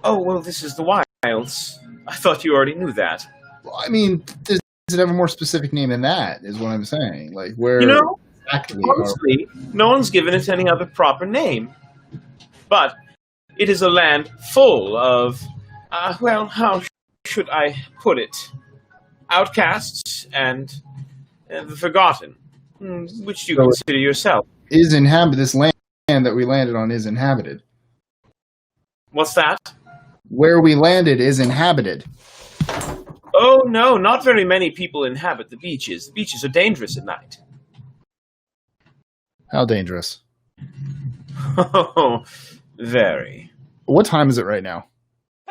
Oh, well, this is the wilds. I thought you already knew that. Well, I mean, does it have a more specific name than that, is what I'm saying. Like, where You know, exactly honestly, no one's given it any other proper name. But it is a land full of, well, how should I put it? Outcasts and the forgotten. Which do you consider yourself? is inhabited? This land that we landed on is inhabited. What's that? Where we landed is inhabited. Oh, no, not very many people inhabit the beaches. The beaches are dangerous at night. How dangerous? Oh, very. What time is it right now?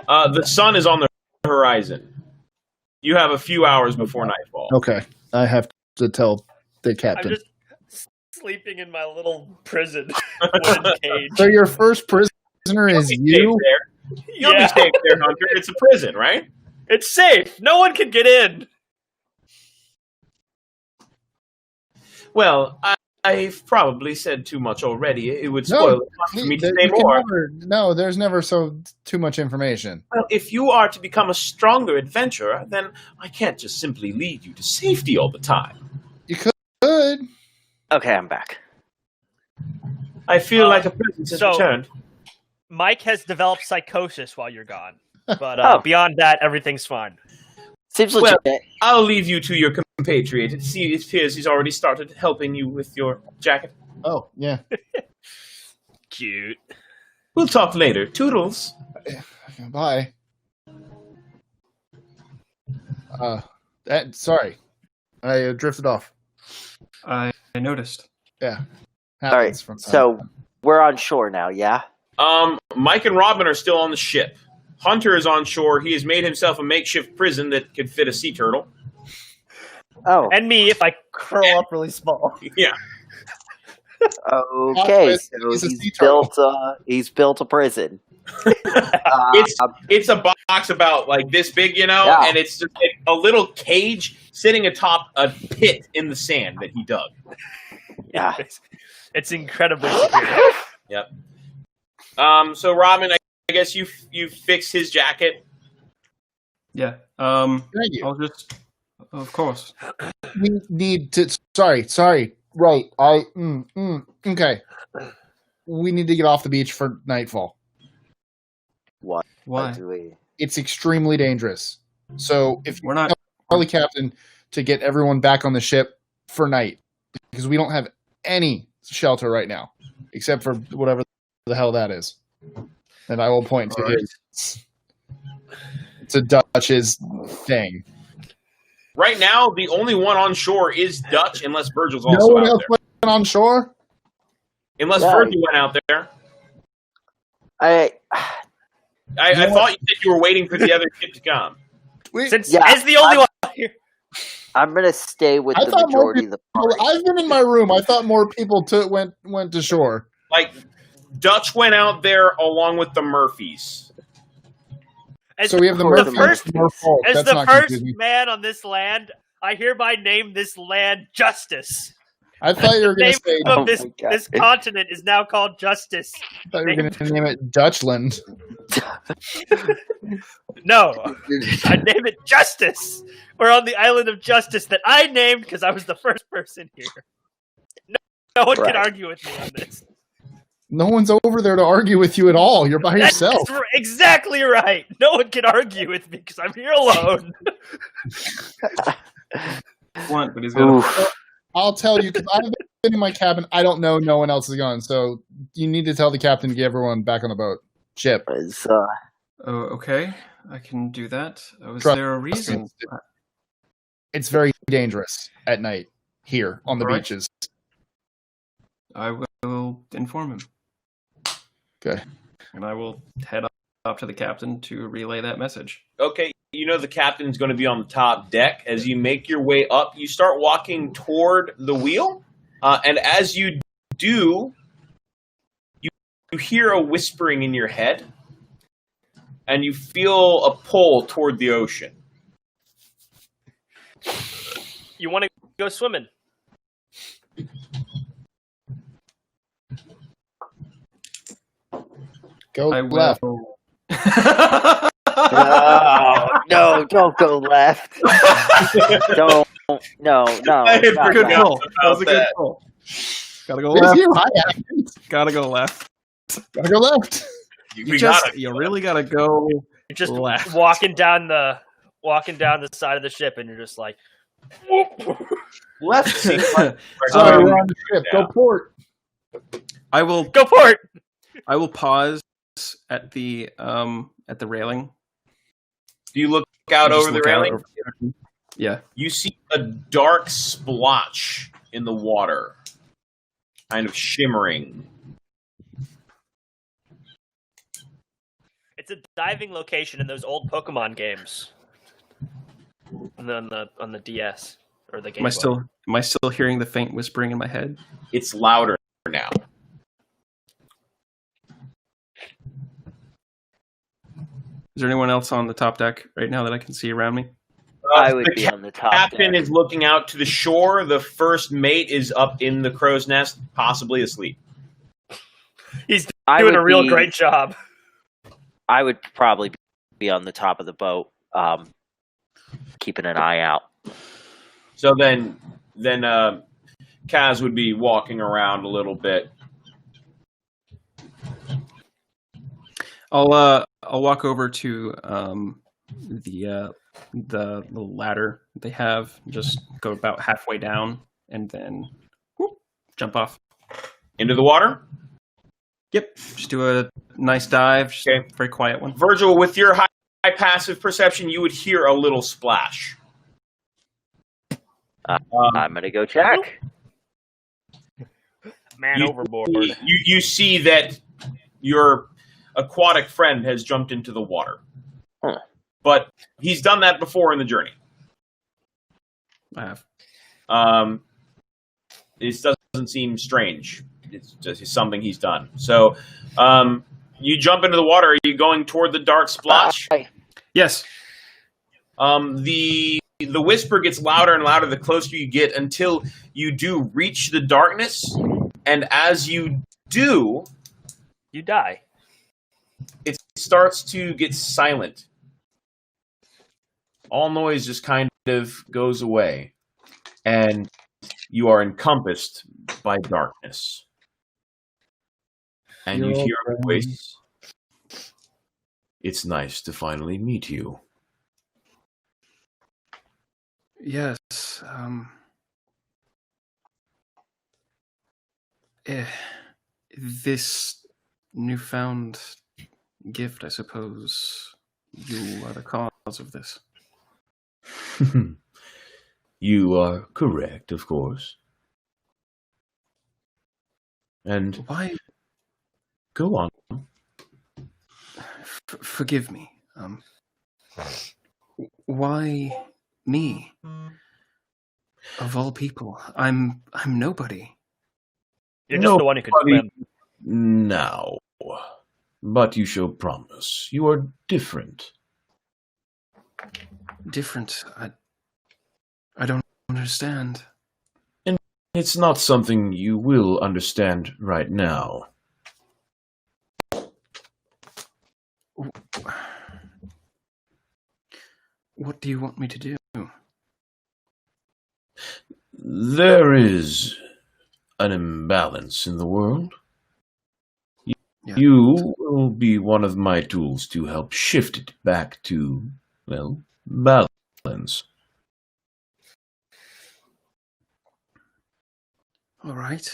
The sun is on the horizon. You have a few hours before nightfall. Okay, I have to tell the I'm captain. just sleeping in my little prison wooden cage. So your first prisoner is you? You'll be safe there, Hunter. It's a prison, right? It's safe. No one can get in. Well, I've probably said too much already. It would spoil it for me to say you can more. no, there's never too much information. Well, if you are to become a stronger adventurer, then I can't just simply lead you to safety all the time. You could. Okay, I'm back. I feel like a presence has returned. Mike has developed psychosis while you're gone. But beyond that, everything's fine. Seems legit. Well, I'll leave you to your compatriot. It appears he's already started helping you with your jacket. Oh, yeah. Cute. We'll talk later. Toodles. Bye. Sorry. I drifted off. I noticed. Yeah. All right, so we're on shore now, yeah? Mike and Robin are still on the ship. Hunter is on shore. He has made himself a makeshift prison that could fit a sea turtle. Oh. And me if I curl up really small. Yeah. Okay, so he's built a prison. It's a box about like this big, you know, and it's just like a little cage sitting atop a pit in the sand that he dug. Yeah. It's incredibly superior. Yep. So Robin, I guess you fix his jacket. Yeah. Thank you. I'll Of course. We need to. Sorry. Right. Okay. We need to get off the beach for nightfall. What? Why? Do we? It's extremely dangerous. So if We're not. tell the captain to get everyone back on the ship for night, because we don't have any shelter right now, except for whatever the hell that is. And I will point to All right. his. It's a Dutch's thing. Right now, the only one on shore is Dutch, unless Virgil's No also one out else there. went on shore. Unless Yeah. Virgil went out there. I I thought you said you were waiting for the other ship to come. Since Yeah, as the only one here. I'm gonna stay with I the thought more majority of the Well, party. I've been in my room. I thought more people went to shore. Like, Dutch went out there along with the Murphys. As So we have the Or the Murphys. first- and Murfolk. As That's the not first confusing. man on this land, I hereby name this land Justice. I thought you were The going name to say. Oh of this my God. this continent is now called Justice. I thought you were going to name it Dutchland. No, I name it Justice. We're on the island of Justice that I named because I was the first person here. No one can Right. argue with me on this. No one's over there to argue with you at all. You're by That's yourself. exactly right. No one can argue with me because I'm here alone. Blunt, but he's got. Oof. I'll tell you because I've been in my cabin. I don't know. No one else is gone. So you need to tell the captain to get everyone back on the boat. Ship. It's, Oh, okay. I can do that. Was Trust there a reason? It's very dangerous at night here on the All right. beaches. I will inform him. Okay. And I will head up to the captain to relay that message. Okay, you know the captain's going to be on the top deck. As you make your way up, you start walking toward the wheel. And as you do, you hear a whispering in your head. And you feel a pull toward the ocean. You want to go swimming? Go I left. will. no, don't go left. don't. No. I not Good that. pull. That was a good that. pull. Gotta go It's left. you. Hi, Adam. Gotta go left. Gotta go left. You really gotta go You're just left. walking down the side of the ship, and you're just like, Left seems like Sorry, Um, we're on the ship. yeah. Go port. I will "Go port." I will pause at the railing. Do you look out Just over the look out railing? over the ocean. Yeah. You see a dark splotch in the water, kind of shimmering. It's a diving location in those old Pokemon games. On the DS or the Game Boy. Am I still hearing the faint whispering in my head? It's louder now. Is there anyone else on the top deck right now that I can see around me? I would The be on the top. captain deck. is looking out to the shore. The first mate is up in the crow's nest, possibly asleep. He's I doing would a real be- great job. I would probably be on the top of the boat, keeping an eye out. So then Kaz would be walking around a little bit. I'll walk over to the ladder they have. Just go about halfway down and then whoop, jump off. Into the water? Yep. Just do a nice dive. Just Okay. a very quiet one. Virgil, with your high passive perception, you would hear a little splash. I'm gonna go check. Man You- overboard. You see that your aquatic friend has jumped into the water. Huh. But he's done that before in the journey. I have. It doesn't seem strange. It's just something he's done. So you jump into the water. Are you going toward the dark splotch? Yes. The whisper gets louder and louder the closer you get until you do reach the darkness. And as you do, You die. it starts to get silent. all noise just kind of goes away, and you are encompassed by darkness. And you Your hear a friend. voice. It's nice to finally meet you. Yes. This newfound gift, I suppose, you are the cause of this. You are correct, of course. And Why? go on. Forgive me. Why me? Of all people, I'm nobody. You're just the one who could swim. Now, but you show promise. You are different. Different. I don't understand. And it's not something you will understand right now. What do you want me to do? There is an imbalance in the world. Yeah. You will be one of my tools to help shift it back to, well, balance. All right.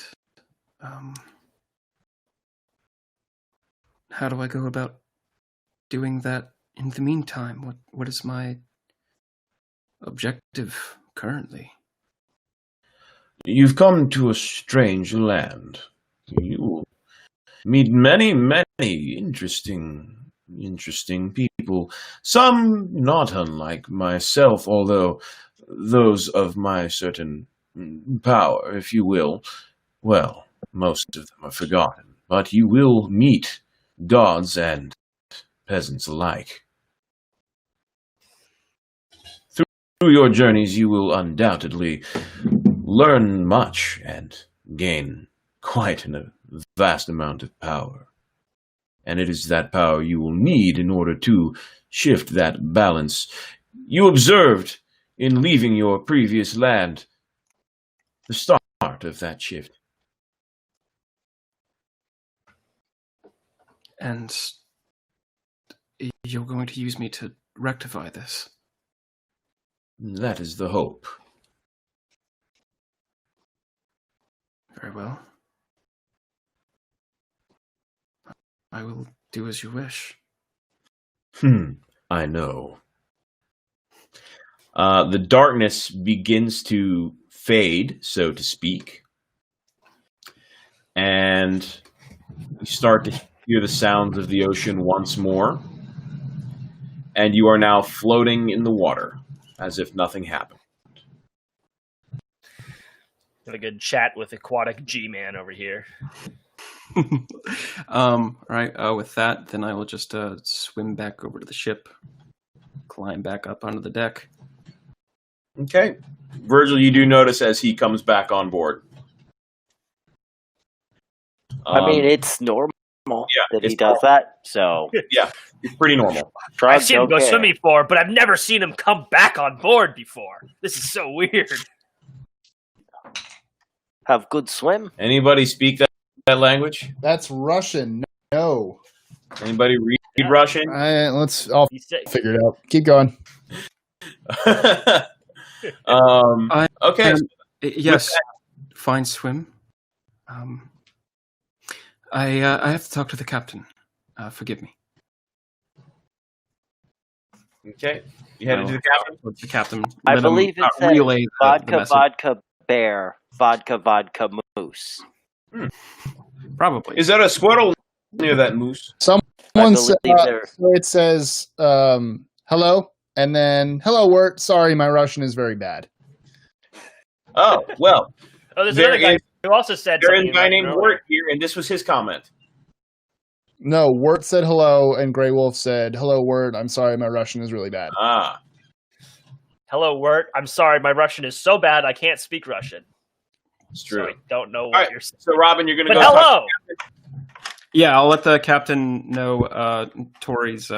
How do I go about doing that in the meantime? What is my objective currently? You've come to a strange land. You will meet many, many interesting people. Some not unlike myself, although those of my certain power, if you will. Well, most of them are forgotten. But you will meet gods and peasants alike. Through your journeys, you will undoubtedly learn much and gain quite a vast amount of power. And it is that power you will need in order to shift that balance you observed in leaving your previous land, the start of that shift. And you're going to use me to rectify this? That is the hope. Very well. I will do as you wish. I know. The darkness begins to fade, so to speak. And you start to hear the sounds of the ocean once more. And you are now floating in the water, as if nothing happened. Have a good chat with Aquatic G-Man over here. Right. With that, then I will just swim back over to the ship, climb back up onto the deck. Okay. Virgil, you do notice as he comes back on board. I mean, it's normal that he does normal. that, so... Yeah, it's pretty normal. I've seen him go swimming before, but I've never seen him come back on board before. This is so weird. Have good swim. Anybody speak that language? That's Russian. No. Anybody read Russian? I'll figure it out. Keep going. Okay. Yes. Fine swim. I have to talk to the captain. Forgive me. Okay. You headed to the captain? The captain. I believe it says relay vodka, vodka, bear, vodka, vodka, moose. Probably. Is that a squirrel near that moose? Someone said, so it says, hello, and then, hello, Wirt. Sorry, my Russian is very bad. Oh, well. Oh, there's another guy who also said There something. is a guy named Wirt here, and this was his comment. No, Wirt said hello, and Grey Wolf said, hello, Wirt. I'm sorry, my Russian is really bad. Ah. Hello, Wirt. I'm sorry, my Russian is so bad I can't speak Russian. It's true. So I don't know what you're saying. So, Robin, you're going to But go hello! talk to the captain? Yeah, I'll let the captain know Tori's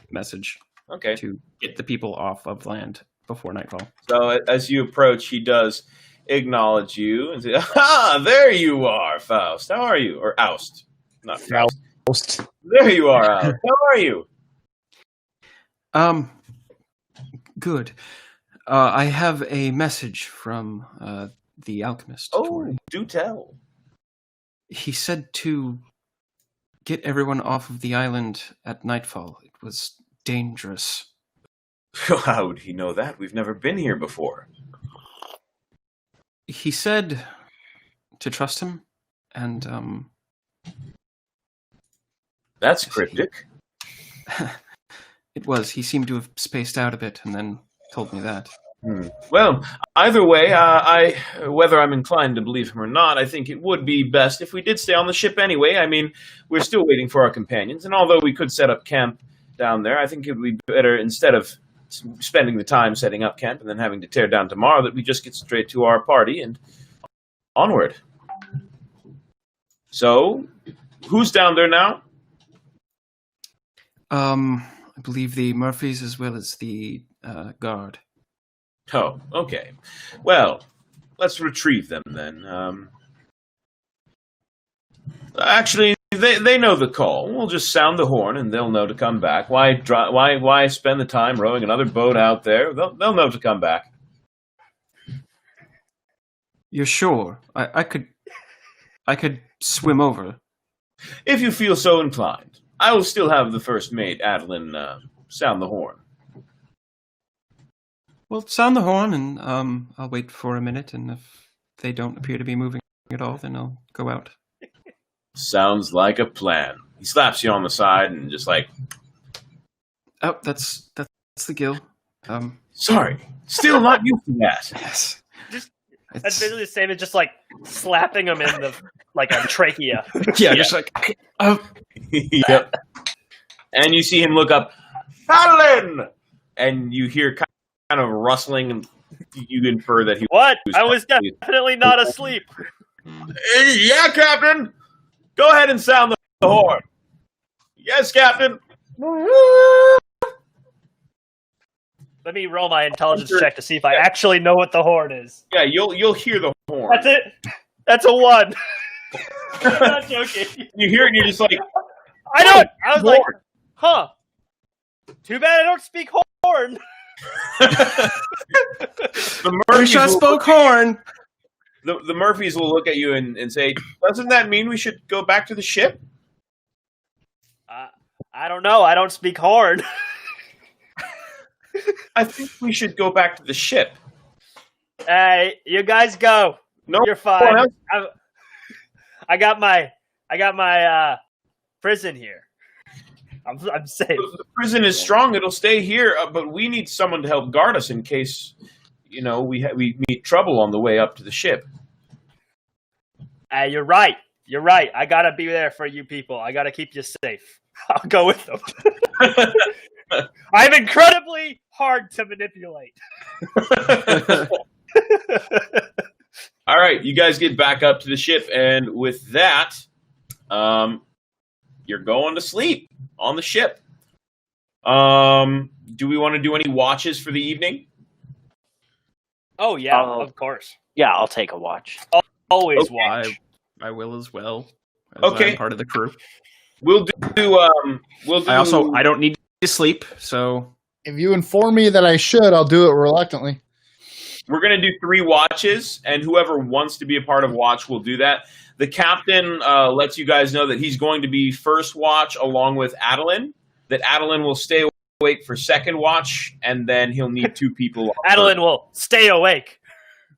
message. Okay. to get the people off of land before nightfall. So as you approach, he does acknowledge you and say, "Ah, there you are, Faust. How are you?" Or Oust, not Faust. Faust. There you are, Oust. How are you? Good. I have a message from the alchemist. Oh, Tori. do tell. He said to get everyone off of the island at nightfall. It was dangerous. How would he know that? We've never been here before. He said to trust him, and That's cryptic. it was. He seemed to have spaced out a bit, and then told me that. Well, either way, whether I'm inclined to believe him or not, I think it would be best if we did stay on the ship anyway. I mean, we're still waiting for our companions, and although we could set up camp down there, I think it would be better, instead of spending the time setting up camp and then having to tear down tomorrow, that we just get straight to our party and onward. So, who's down there now? I believe the Murphys as well as the guard. Oh, okay. Well, let's retrieve them then. Actually, they know the call. We'll just sound the horn, and they'll know to come back. Why spend the time rowing another boat out there? They'll know to come back. You're sure? I could swim over. If you feel so inclined, I will still have the first mate, Adeline, sound the horn. Well, sound the horn, and I'll wait for a minute, and if they don't appear to be moving at all, then I'll go out. Sounds like a plan. He slaps you on the side and just like, Oh, that's the gill. sorry, still not used to that. Yes. That's It's, basically the same as just like slapping him in the like a trachea. yeah, just like Yep. And you see him look up, Adeline! And you hear kind of rustling, and you infer that he What? I was definitely not asleep. Yeah, Captain! Go ahead and sound the horn. Yes, Captain! Let me roll my intelligence check to see if I actually know what the horn is. Yeah, you'll hear the horn. That's it. That's a 1. I'm not joking. You hear it and you're just like, I know it. I was like, huh. Too bad I don't speak horn. the I Murphys will, spoke horn. the Murphys will look at you and say, doesn't that mean we should go back to the ship? I don't know. I don't speak horn. I think we should go back to the ship. Hey, you guys go. No, You're fine. I got my prison here. I'm safe. The prison is strong. It'll stay here, but we need someone to help guard us in case, we meet trouble on the way up to the ship. You're right. You're right. I gotta be there for you people. I gotta keep you safe. I'll go with them. I'm incredibly hard to manipulate. All right, you guys get back up to the ship, and with that, you're going to sleep on the ship. Do we want to do any watches for the evening? Oh yeah, of course. Yeah, I'll take a watch. Always Okay. watch. I will as well. As Okay. I'm part of the crew. We'll do. I don't need to sleep, so If you inform me that I should, I'll do it reluctantly. We're going to do 3 watches, and whoever wants to be a part of watch will do that. The captain lets you guys know that he's going to be first watch along with Adeline, that Adeline will stay awake for second watch, and then he'll need 2 people. Adeline will stay awake.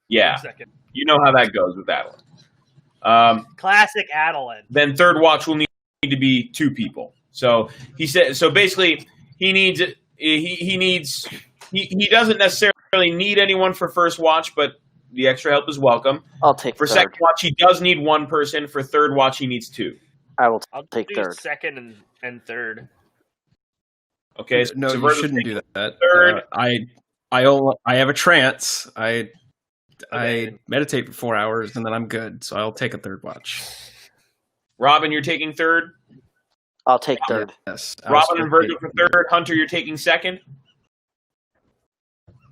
Yeah, Second. you know how that goes with Adeline. Classic Adeline. Then third watch will need to be 2 people. So he said. So basically, he needs. He doesn't necessarily need anyone for first watch, but the extra help is welcome. I'll take For third. second watch, he does need 1 person. For third watch, he needs 2. I'll do take third. second and third. Okay. So no, you Verta's shouldn't taking do that. third. I have a trance. I Okay. meditate for 4 hours and then I'm good. So I'll take a third watch. Robin, you're taking third. I'll take third. Yes. Robin and Virgil for third. Hunter, you're taking second.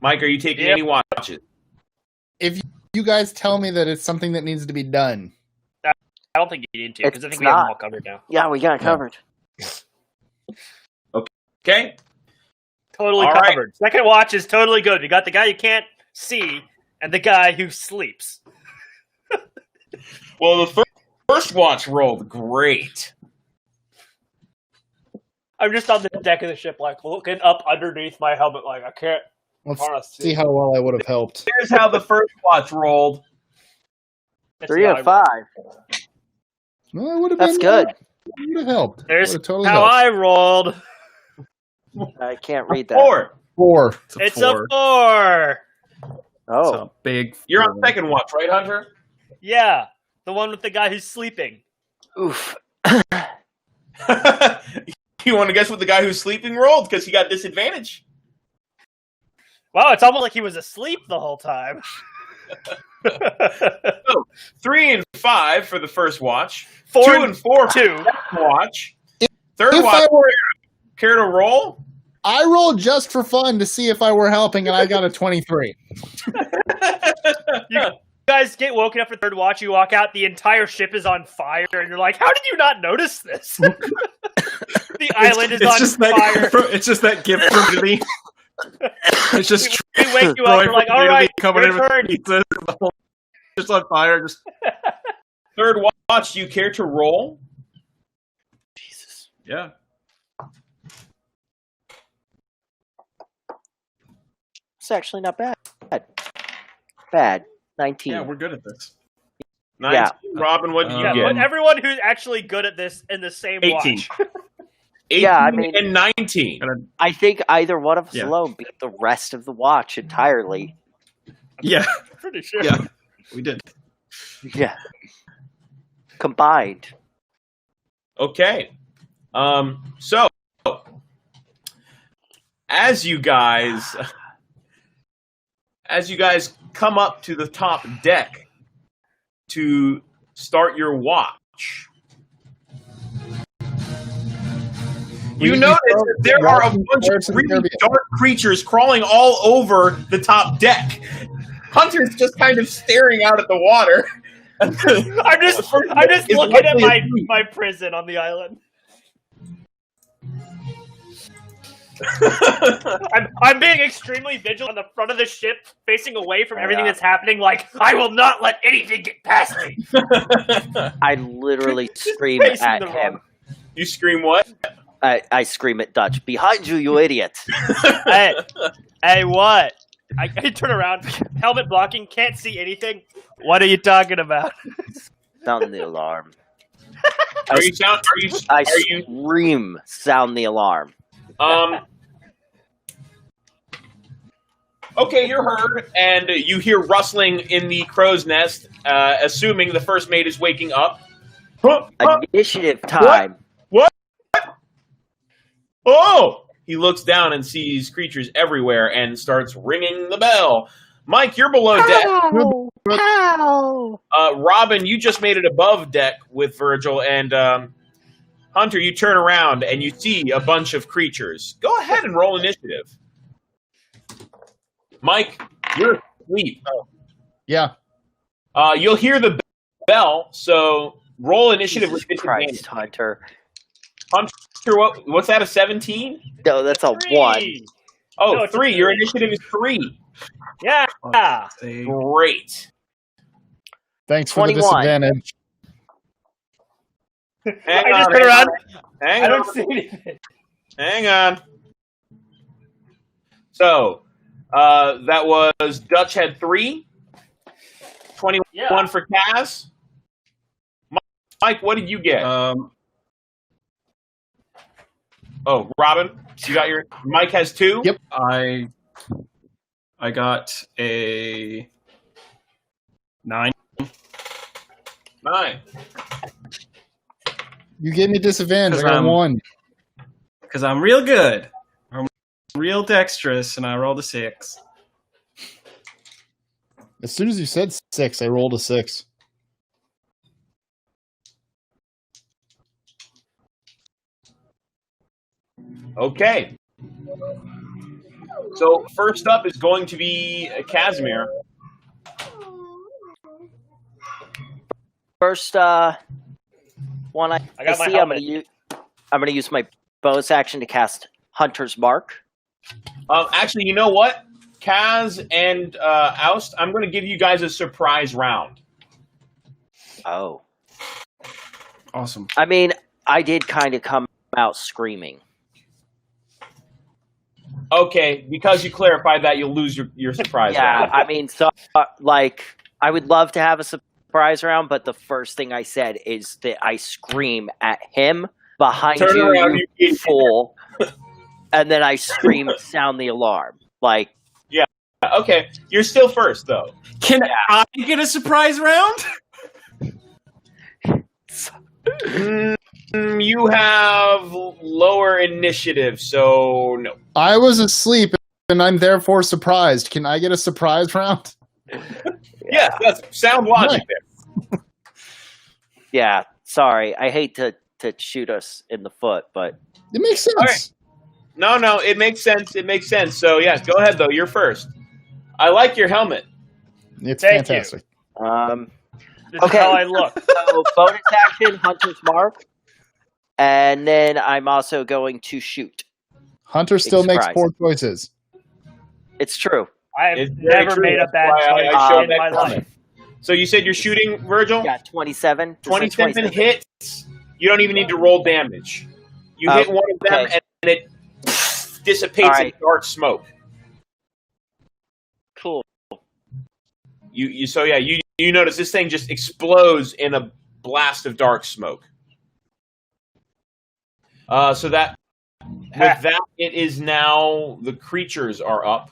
Mike, are you taking any watches? If you guys tell me that it's something that needs to be done. I don't think you need to, because I think It's we have them not. all covered now. Yeah, we got it covered. Okay. Totally All covered. Right. Second watch is totally good. You got the guy you can't see and the guy who sleeps. Well, the first watch rolled great. I'm just on the deck of the ship, like, looking up underneath my helmet, like, I can't. Let's see how well I would have helped. Here's how the first watch rolled. 3 out of 5. Well, it would have That's been good. It would have helped. There's Totally how helped. I rolled. I can't read that. 4. 4. It's a 4. Oh, It's a big. You're on second watch, right, Hunter? Yeah, the one with the guy who's sleeping. oof. You want to guess what the guy who's sleeping rolled? Because he got disadvantage. Wow, it's almost like he was asleep the whole time. 3 and 5 for the first watch. 4 2 and 4 for 2. the second watch. Third If watch, I were, care to roll? I rolled just for fun to see if I were helping, and I got a 23. You guys get woken up for third watch, you walk out, the entire ship is on fire, and you're like, how did you not notice this? The island is on fire. It's just that gift from me. It's just We wake you up, Troy we're like, from all right, coming your in with turn. pizza. The whole just on fire. Just Third watch, do you care to roll? Jesus. yeah. It's actually not bad. Bad. 19. Yeah, we're good at this. 19. Yeah. Robin, what did you Yeah, get? Put everyone who's actually good at this in the same 18. watch. 18 Yeah, I mean- and 19. I think either one of us Yeah. alone beat the rest of the watch entirely. Yeah, Pretty sure. yeah, we did. Yeah. Combined. Okay. So as you guys come up to the top deck to start your watch, you notice that there are a bunch of really dark creatures crawling all over the top deck. Hunter's just kind of staring out at the water. I'm just It's looking at likely asleep. my prison on the island. I'm being extremely vigilant on the front of the ship, facing away from everything that's happening. Like, I will not let anything get past me. I literally scream facing at the him. wrong- You scream what? I scream at Dutch. Behind you, you idiot. Hey, what? I turn around, helmet blocking, can't see anything. What are you talking about? Sound the alarm. I I scream, sound the alarm. Okay, you're heard, and you hear rustling in the crow's nest, assuming the first mate is waking up. Initiative time. Oh! He looks down and sees creatures everywhere and starts ringing the bell. Mike, you're below deck. How? Robin, you just made it above deck with Virgil, and Hunter, you turn around and you see a bunch of creatures. Go ahead and roll initiative. Mike, you're asleep. Yeah. You'll hear the bell, so roll initiative Jesus with Christ, disadvantage. Hunter. Hunter, what's that, a 17? No, that's a 1. Oh, No, it's a 3. Your three. initiative is 3. Yeah. Great. Thanks for the 21. disadvantage. Hang I just on, turn around. Hang I on. don't see anything. Hang on. So, that was Dutch had 3. 21 Yeah. for Kaz. Mike, what did you get? Oh, Robin, you got your. Mike has 2. Yep. I got a 9. 9. You gave me disadvantage. I got a 'Cause 1. Because I'm real good. I'm real dexterous, and I rolled a 6. As soon as you said 6, I rolled a 6. Okay. So first up is going to be Casimir. First one I got my see, helmet. I'm gonna use my bonus action to cast Hunter's Mark. Actually, you know what? Kaz and Oust, I'm going to give you guys a surprise round. Oh. Awesome. I mean, I did kind of come out screaming. Okay, because you clarified that, you'll lose your surprise round. I mean, so I would love to have a surprise round, but the first thing I said is that I scream at him behind Turn you, around, you you fool, and then I scream, sound the alarm. Like, Okay, you're still first, though. Can I get a surprise round? You have lower initiative, so no. I was asleep and I'm therefore surprised. Can I get a surprise round? Yeah, that's sound logic there. yeah, sorry, I hate to shoot us in the foot, but It makes sense. All right. No, it makes sense. It makes sense. So, yeah, go ahead, though. You're first. I like your helmet. It's Thank you. fantastic. This Okay. is how I look. so bonus action, Hunter's Mark, and then I'm also going to shoot. Hunter still makes surprise. poor choices. It's true. I have It's very never true. made a bad That's why I choice showed in that my comment. life. So you said you're shooting, Virgil? Yeah, 27. 27 hits. You don't even need to roll damage. You hit one of them, okay. and it dissipates All right. in dark smoke. Cool. You notice this thing just explodes in a blast of dark smoke. With that, it is now the creatures are up.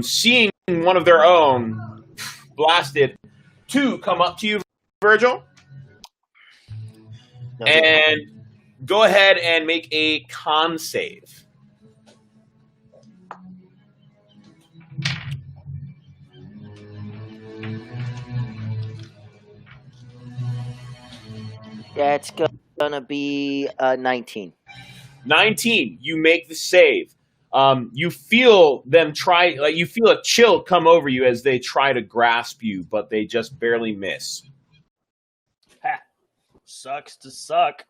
Seeing one of their own blasted, two come up to you, Virgil, and go ahead and make a con save. Yeah, it's gonna be 19. 19. You make the save. You feel them you feel a chill come over you as they try to grasp you, but they just barely miss. Ha. Sucks to suck.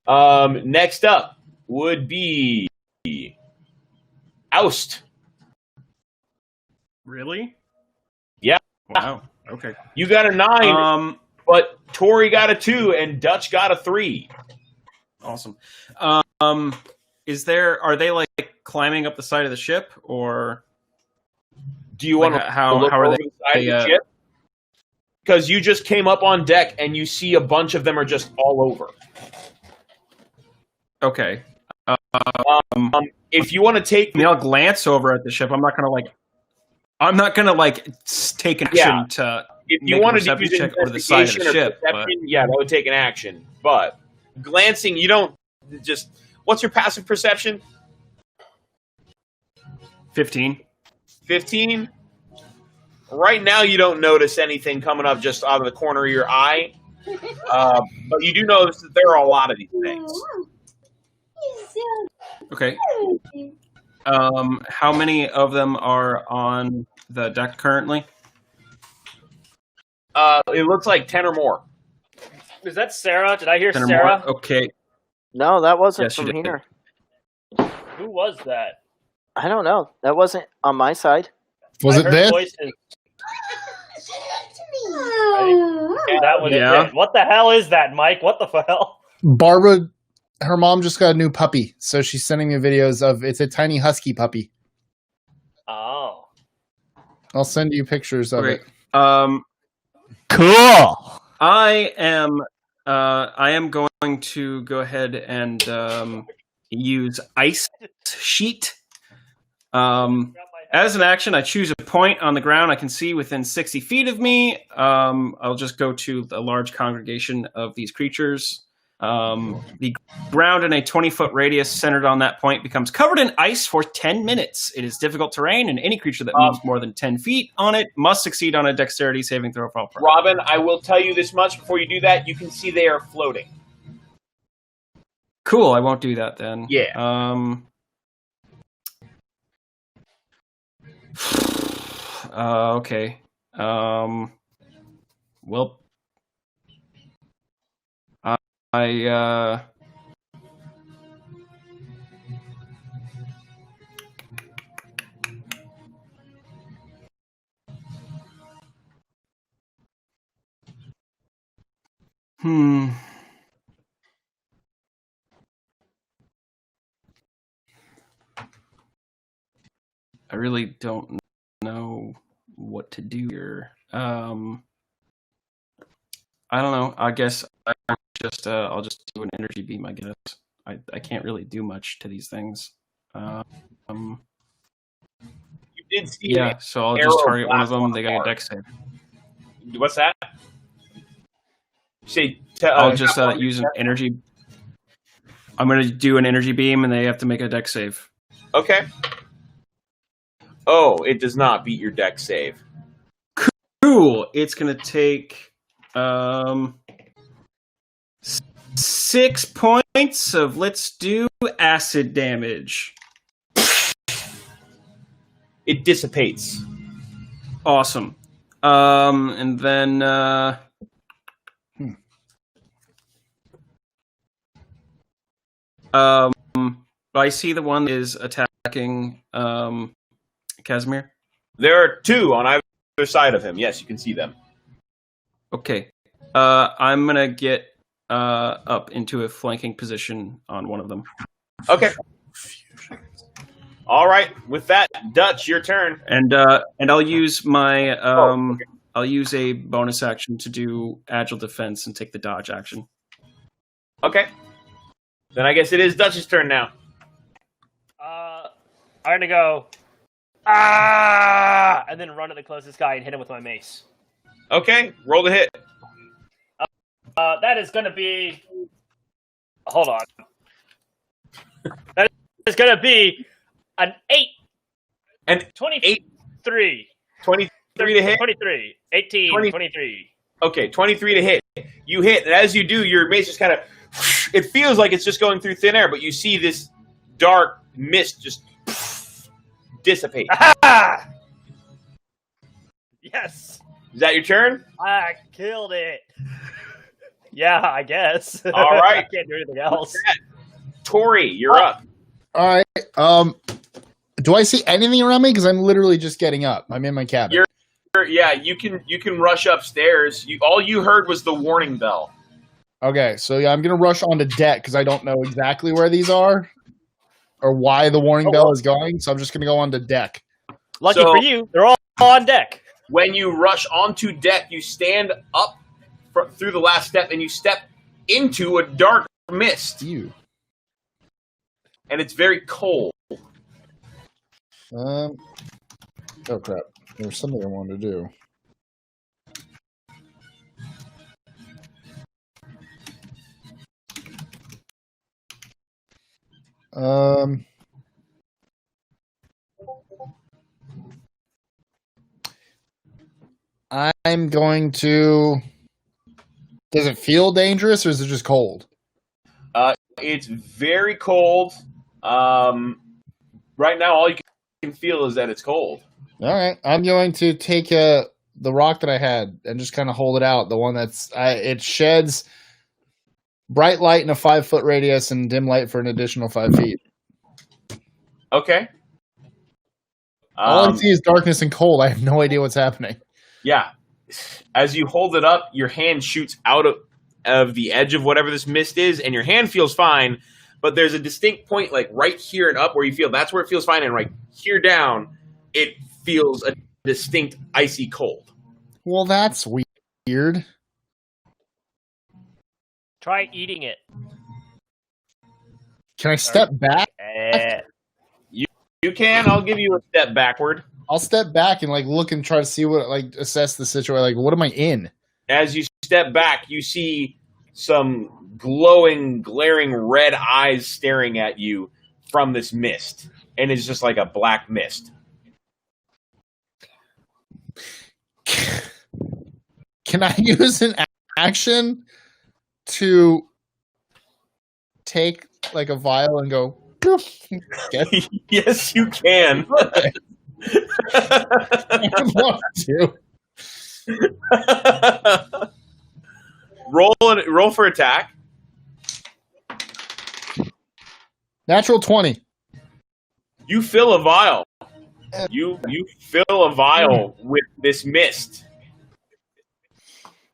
Next up would be Oust. Really? Yeah. Wow. Okay. You got a 9, but Tori got a 2 and Dutch got a 3. Awesome. Are they like climbing up the side of the ship, or Do you like want to how look are over they? the side of the ship? Because you just came up on deck and you see a bunch of them are just all over. Okay. If you want to take, I mean, I'll glance over at the ship. I'm not gonna take action Yeah. to. if you make a wanted to perception use check over the side of the investigation or ship, perception, but- yeah, that would take an action. But glancing, you don't just. What's your passive perception? 15. 15. Right now, you don't notice anything coming up just out of the corner of your eye, but you do notice that there are a lot of these things. Okay. How many of them are on the deck currently? It looks like 10 or more. Is that Sarah? Did I hear 10 or Sarah? more? Okay. No, that wasn't Yes, you from did. here. Who was that? I don't know. That wasn't on my side. Was I it heard this? voices. That was Yeah. it. What the hell is that, Mike? What the hell? Barbara, her mom just got a new puppy, so she's sending me videos of it's a tiny husky puppy. Oh. I'll send you pictures of Okay. it. Cool. I am going to go ahead and use Ice Sheet. As an action, I choose a point on the ground I can see within 60 feet of me. I'll just go to a large congregation of these creatures. The ground in a 20-foot radius centered on that point becomes covered in ice for 10 minutes. It is difficult terrain, and any creature that moves more than 10 feet on it must succeed on a dexterity saving throw. Robin, I will tell you this much before you do that. You can see they are floating. Cool. I won't do that then. Yeah. Okay. Well, I I really don't know what to do here. I don't know. I guess I'll just do an energy beam. I guess I can't really do much to these things. You did see Yeah, so I'll arrow just target one of blast them. on They the got a bar. dex save. What's that? Say, I'll just use an energy. I'm going to do an energy beam, and they have to make a dex save. Okay. Oh, it does not beat your deck save. Cool. It's going to take 6 points of, let's do, acid damage. It dissipates. Awesome. And then I see the one that is attacking Casimir. There are two on either side of him. Yes, you can see them. Okay. I'm gonna get up into a flanking position on one of them. Okay. All right. With that, Dutch, your turn. And I'll use my I'll use a bonus action to do agile defense and take the dodge action. Okay. Then I guess it is Dutch's turn now. I'm gonna go and then run at the closest guy and hit him with my mace. Okay. Roll the hit. That is gonna be. Hold on. That is gonna be an 8. And 23. 23 to hit. 23. 18. 23. Okay, 23 to hit. You hit, and as you do, your mace just kind of. It feels like it's just going through thin air, but you see this dark mist just dissipate. Aha! Yes. Is that your turn? I killed it. Yeah, I guess. All right. I can't do anything else. Tori, you're up. All right. Do I see anything around me? Because I'm literally just getting up. I'm in my cabin. Yeah, you can rush upstairs. All you heard was the warning bell. Okay, so yeah, I'm gonna rush onto deck because I don't know exactly where these are or why the warning bell is going. So I'm just gonna go onto deck. Lucky So- for you, they're all on deck. When you rush onto deck, you stand up through the last step, and you step into a dark mist, You. and it's very cold. Oh crap! There's something I wanted to do. I'm going to. Does it feel dangerous, or is it just cold? It's very cold. Right now, all you can feel is that it's cold. All right, I'm going to take the rock that I had and just kind of hold it out. The one it sheds bright light in a 5-foot radius and dim light for an additional 5 feet. Okay. All I see is darkness and cold. I have no idea what's happening. Yeah. As you hold it up, your hand shoots out of the edge of whatever this mist is, and your hand feels fine, but there's a distinct point like right here and up where you feel that's where it feels fine, and right here down, it feels a distinct icy cold. Well, that's weird. Try eating it. Can I step back? You can. I'll give you a step backward. I'll step back and look and try to see assess the situation. What am I in? As you step back, you see some glowing, glaring red eyes staring at you from this mist, and it's just like a black mist. Can I use an action to take like a vial and go? Yes, Yes, you can. I would love to. Roll for attack. Natural 20. You fill a vial. You fill a vial with this mist.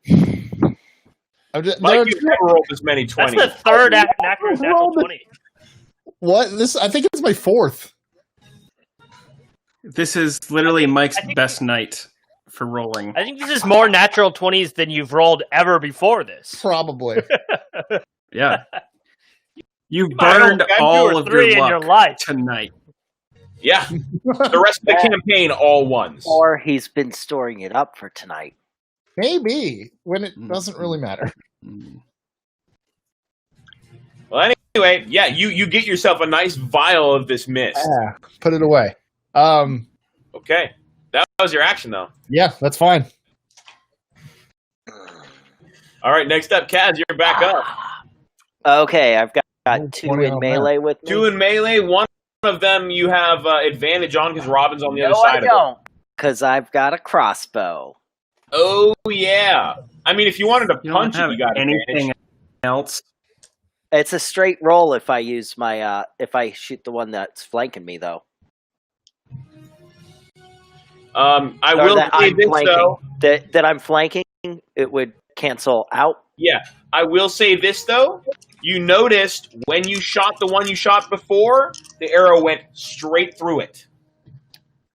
Mike, you've never rolled this many 20s. That's the third natural 20. What? I think it's my fourth. This is literally Mike's best night for rolling. I think this is more natural 20s than you've rolled ever before this. Probably. Yeah. You I don't burned think I'm all 2 or of 3 your in luck your life. tonight. Yeah. The rest of the campaign, all ones. Or he's been storing it up for tonight. Maybe when it doesn't really matter. Well, anyway, yeah, you get yourself a nice vial of this mist. Yeah, put it away. Okay. That was your action, though. Yeah, that's fine. All right, next up, Kaz, you're back up. Okay, I've got 2 20 in on melee with me. 2 in melee. One of them you have advantage on because Robin's on the other No, side I of it. don't. Because I've got a crossbow. Oh, yeah. I mean, if you wanted to You don't punch it, have you got anything advantage. else. It's a straight roll if I use my if I shoot the one that's flanking me, though. I Or will that say I'm this, flanking. though. That I'm flanking, it would cancel out. Yeah, I will say this, though. You noticed when you shot the one you shot before, the arrow went straight through it.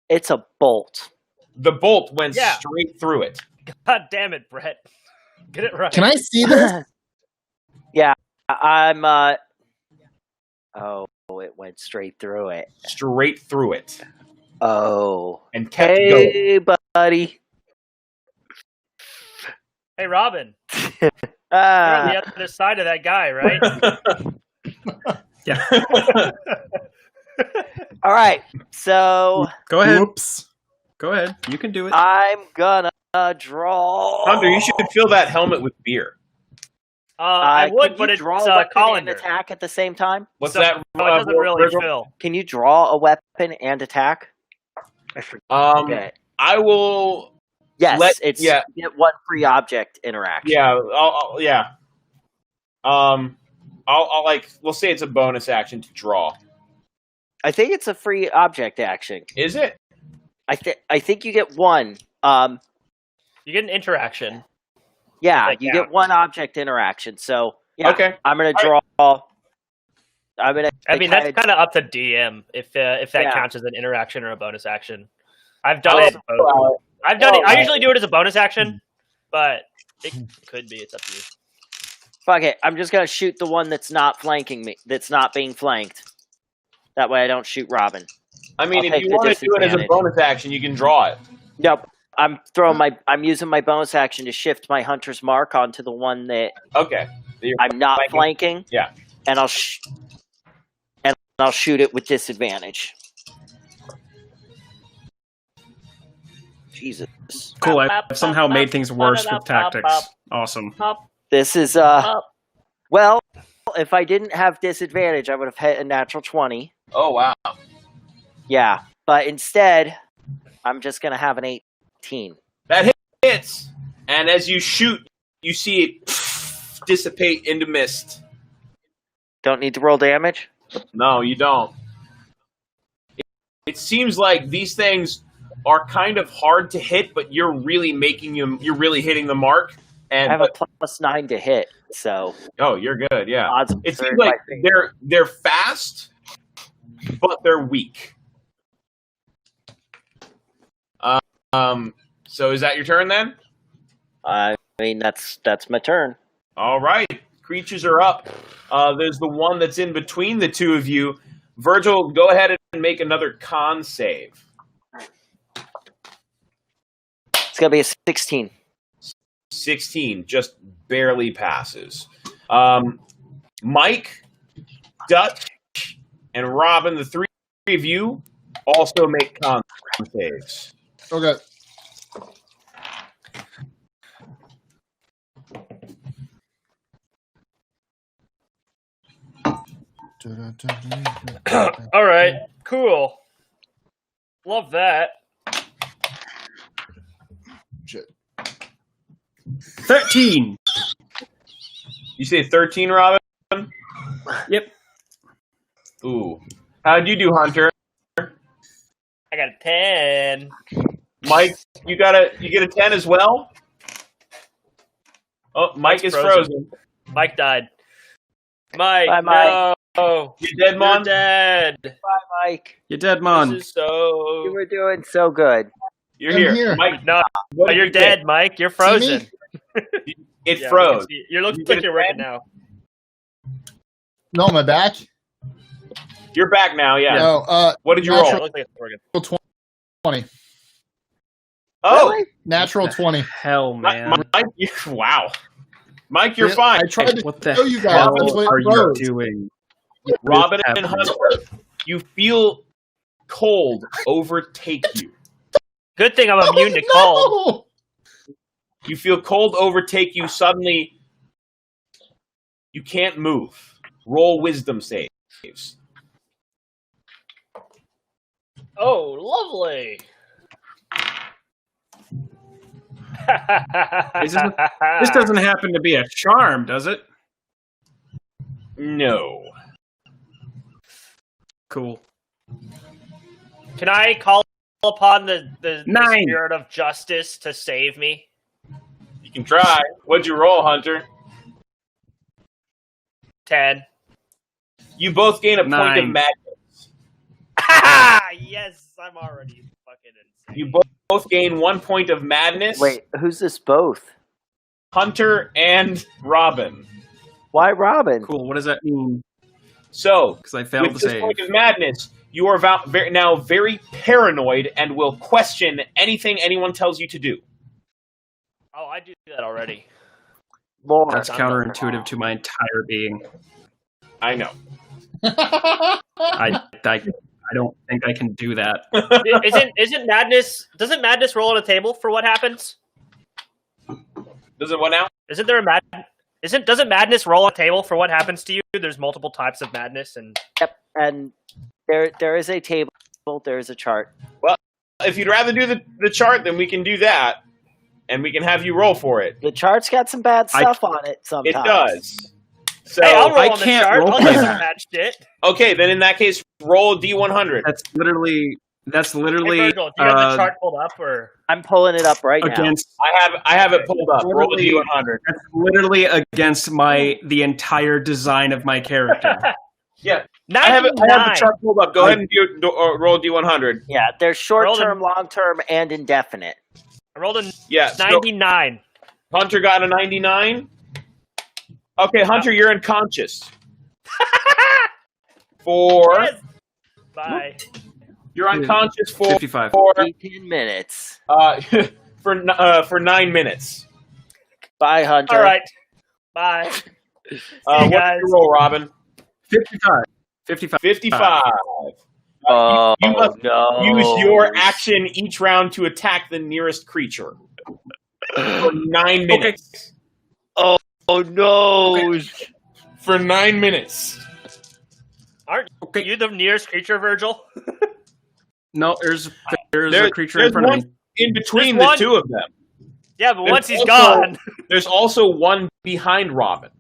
It's a bolt. The bolt went Yeah. straight through it. God damn it, Brett. Get it right. Can I see this? Yeah, I'm. Oh, it went straight through it. Straight through it. Oh. And kept going. Hey, buddy. Hey, Robin. You're on the other side of that guy, right? Yeah. All right, so Go ahead. Oops. Go ahead. You can do it. I'm gonna draw. Hunter, you should fill that helmet with beer. I would, can but you it's draw a weapon and colander. attack at the same time? What's So- that? No, it doesn't really Virgil? fill. Can you draw a weapon and attack? I forget. I will. Yes, you get one free object interaction. Yeah, I'll like. We'll say it's a bonus action to draw. I think it's a free object action. Is it? I think you get one. You get an interaction. Yeah, That you counts. get one object interaction. So yeah, Okay. I'm gonna draw. I'm gonna. I mean, that's kind of up to DM if that Yeah. counts as an interaction or a bonus action. I've done it. Both. Oh, I've done it. I usually do it as a bonus action, but it could be. It's up to you. Fuck it. I'm just gonna shoot the one that's not flanking me. That's not being flanked. That way, I don't shoot Robin. I mean, I'll if take you the want to do it as a disadvantage. bonus action, you can draw it. Nope. I'm using my bonus action to shift my hunter's mark onto the one that Okay. I'm not flanking. Yeah. And I'll shoot it with disadvantage. Jesus. Cool. I've somehow made things worse with tactics. Awesome. This is well, if I didn't have disadvantage, I would have hit a natural 20. Oh wow. Yeah, but instead, I'm just gonna have an 18. That hits, and as you shoot, you see it dissipate into mist. Don't need to roll damage. No, you don't. It seems like these things are kind of hard to hit, but you're really hitting the mark. And I have a +9 to hit, so oh, you're good. Yeah. odds It seems absurd, like I think. they're fast, but they're weak. So is that your turn then? I mean that's my turn. All right, creatures are up. There's the one that's in between the two of you. Virgil, go ahead and make another con save. It's gonna be a 16. 16, just barely passes. Mike, Dutch, and Robin, the three of you, also make con saves. Okay. All right, cool. Love that. 13. You say 13, Robin? Yep. Ooh. How'd you do, Hunter? I got a 10. Mike, you get a 10 as well? Oh, Mike is frozen. Mike died. Mike, Bye, Mike. no. You dead, Mon? You're dead. Bye, Mike. You're dead, Mon. This is so... You were doing so good. You're I'm here. here. Mike, No, what did you're you dead, get? Mike. You're frozen. It Yeah, froze. You look You like get you're a working 10? now. No, am I back? You're back now, yeah. No, What did you Yeah, roll? it looks like it's working. 20. Oh, Really? Natural 20. Hell, man. Mike, wow. Mike, you're Yeah, fine. I tried to What the show you guys. hell That's what are it you froze. doing? Robin What and is happening? Hunter, you feel cold overtake you. Good thing I'm immune to cold. No! You feel cold overtake you. Suddenly, you can't move. Roll wisdom saves. Oh, lovely. This doesn't happen to be a charm, does it? No. Cool. Can I call upon the 9. spirit of justice to save me? You can try. What'd you roll, Hunter? 10. You both gain a point of 9. madness. Yes, I'm already fucking insane. You both gain 1 point of madness. Wait, who's this both? Hunter and Robin. Why Robin? Cool. What does that mean? So, Because I failed with to this save. point of madness, you are now very paranoid and will question anything anyone tells you to do. Oh, I do that already. More. That's counterintuitive to my entire being. I know. I don't think I can do that. Isn't madness? Doesn't madness roll on a table for what happens? Does it what now? Isn't there a doesn't madness roll on a table for what happens to you? There's multiple types of madness, and Yep, and there is a table. There is a chart. If you'd rather do the chart, then we can do that, and we can have you roll for it. The chart's got some bad stuff on it It sometimes. does. So, hey, I'll roll I on the can't chart. roll I'll do like some that. bad shit. okay, then in that case, roll a D100. That's literally Hey, Virgil, do you have the chart pulled up, or I'm pulling it up right now. against. I have it pulled up. Roll a Literally- D100. That's literally against the entire design of my character. Yeah, 99? I have the chart pulled up. Go ahead and roll a D100. Yeah, there's short Roll term, them. long term, and indefinite. I rolled a Yeah, so 99. Hunter got a 99. Okay, Hunter, you're unconscious. Yes. Bye. You're unconscious for 55. 18 minutes. for 9 minutes. Bye, Hunter. All right. Bye. See you What did guys. you roll, Robin? 55. 55. 55. Oh, you must no. use your action each round to attack the nearest creature for 9 minutes. Oh, no. Okay. For 9 minutes. Aren't Okay. you the nearest creature, Virgil? No, there's There- a creature there's in front of one me. in between There's the one- two of them. Yeah, but There's once he's also- gone. There's also one behind Robin.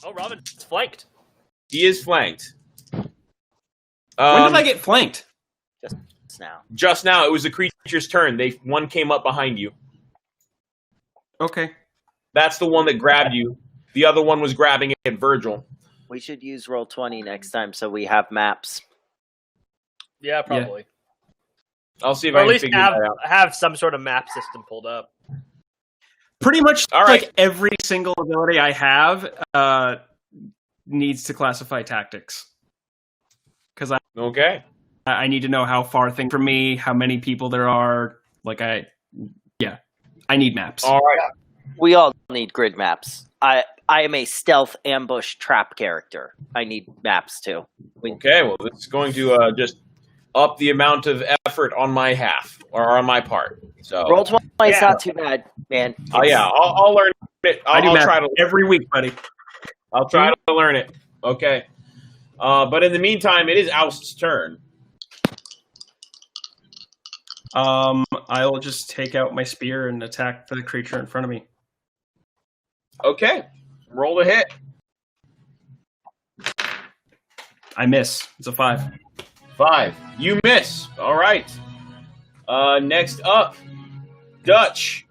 Oh, Robin's flanked. He is flanked. When did I get flanked? Now. Just now, it was the creature's turn. One came up behind you. Okay. That's the one that grabbed you. The other one was grabbing at Virgil. We should use Roll20 next time so we have maps. Yeah, probably. I'll see if Or I at can least figure that out. have some sort of map system pulled up. Pretty much All right. like every single ability I have needs to classify tactics. Because Okay. I need to know how far things from me, how many people there are. I need maps. All right. We all need grid maps. I am a stealth ambush trap character. I need maps too. Okay. Well, this is going to just up the amount of effort on my half or on my part. So. Roll20 is Yeah. not too bad, man. Oh yeah, I'll learn it. I do I'll maps try to. every week, buddy. I'll try to learn it. Okay. But in the meantime, it is Oust's turn. I'll just take out my spear and attack the creature in front of me. Okay. Roll the hit. I miss. It's a 5. 5. You miss. All right. Next up, Dutch.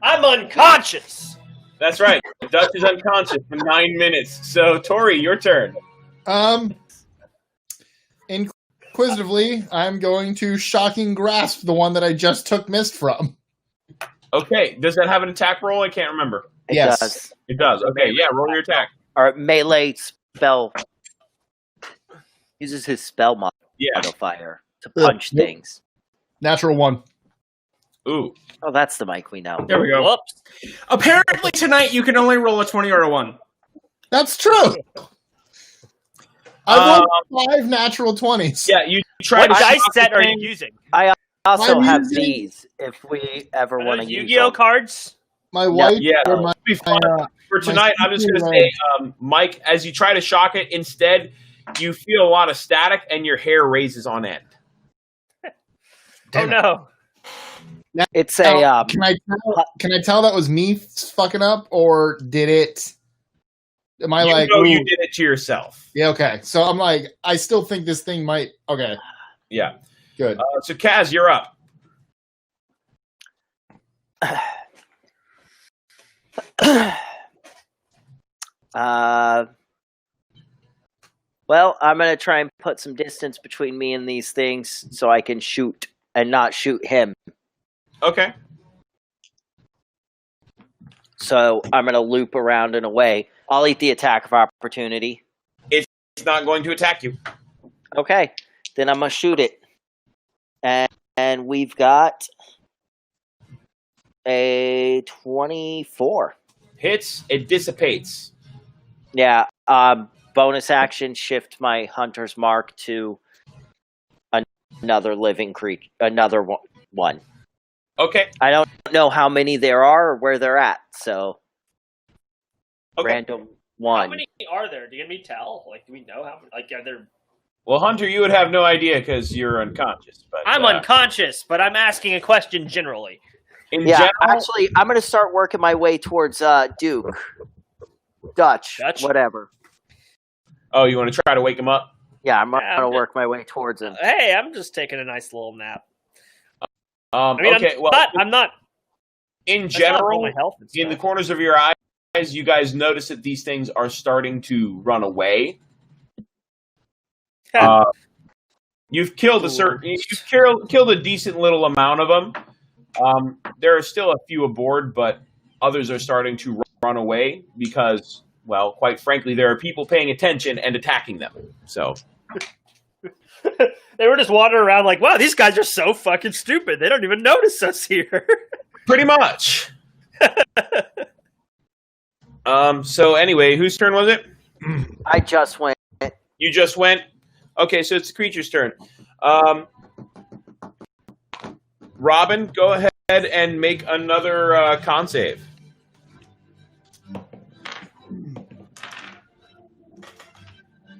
I'm unconscious. That's right. Dutch is unconscious for 9 minutes. So, Tori, your turn. Inquisitively, I'm going to shocking grasp the one that I just took mist from. Okay. Does that have an attack roll? I can't remember. It Yes. does. It does. Okay. Yeah. Roll your attack. Or melee spell. Uses his spell Yeah. modifier to punch Nope. things. Natural 1. Ooh. Oh, that's the mic we know. There we go. Whoops. Apparently tonight you can only roll a 20 or a 1. That's true. I rolled 5 natural 20s. Yeah. You try What to dice shock set the are thing. you using? Also I'm have using- these if we ever Are want to those use Yu-Gi-Oh them. cards? My wife Yeah. or my, It'll be fun. For tonight, I'm just going to say, Mike, as you try to shock it, instead, you feel a lot of static and your hair raises on end. Oh no. It's Now, a can I tell that was me fucking up, or did it? Am I You like? know ooh, you did it to yourself. Yeah. Okay. So I'm like, I still think this thing might. Okay. Yeah. Good. So, Kaz, you're up. well, I'm gonna try and put some distance between me and these things so I can shoot and not shoot him. Okay. So I'm gonna loop around and away. I'll eat the attack of opportunity. It's not going to attack you. Okay, then I'm gonna shoot it, and we've got a 24. Hits, it dissipates. Yeah. Bonus action, shift my hunter's mark to another living creature, another one. Okay. I don't know how many there are or where they're at, so Okay. random How one. many are there? Do you me tell? Like, do we know how? Like, are there? Well, Hunter, you would have no idea because you're unconscious. But I'm unconscious, but I'm asking a question generally. in Yeah, general, actually, I'm going to start working my way towards Duke. Dutch, whatever. oh, you want to try to wake him up? Yeah, I'm Yeah, going to work my way towards him. Hey, I'm just taking a nice little nap. Okay. I'm not. In That's not all general, my health and in the stuff. corners of your eyes, you guys notice that these things are starting to run away. You've killed killed a decent little amount of them. There are still a few aboard, but others are starting to run away because, well, quite frankly, there are people paying attention and attacking them. So, They were just wandering around like, wow, these guys are so fucking stupid. They don't even notice us here. pretty much. So anyway, whose turn was it? I just went. You just went. Okay, so it's the creature's turn. Robin, go ahead and make another con save.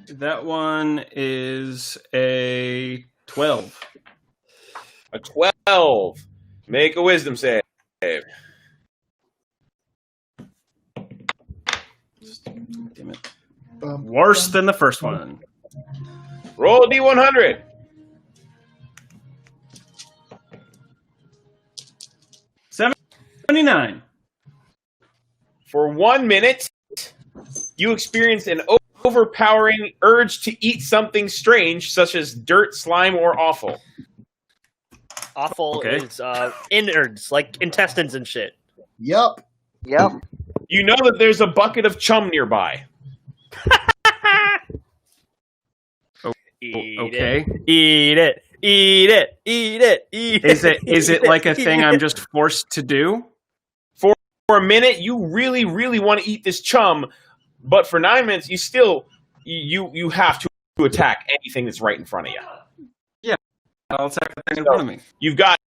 That one is a 12. A 12. Make a wisdom save. Damn it. Worse than the first one. Roll a D100. $79. For 1 minute, you experience an overpowering urge to eat something strange, such as dirt, slime, or offal. Awful Okay. is innards, like intestines and shit. Yep. Yep. You know that there's a bucket of chum nearby. Eat Okay. it. Eat it. Eat it. Eat it. Eat it. Is it like a thing I'm just forced to do? For a minute, you really, really want to eat this chum, but for 9 minutes, you still you have to attack anything that's right in front of you. I'll attack the thing in front of me. You've got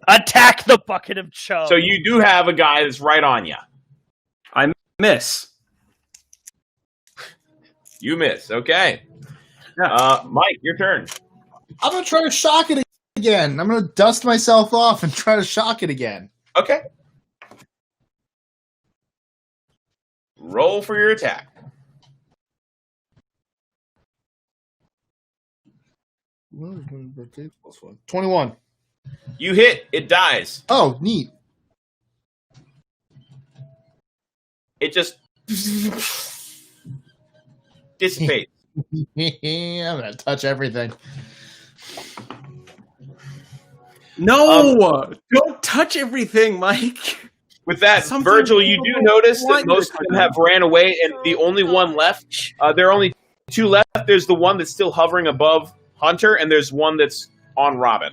Attack the bucket of chum. So you do have a guy that's right on you. I miss. You miss. Okay. Yeah. Mike, your turn. I'm gonna try to shock it again. I'm gonna dust myself off and try to shock it again. Okay. Roll for your attack. What is 21. You hit. It dies. Oh, neat. It just dissipates. I'm gonna touch everything. No, don't touch everything, Mike. With that, Something Virgil, you do notice that most of them have ran away, and the only one left, there are only two left. There's the one that's still hovering above Hunter, and there's one that's on Robin.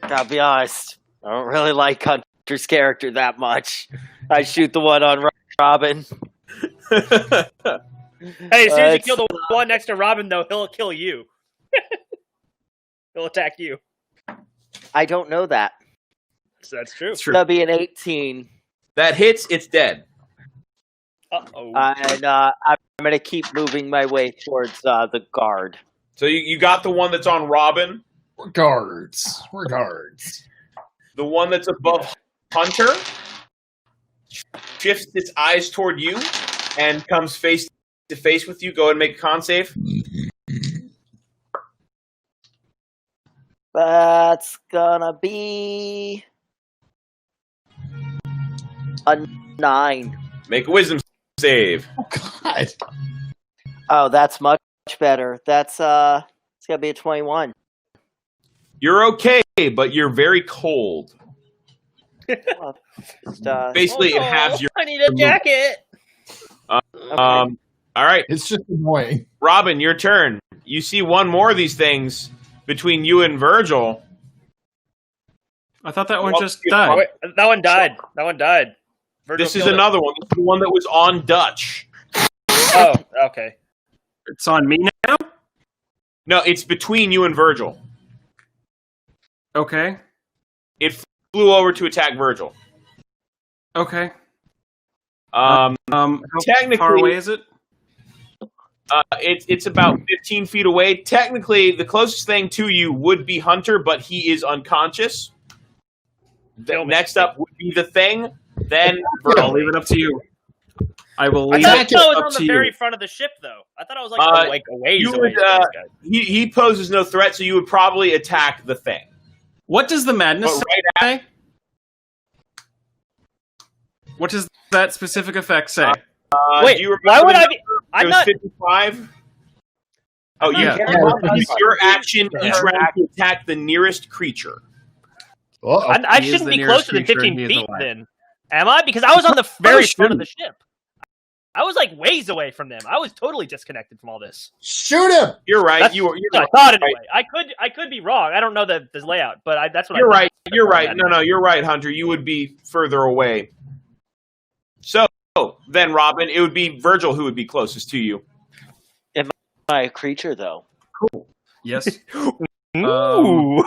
I'll be honest. I don't really like Hunter's character that much. I shoot the one on Robin. Hey, as soon as you kill the one next to Robin, though, he'll kill you. He'll attack you. I don't know that. So that's true. It's true. That'll be an 18. That hits, it's dead. Uh-oh. And I'm going to keep moving my way towards the guard. So you got the one that's on Robin. We're guards. We're guards. The one that's above Hunter shifts its eyes toward you and comes face to face with you. Go ahead and make a con save. That's gonna be a 9. Make a wisdom save. Oh, God. Oh, that's much better. That's it's gonna be a 21. You're okay, but you're very cold. Just, Basically, it halves your. I need a jacket. okay. All right, It's just annoying. Robin, your turn. You see one more of these things between you and Virgil. I thought that one Well, just you- Oh, died. wait, that one died. That one died. Virgil This is killed it. another one. This is the one that was on Dutch. Oh, okay. It's on me now? No, it's between you and Virgil. Okay. It flew over to attack Virgil. Okay. How How Technically- far away is it? it's about 15 feet away. Technically, the closest thing to you would be Hunter, but he is unconscious. Kill me. Next up would be the thing. Then I'll Virgil. leave it up to you. I will I leave thought it I was up on to the you. very front of the ship, though. I thought I was like a ways you away would, from these guys. He poses no threat, so you would probably attack the thing. What does the madness But right say? What does that specific effect say? Wait, do you remember why would the I be? number? I'm It was not. 55. Oh, you Yeah. can use your action Yeah. each round to attack the nearest creature. Uh-oh. I He is shouldn't the be nearest closer than creature 15 and he is feet alive. then. Am I? Because I was on the very front of the shouldn't. ship. I was like ways away from them. I was totally disconnected from all this. Shoot him! You're right. That's You're what I thought anyway. I could be wrong. I don't know the layout, but that's what You're I thought. right. You're right. No, you're right, Hunter. You would be further away. So then, Robin, it would be Virgil who would be closest to you. My creature, though. Yes. Ooh.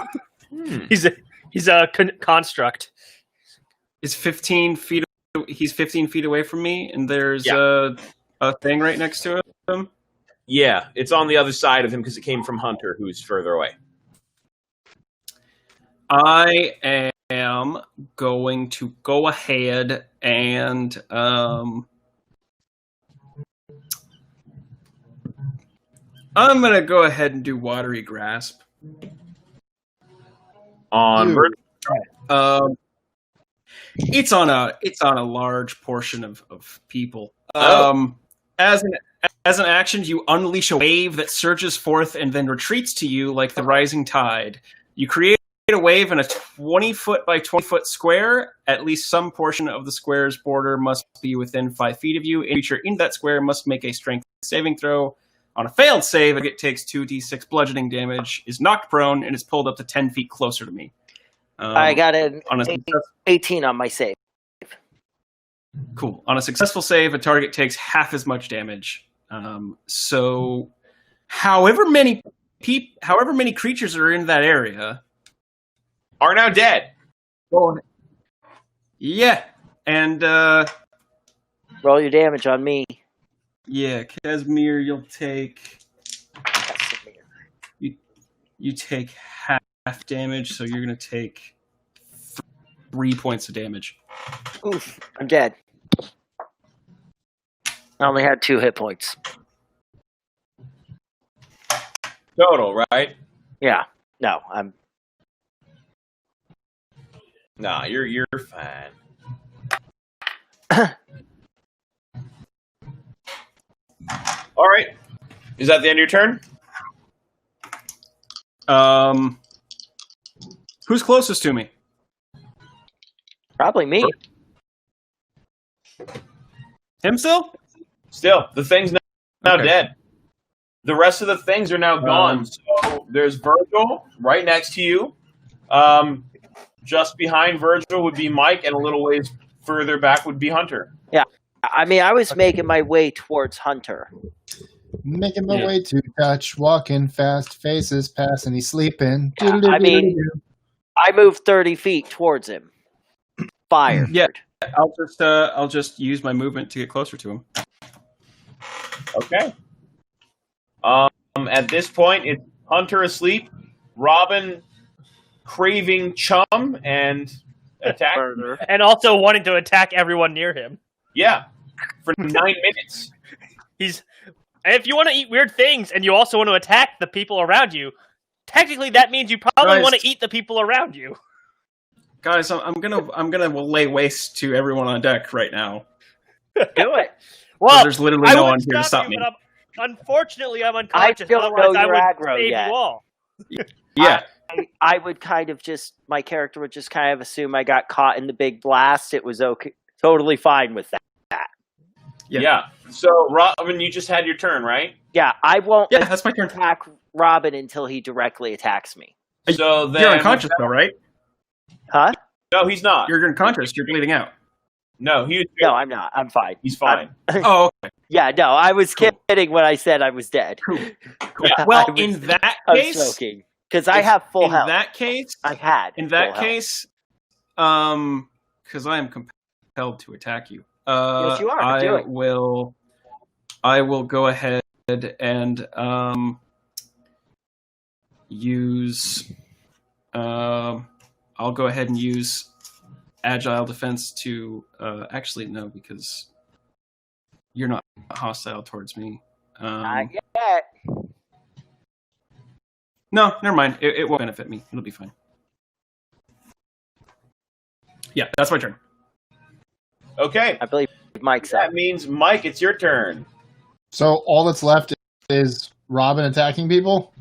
He's a construct. Is 15 feet. He's 15 feet away from me, and there's Yeah. a thing right next to him. Yeah, it's on the other side of him because it came from Hunter, who's further away. I am going to go ahead and I'm gonna go ahead and do watery grasp. On Dude. Virgil. It's on a large portion of people. Oh. As an action, you unleash a wave that surges forth and then retreats to you like the rising tide. You create a wave in a 20-foot by 20-foot square. At least some portion of the square's border must be within 5 feet of you. A creature in that square must make a strength saving throw. On a failed save, it takes 2d6 bludgeoning damage, is knocked prone, and is pulled up to 10 feet closer to me. I got an on a 18 on my save. Cool. On a successful save, a target takes half as much damage. So, however many creatures are in that area Are now dead. Yeah. And Roll your damage on me. yeah, Casimir, you'll take you take half damage, so you're gonna take 3 points of damage. Oof, I'm dead. I only had 2 hit points. Total, right? Yeah. No, I'm. Nah, you're fine. All right. Is that the end of your turn? Who's closest to me? Probably me. Him still? Still, the thing's now Okay. dead. The rest of the things are now gone. So there's Virgil right next to you. Just behind Virgil would be Mike, and a little ways further back would be Hunter. I mean, I was making my way towards Hunter. Making my way to touch, walking fast, faces pass, and he's sleeping. Yeah, I mean, I moved 30 feet towards him. Fired. Yeah. I'll just use my movement to get closer to him. Okay. At this point, it's Hunter asleep, Robin craving chum and attack. And also wanting to attack everyone near him. Yeah, for 9 minutes. If you want to eat weird things and you also want to attack the people around you, technically that means you probably want to eat the people around you. Guys, I'm gonna lay waste to everyone on deck right now. Do it. Well, there's literally no one here to stop me. But unfortunately, I'm unconscious. I don't Otherwise, know I your would aggro save yet. you all. Yeah. I would kind of my character would just kind of assume I got caught in the big blast. It was okay, totally fine with that. Yeah. So, Robin, you just had your turn, right? Yeah, I won't Yeah, that's my turn. attack Robin until he directly attacks me. So then, You're unconscious though, right? Huh? No, he's not. You're unconscious. You're bleeding out. No, he was. No, I'm not. I'm fine. He's fine. Oh, okay. Yeah, no, I was kidding when I said I was dead. Cool. Yeah. Well, I was- in that I was case, smoking because I have full in health. that case, I had. in that full health. case, because I am compelled to attack you. Yes, you are. Do it. I will go ahead and use. I'll go ahead and use agile defense to. Actually, no, because you're not hostile towards me. Not yet. No, never mind. It won't benefit me. It'll be fine. Yeah, that's my turn. Okay. I believe Mike's up. That means, Mike, it's your turn. So all that's left is Robin attacking people?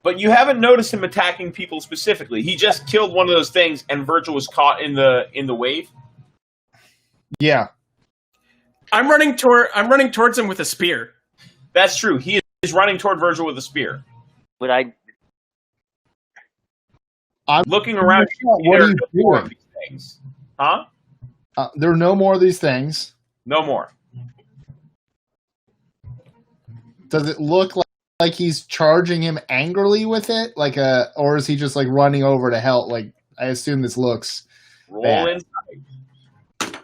But you haven't noticed him attacking people specifically. He just killed one of those things, and Virgil was caught in the wave. Yeah. I'm running towards him with a spear. That's true. He is running toward Virgil with a spear. Would I? I'm Looking around, What there are you no more of doing? these things. Huh? There are no more of these things. No more. Does it look like he's charging him angrily with it, or is he just like running over to help? Like, I assume this looks. Roll Bad. inside.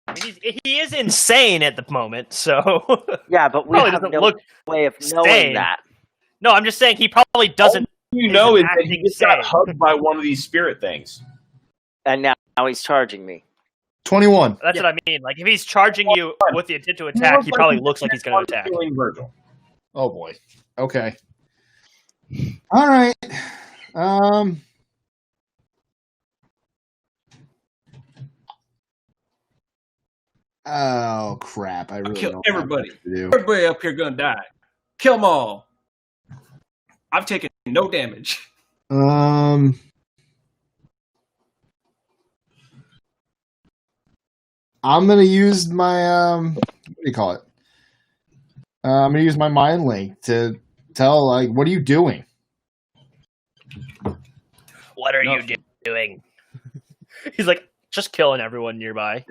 I mean, he is insane at the moment, so Yeah, but we probably have doesn't no look. way of knowing sane. that. No, I'm just saying he probably doesn't. You know is that he acting just got sane. hugged by one of these spirit things. And now he's charging me. 21. That's what I mean. Like if he's charging you with the intent to attack, he probably looks like he's going to attack. Killing Virgil. Oh boy. Okay. All right. Oh crap! I really Kill don't have everybody. much to do. Everybody up here gonna die. Kill them all. I've taken no damage. I'm gonna use my what do you call it? I'm gonna use my mind link to tell what are you doing? What are you doing? He's like just killing everyone nearby.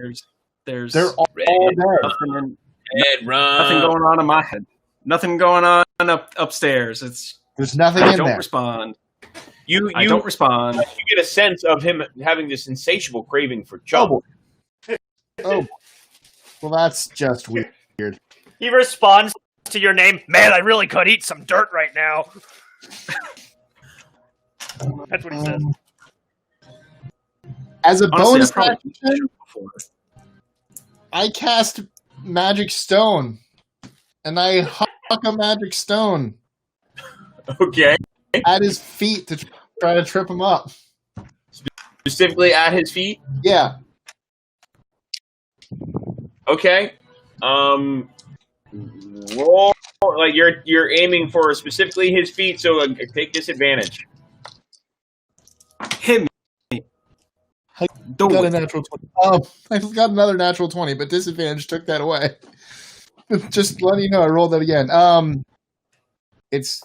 There's They're all there. Red, run. nothing going on in my head. Nothing going on upstairs. There's nothing I in don't there. respond. You I don't respond. you get a sense of him having this insatiable craving for chum. Oh, Oh, well, that's just weird. He responds to your name. Man, I really could eat some dirt right now. That's what he says. As a Honestly, bonus I've probably action, seen you before. I cast Magic Stone, and I huck a Magic Stone Okay. at his feet to try to trip him up. Specifically at his feet? Yeah. Okay. Roll like you're aiming for specifically his feet, so take disadvantage. Hit me. Do Got a it. natural 20. I got another natural 20, but disadvantage took that away. Just letting you know, I rolled that again. It's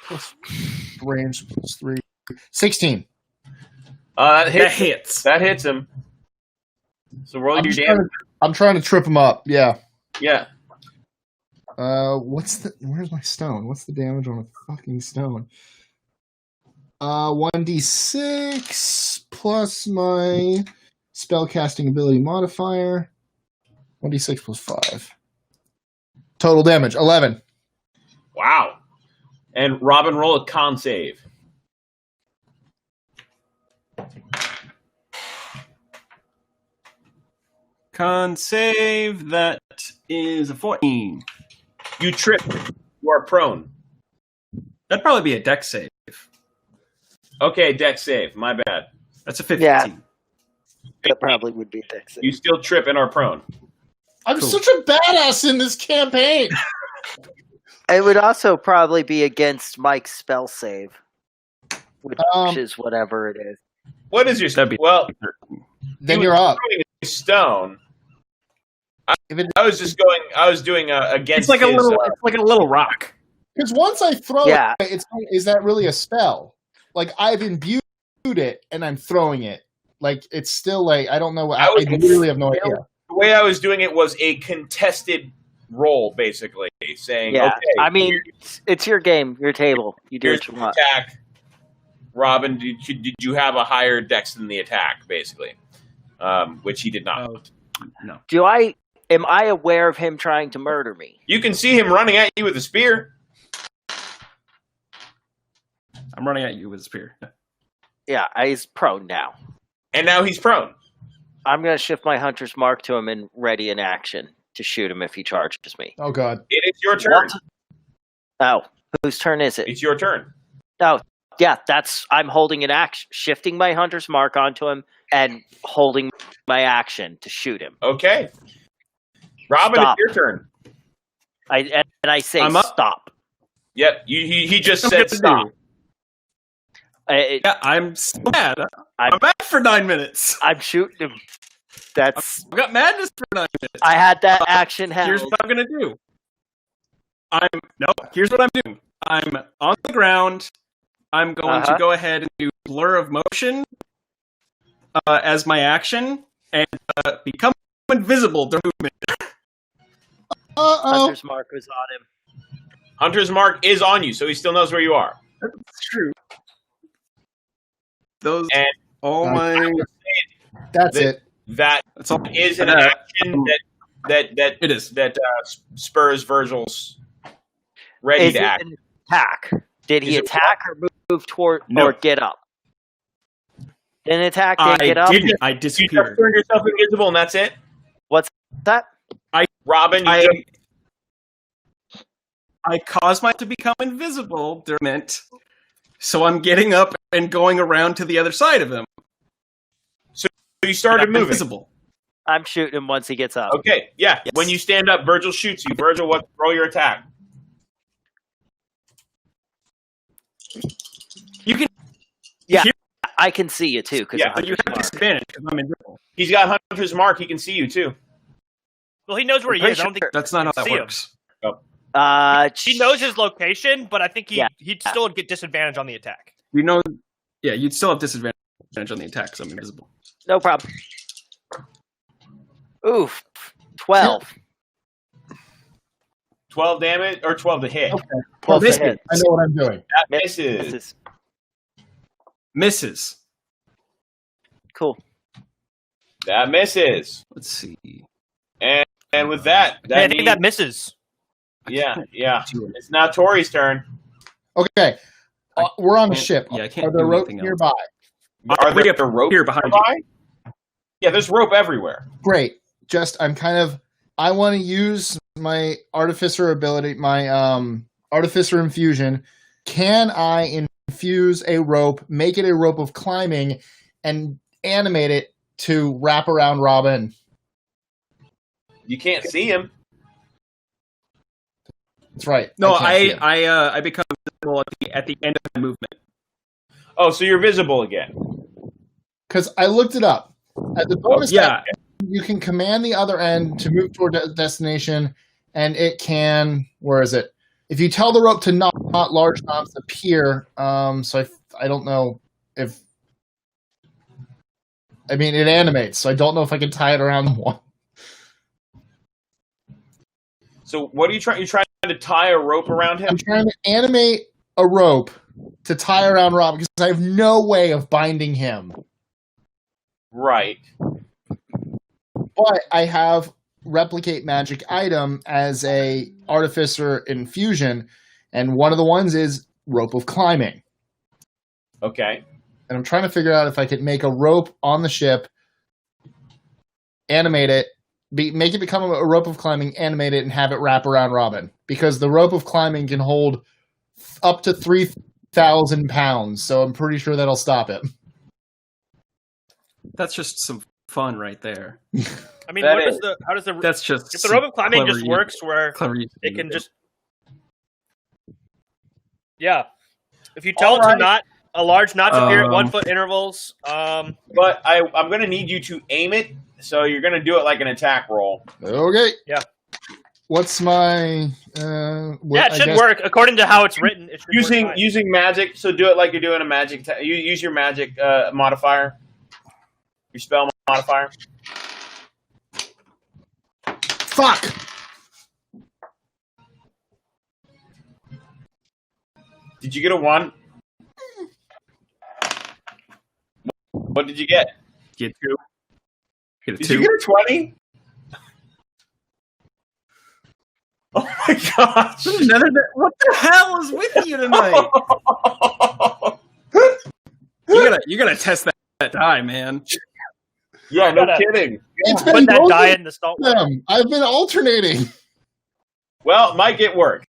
plus range plus 3. 16. That That hits. hits. That hits him. So roll your damage. I'm trying to trip him up. Yeah. Yeah. Where's my stone? What's the damage on a fucking stone? 1d6 plus my spellcasting ability modifier. 1d6 plus 5. Total damage 11. Wow. And Robin, roll a con save. Con save. That is a 14. You trip. You are prone. That'd probably be a dex save. Okay, dex save. My bad. That's a 15. Yeah. That probably would be Texas. You still trip and are prone. I'm Cool. such a badass in this campaign. It would also probably be against Mike's spell save, which is whatever it is. What is your That'd be well? Then he you're was up. throwing a stone. If it- I was just going. I was doing against. It's like a his, little. It's like a little rock. Because once I throw Yeah. it, is that really a spell? Like, I've imbued it, and I'm throwing it. Like, it's still like, I don't know. I literally have no idea. The way I was doing it was a contested roll, basically saying, Yeah. "Okay, I mean, it's your game, your table. You do here's what you the want. attack." Robin, did you have a higher dex than the attack, basically? Which he did not. Oh, no. Am I aware of him trying to murder me? You can see him running at you with a spear. I'm running at you with a spear. Yeah, he's prone now. And now he's prone. I'm going to shift my hunter's mark to him and ready in action to shoot him if he charges me. Oh, God. It is your turn. Oh, whose turn is it? It's your turn. Oh, yeah, I'm holding an action, shifting my hunter's mark onto him and holding my action to shoot him. Okay. Robin, Stop. it's your turn. I say I'm up. stop. Yep. He just I'm said gonna stop. do. Yeah, I'm so mad. I'm- I'm mad for 9 minutes. I'm shooting him. That's I've got madness for 9 minutes. I had that action Here's held. what I'm gonna do. Here's what I'm doing. I'm on the ground. I'm going to go ahead and do blur of motion as my action and become invisible during movement. Uh-oh. Hunter's mark was on him. Hunter's mark is on you, so he still knows where you are. That's true. Those And- all my. That's it. That That's all. is an action that It is. spurs Virgil's ready Is to it act. an attack? Did he Is it attack or move toward No. or get up? Didn't attack, I didn't get up. didn't. I You just disappeared. turned yourself invisible, and that's it. What's that? Robin, you I just- caused myself to become invisible during it, so I'm getting up and going around to the other side of him. you started I'm moving. invisible. I'm shooting him once he gets up. Okay, yeah. Yes. When you stand up, Virgil shoots you. Virgil, roll your attack. You can. I can see you too because Yeah, But you have disadvantage because I'm invisible. He's got Hunter's mark. He can see you too. Well, he knows where he Pretty is. I don't think That's not how that See him. works. he knows his location, but I think he'd still get disadvantage on the attack. You know. Yeah, you'd still have disadvantage on the attack because I'm invisible. No problem. Oof. 12. 12 damage or 12 to hit. Okay. 12 to Misses. hit. I know what I'm doing. That misses. Misses. Misses. Cool. That misses. Let's see. And with that, I think that misses. Yeah. It's now Tori's turn. Okay. We're on the ship. Yeah, I can't Are there do ropes anything else. nearby? Are there ropes here behind nearby? Yeah, there's rope everywhere. Great. I want to use my artificer ability, my artificer infusion. Can I infuse a rope, make it a rope of climbing, and animate it to wrap around Robin? You can't see him. That's right. No, I become visible at the end of my movement. Oh, so you're visible again. because I looked it up. At the bonus action, you can command the other end to move toward a destination, and it can. Where is it? If you tell the rope to not large knots appear. So I don't know if. I mean, it animates, so I don't know if I can tie it around one. So what are you trying? You're trying to tie a rope around him? I'm trying to animate a rope to tie around Rob because I have no way of binding him. Right. But I have replicate magic item as a artificer infusion, and one of the ones is rope of climbing. Okay. And I'm trying to figure out if I could make a rope on the ship, animate it, make it become a rope of climbing, animate it, and have it wrap around Robin. Because the rope of climbing can hold up to 3,000 pounds, so I'm pretty sure that'll stop it. That's just some fun right there. I mean, how does the That's just if the rope of climbing just works where it can just if you tell it to not a large knot to appear at 1 foot intervals. But I'm going to need you to aim it, so you're going to do it like an attack roll. Okay. Yeah. What's my? It should work according to how it's written. It should using magic. So do it like you're doing a magic. You use your magic modifier, your spell modifier. Fuck. Did you get a 1? What did you get? Get 2. Get a Did 2. you get a 20? Oh my gosh! What the hell is with you tonight? you gotta test that die, man. Yeah, no kidding. It's Put been that die in the salt. I've been alternating. Well, Mike, it worked.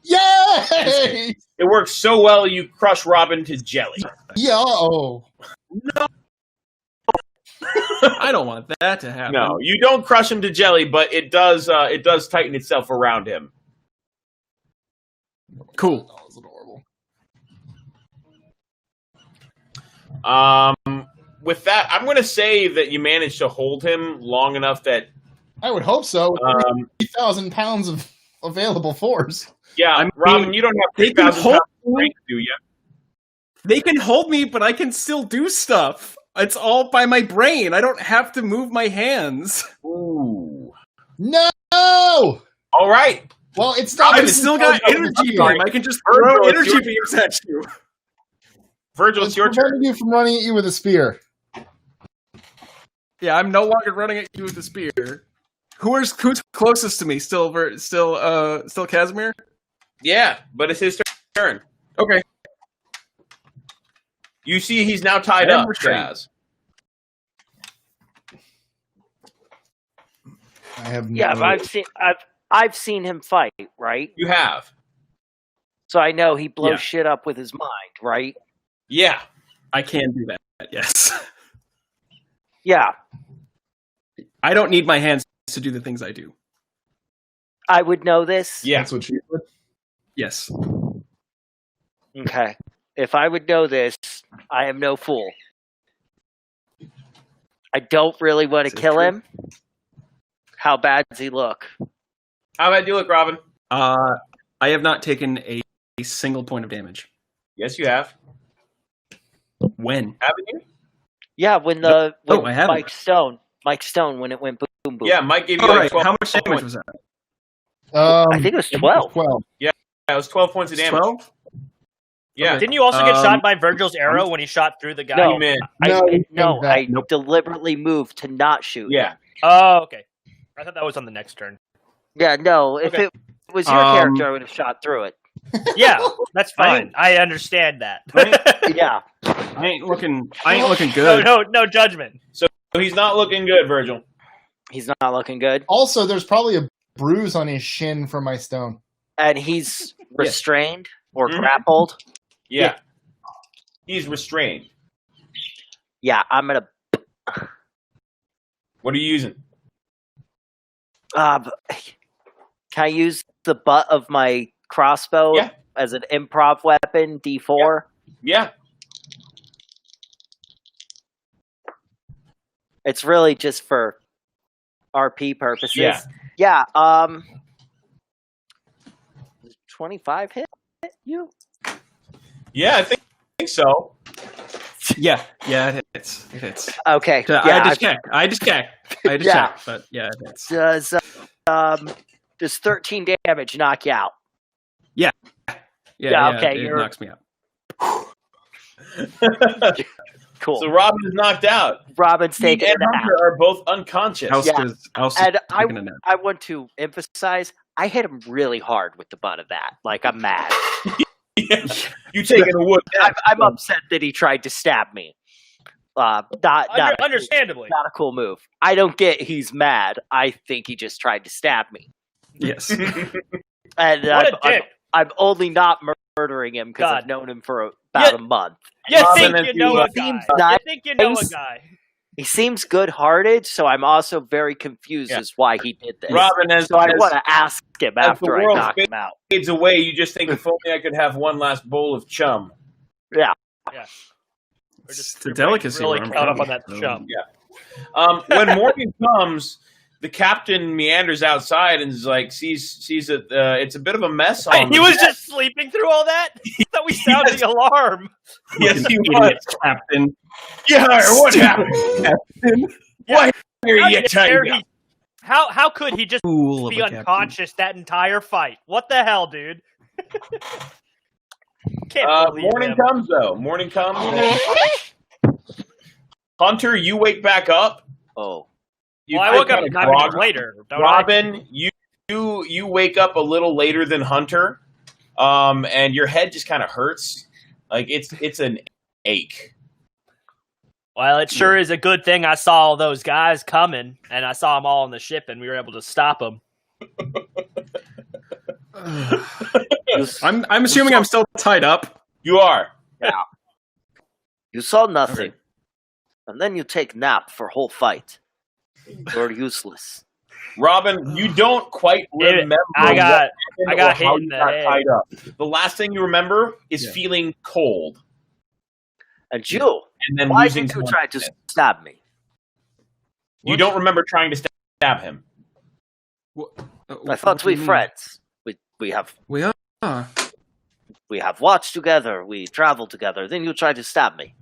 Yay! It works so well you crush Robin to jelly. Yo. No. I don't want that to happen. No, you don't crush him to jelly, but it does tighten itself around him. Cool. That was adorable. With that, I'm going to say that you managed to hold him long enough that I would hope so. 3,000 pounds of available force. Yeah, I mean, Robin, you don't have 3,000 pounds of strength, do you? They can hold me, but I can still do stuff. It's all by my brain. I don't have to move my hands. Ooh. No! All right. Well, it's not. I've still got energy beam. I can just throw energy beams at you. Virgil, it's your turn. You from running at you with a spear. Yeah, I'm no longer running at you with a spear. Who's closest to me? Still Casimir? Yeah, but it's his turn. Okay. You see, he's now tied up. Chaz. I have no. Yeah, but I've seen him fight, right? You have. So I know he blows shit up with his mind, right? Yeah, I can do that. Yes. Yeah. I don't need my hands to do the things I do. I would know this. Yeah, That's what you would. Yes. Okay. If I would know this, I am no fool. I don't really want to kill him. How bad does he look? How bad do you look, Robin? I have not taken a single point of damage. Yes, you have. When? Haven't you? Yeah, when I haven't. Mike Stone, when it went boom boom. Yeah, Mike gave you All like right. 12 How much damage points. was that? I think it was 12. 12. Yeah, it was 12 points of damage. 12? Yeah. Didn't you also get shot by Virgil's arrow when he shot through the guy? No. Man. I Nope. deliberately moved to not shoot. Yeah. Oh, okay. I thought that was on the next turn. Yeah, no. If Okay. it was your character, I would have shot through it. Yeah, that's fine. I understand that. Yeah. I ain't looking good. No judgment. So he's not looking good, Virgil. He's not looking good. Also, there's probably a bruise on his shin from my stone. And he's restrained or grappled. Yeah. He's restrained. Yeah, I'm going to... What are you using? Can I use the butt of my crossbow as an improv weapon, D4? Yeah. It's really just for RP purposes. Yeah. Yeah, 25 hit you? Yeah, I think so. Yeah, it hits. Okay. I had to check. But yeah, it hits. Does 13 damage knock you out? Yeah, okay, it knocks me out. Cool. So Robin is knocked out. Robin's He taking and a nap. Hunter are both unconscious. Elsa And taking a nap. I want to emphasize, I hit him really hard with the butt of that. Like, I'm mad. Yeah. You taking a wood? I'm upset that he tried to stab me. Understandably. Not a cool move. I don't get he's mad. I think he just tried to stab me. Yes. And What a dick. I'm only not murdering him because I've known him for about a month. You Robin think and you know a Seems guy. nice. You think you know a guy. He seems good-hearted, so I'm also very confused as why he did this. Robin, as So I want to ask him as after the I world knock him out. fades away, you just think, if only I could have one last bowl of chum. Yeah. It's the delicacy. Really where I'm caught up from. on that chum. When morning comes, the captain meanders outside and is like, sees that it's a bit of a mess. He was just sleeping through all that? I thought we sounded the alarm. Yes, he Idiot, was. Captain. Yeah, what happened, Captain? Why are you tired? How could he just Fool of be a captain. unconscious that entire fight? What the hell, dude? Can't believe Morning him. comes, though. Morning comes. Hunter, you wake back up. Oh. You Well, I woke up kinda 9 minutes groggy. later. Don't Robin, you wake up a little later than Hunter, and your head just kind of hurts. Like it's an ache. Well, it sure is a good thing I saw all those guys coming, and I saw them all on the ship, and we were able to stop them. I'm assuming I'm still tied up. You are. You saw nothing. And then you take nap for whole fight. You're useless. Robin, you don't quite remember. I got what happened or hit how in you the got head. tied up. The last thing you remember is feeling cold And you, and then why losing did you consciousness. try to stab me? You don't remember trying to stab him. I thought we friends. We have We are. watched together. We traveled together. Then you tried to stab me.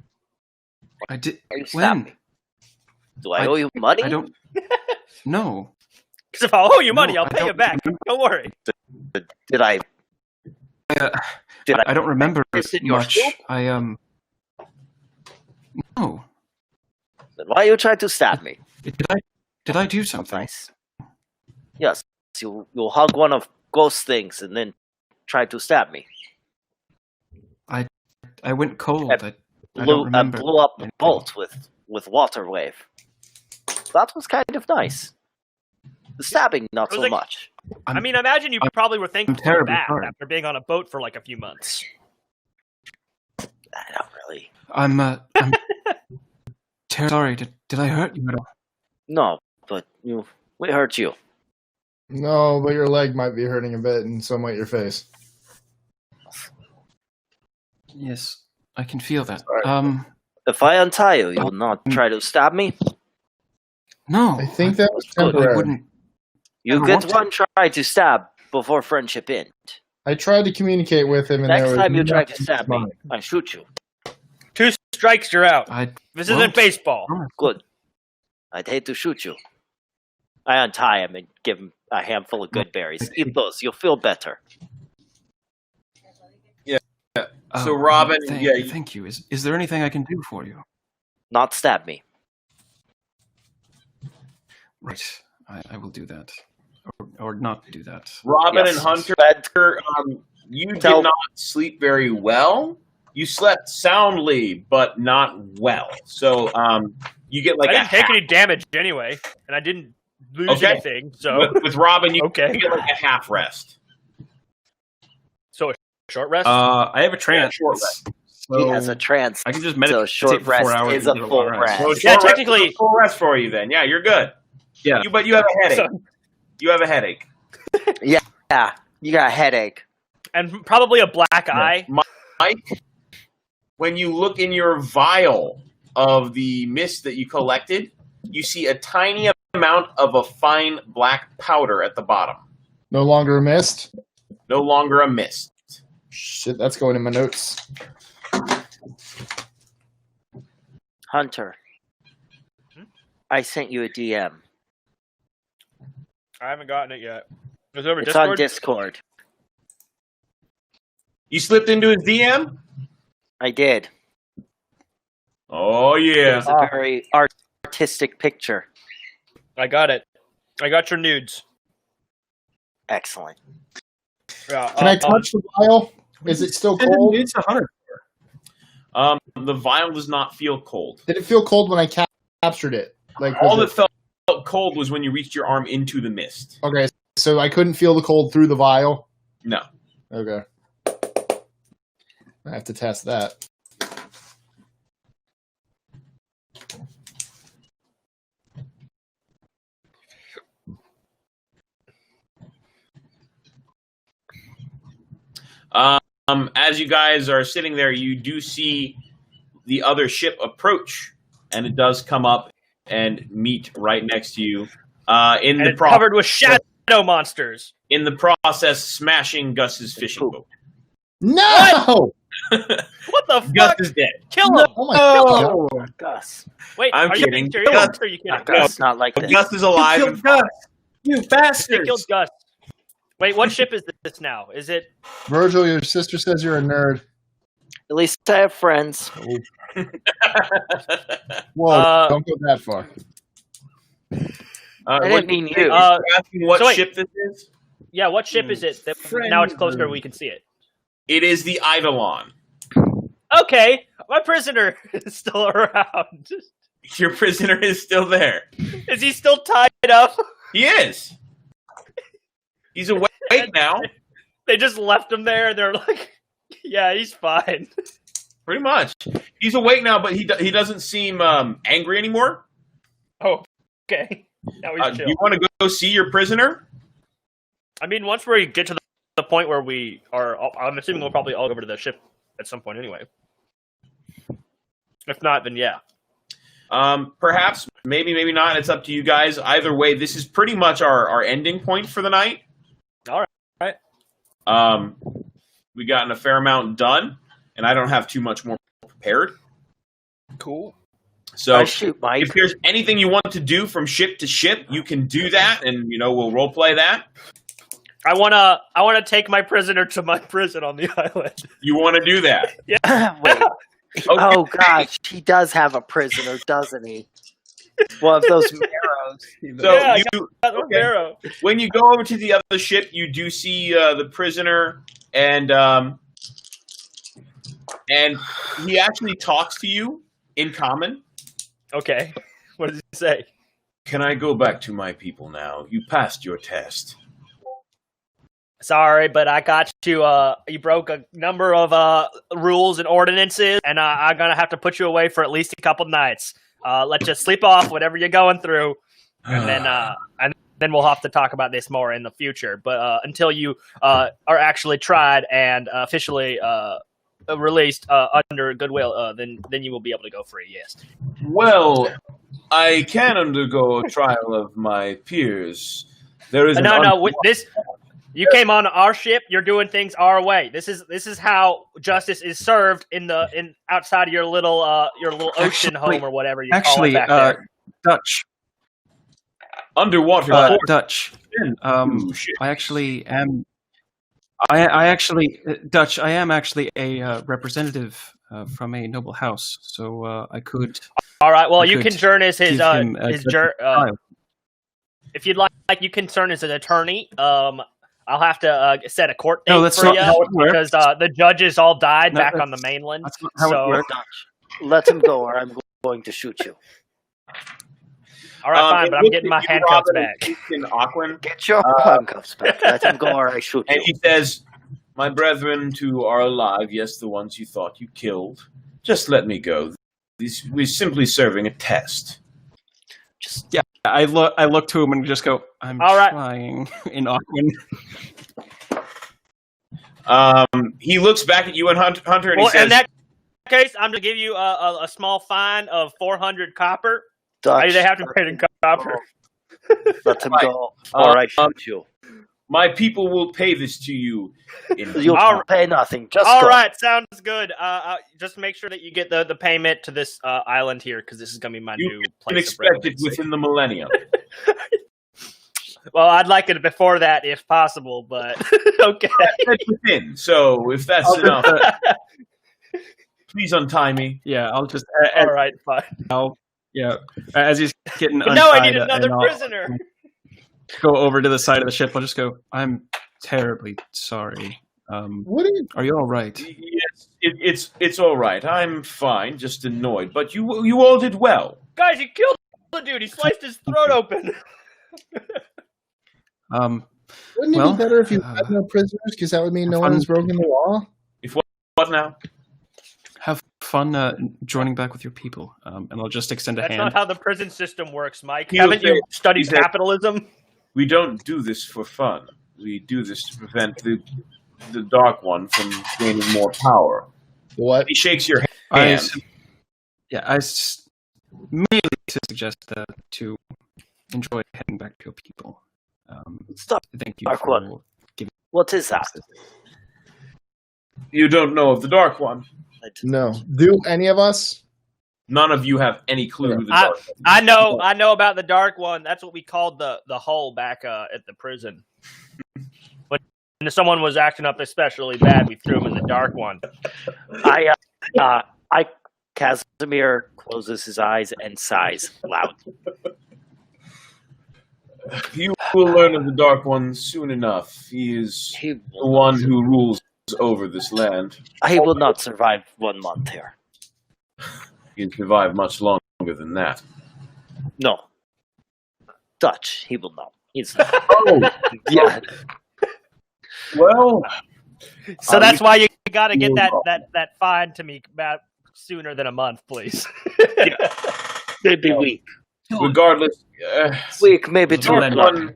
I did. Why you stab When? me? Do I owe you money? I don't. No. Because if I owe you money, No, I'll I pay you don't back. Don't worry. Did I? I don't remember piss in your much. soup? No. Then why you tried to stab me? Did I do something? Nice. Yes, you hug one of ghost things and then tried to stab me. I went cold. And I don't remember. blew up the bolt with water wave. That was kind of nice. The stabbing, not It was so like- much. I mean, imagine you probably were thankful to come terribly back sorry. after being on a boat for like a few months. Not really. I'm sorry. Did I hurt you at all? No, but we hurt you. No, but your leg might be hurting a bit, and so might your face. Yes, I can feel that. Sorry. If I untie you, you will not try to stab me. No. I think that was I temporary. wouldn't. You Never get wanted- one try to stab before friendship end. I tried to communicate with him, and Next there was time you try to nothing stab me, responding. I shoot you. 2 strikes, you're out. I This won't. isn't baseball. Good. I'd hate to shoot you. I untie him and give him a handful of good berries. Eat those. You'll feel better. So, Robin, thank you. Is there anything I can do for you? Not stab me. Right, I will do that, or not do that. Robin Yes. and Hunter, you did not sleep very well. You slept soundly, but not well. So you get like I didn't take any damage anyway, and I didn't lose anything. So with Robin, you okay. get like a half rest. So a short rest. I have a trance. Short rest. So He has a trance. I can just So meditate a short for 4 rest hours is a and get full long rest. So Yeah, technically- rest, full rest for you then. Yeah, you're good. Yeah, But you have a headache. You have a headache. Yeah, you got a headache. And probably a black eye. Mike, when you look in your vial of the mist that you collected, you see a tiny amount of a fine black powder at the bottom. No longer a mist. No longer a mist. Shit, that's going in my notes. Hunter, I sent you a DM. I haven't gotten it yet. Is it over It's Discord? on Discord. You slipped into his DM? I did. Oh, yeah. It's a very artistic picture. I got it. I got your nudes. Excellent. Yeah, Can I touch the vial? Is it still cold? It's 100. The vial does not feel cold. Did it feel cold when I captured it? Like All was that felt cold was when you reached your arm into the mist. okay, so I couldn't feel the cold through the vial. No. Okay, I have to test that. As you guys are sitting there, you do see the other ship approach, and it does come up and meet right next to you. and it's covered with shadow monsters. In the process, smashing Gus's fishing boat. No! What the Gus fuck? is dead. Kill him! Oh my god! Gus. Wait, I'm are kidding. you serious? Gus- Or you Not kidding? Gus, not like this. Gus is alive. And Gus, you They bastards! killed Gus. Wait, what ship is this now? Is it? Virgil, your sister says you're a nerd. At least I have friends. Whoa, don't go that far. I didn't mean you. You're asking what so wait. ship this is? Yeah, what ship is it? That now it's closer, we can see it. It is the Eidolon. Okay, my prisoner is still around. Your prisoner is still there. Is he still tied up? He is. He's awake now. They just left him there. They're like, yeah, he's fine. Pretty much. He's awake now, but he doesn't seem angry anymore. Oh, okay. Now he's Do chill. you want to go see your prisoner? I mean, once we get to the point where we are, I'm assuming we'll probably all go over to the ship at some point anyway. If not, then yeah. Perhaps, maybe not. It's up to you guys. Either way, this is pretty much our ending point for the night. All right. We gotten a fair amount done, and I don't have too much more prepared. Cool. So I shoot Mike. if there's anything you want to do from ship to ship, you can do that, and we'll role play that. I wanna take my prisoner to my prison on the island. You want to do that? Wait. Oh gosh, he does have a prisoner, doesn't he? One of those marrows. So Yeah, okay. When you go over to the other ship, you do see the prisoner, and he actually talks to you in common. Okay. What does he say? Can I go back to my people now? You passed your test. Sorry, but I got you. You broke a number of rules and ordinances, and I'm gonna have to put you away for at least a couple nights. Let you sleep off whatever you're going through, and then we'll have to talk about this more in the future. But until you are actually tried and officially released under goodwill, then you will be able to go free. Yes. Well, I can undergo a trial of my peers. There is With this. You came on our ship. You're doing things our way. This is how justice is served in outside of your little ocean home or whatever you call it back there. Dutch. underwater. Dutch. I actually am. I actually, Dutch. I am actually a representative from a noble house, so I could. All right. Well, I you could can turn as his give him if you'd like, you can turn as an attorney. I'll have to set a court date No, that's for not you how it works. because the judges all died No, back on the mainland. That's not how it So, works. Let him go, or I'm going to shoot you. all right, fine, but I'm getting my handcuffs back. In Aquin, Get your handcuffs back. Let him go, or I shoot and you. he says, "My brethren who are alive, yes, the ones you thought you killed, just let me go. We're simply serving a test." Yeah, I look to him and just go, "I'm All right. trying." In Auckland. He looks back at you and Hunter, and he Well, says, in that case, I'm going to give you a small fine of 400 copper. Dutch, Why do they have to pay in copper? let him go, or I shoot you. "My people will pay this to you." You'll All pay nothing. Just All go. right, sounds good. Just make sure that you get the payment to this island here because this is going to be my You new can place of expect it residency. within the millennium. Well, I'd like it before that if possible, but okay. That's within. So if that's I'll just, enough, please untie me. Yeah, I'll just. All right, fine. Yeah, as he's getting But no, I need untied, another and I'll prisoner. Go over to the side of the ship. I'll just go, "I'm terribly sorry. What are you? Are you all right?" Yes, it's all right. I'm fine, just annoyed. But you all did well. Guys, you killed the dude. He sliced his throat open. Wouldn't Well, it be better if you had no prisoners? Because that would mean no one has broken the law. What now? Have fun joining back with your people, and I'll just extend a That's hand. not how the prison system works, Mike. He'll Haven't you say- studied he said- capitalism? We don't do this for fun. We do this to prevent the Dark One from gaining more power. What? He shakes your I hand. mainly to suggest to enjoy heading back to your people. Stop. Thank you Dark for One. giving What is that? us this. You don't know of the Dark One. No. Do any of us? None of you have any clue who the Dark One is. I know about the Dark One. That's what we called the hole back at the prison. When someone was acting up especially bad, we threw him in the Dark One. Casimir closes his eyes and sighs loud. You will learn of the Dark One soon enough. He is He the one who rules over this land. will not survive 1 month here. He can survive much longer than that. No. Dutch, he will not. He's Oh, yeah. well, So that's why you got to get You're that fine to me about sooner than a month, please. Maybe week. regardless, Week, maybe the 2 Dark o'clock. One,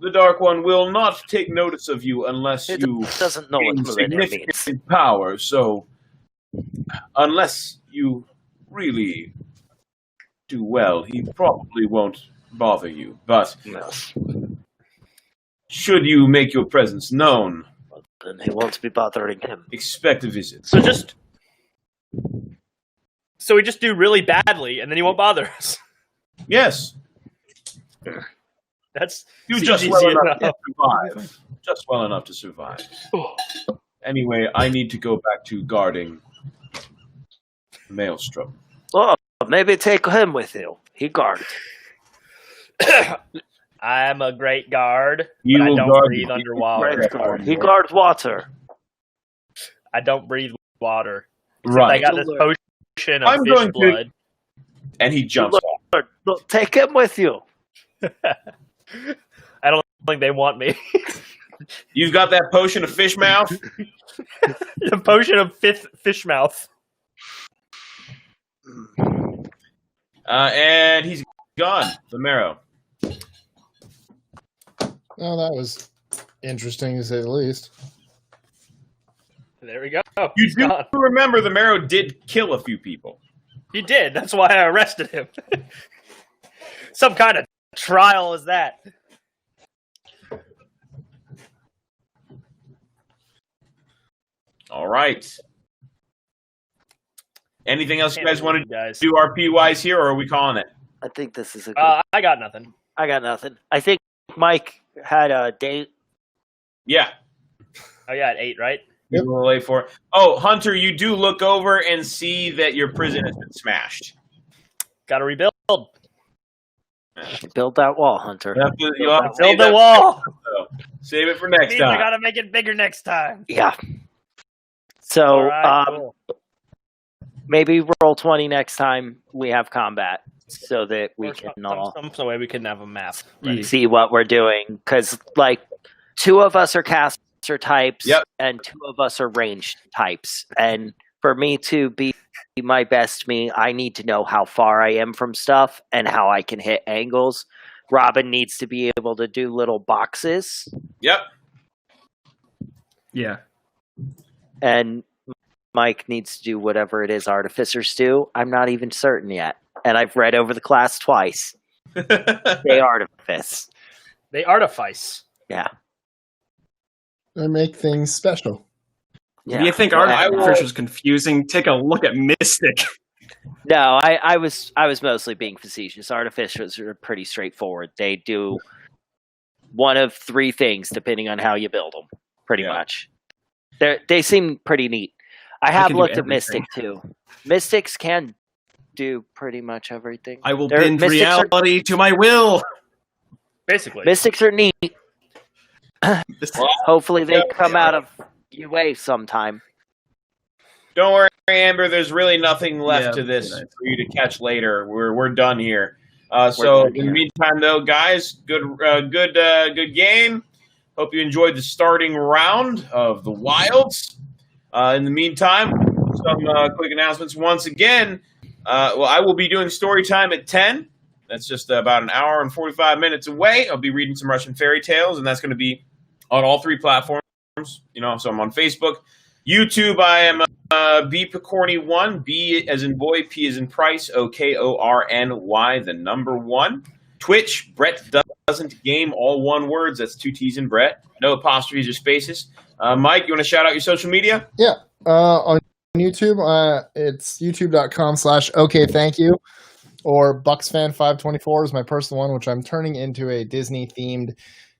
the Dark One will not take notice of you unless He you doesn't know what gain millennium means. significant power. So, unless you really do well, he probably won't bother you. But No. should you make your presence known, Then he won't be bothering him. expect a visit. So we just do really badly, and then he won't bother us. Yes, That's you seems just easy well enough enough. to survive. Just well enough to survive. Anyway, I need to go back to guarding Maelstrom. Oh, maybe take him with you. He guards. I'm a great guard, He but I will don't guard breathe you. underwater. Great guard. He guards water. I don't breathe water. I Right. got this potion of I'm fish going to- blood. And he jumps off. Look, take him with you. I don't think they want me. You've got that potion of fish mouth? The potion of fish mouth. And he's gone. The marrow. Oh, that was interesting to say the least. There we go. You He's do gone. remember the marrow did kill a few people. He did. That's why I arrested him. Some kind of trial is that? All right. Anything else you guys want to guys? do RP-wise here, or are we calling it? I think this is a good... I got nothing. I got nothing. I think Mike had a date. Yeah. Oh yeah, at 8, right? You're a little late for it. Oh, Hunter, you do look over and see that your prison has been smashed. Got to rebuild. Build that wall, Hunter. You'll have to Build save the that wall. Save it for next Means I time. got to make it bigger next time. Yeah. So All right, cool. maybe roll 20 next time we have combat, so that we Or can some way we can have a map. Right. see what we're doing. Because like 2 of us are caster types, Yep. and 2 of us are ranged types. And for me to be my best me, I need to know how far I am from stuff and how I can hit angles. Robin needs to be able to do little boxes, Yep. Yeah. and Mike needs to do whatever it is artificers do. I'm not even certain yet. And I've read over the class twice. They artifice. They artifice. Yeah. They make things special. Yeah. Do you think Artificer is confusing? Take a look at Mystic. No, I was mostly being facetious. Artificers are pretty straightforward. They do one of 3 things depending on how you build them, pretty much. They seem pretty neat. I have looked at Mystic too. Mystics can do pretty much everything. I will bend reality to my will. Basically. Mystics are neat. Hopefully they come out of UA sometime. Don't worry, Amber. There's really nothing left to this for you to catch later. We're done here. So in the meantime, though, guys, good game. Hope you enjoyed the starting round of the Wilds. In the meantime, some quick announcements once again. I will be doing story time at 10. That's just about an hour and 45 minutes away. I'll be reading some Russian fairy tales, and that's going to be on all 3 platforms. So I'm on Facebook. YouTube, I am B Picorny1, B as in boy, P as in price, OKORNY, the number 1. Twitch, Brett Doesn't Game, all one words. That's 2 T's in Brett. No apostrophes or spaces. Mike, you want to shout out your social media? Yeah. On YouTube, it's youtube.com/OKThankYou, or BucksFan524 is my personal one, which I'm turning into a Disney-themed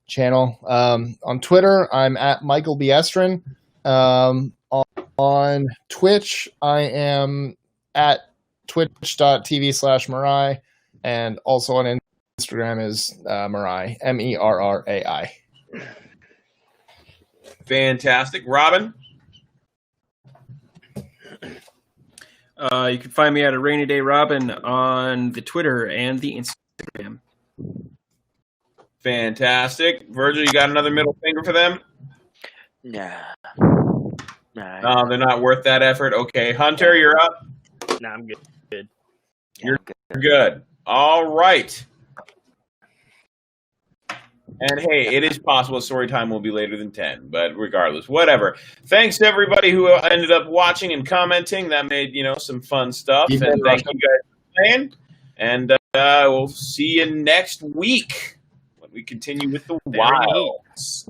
channel. On Twitter, I'm at Michael B. Estrin. On Twitch, I am at twitch.tv/Mirai, and also on Instagram is Mirai, MERRAI. Fantastic. Robin? You can find me at a Rainy Day Robin on the Twitter and the Instagram. Fantastic. Virgil, you got another middle finger for them? Nah. No, they're not worth that effort. Okay, Hunter, you're up. Nah, I'm good. You're good. All right. And hey, it is possible story time will be later than 10, but regardless, whatever. Thanks to everybody who ended up watching and commenting. That made, some fun stuff. And thank you guys for playing. And we'll see you next week when we continue with the Wilds.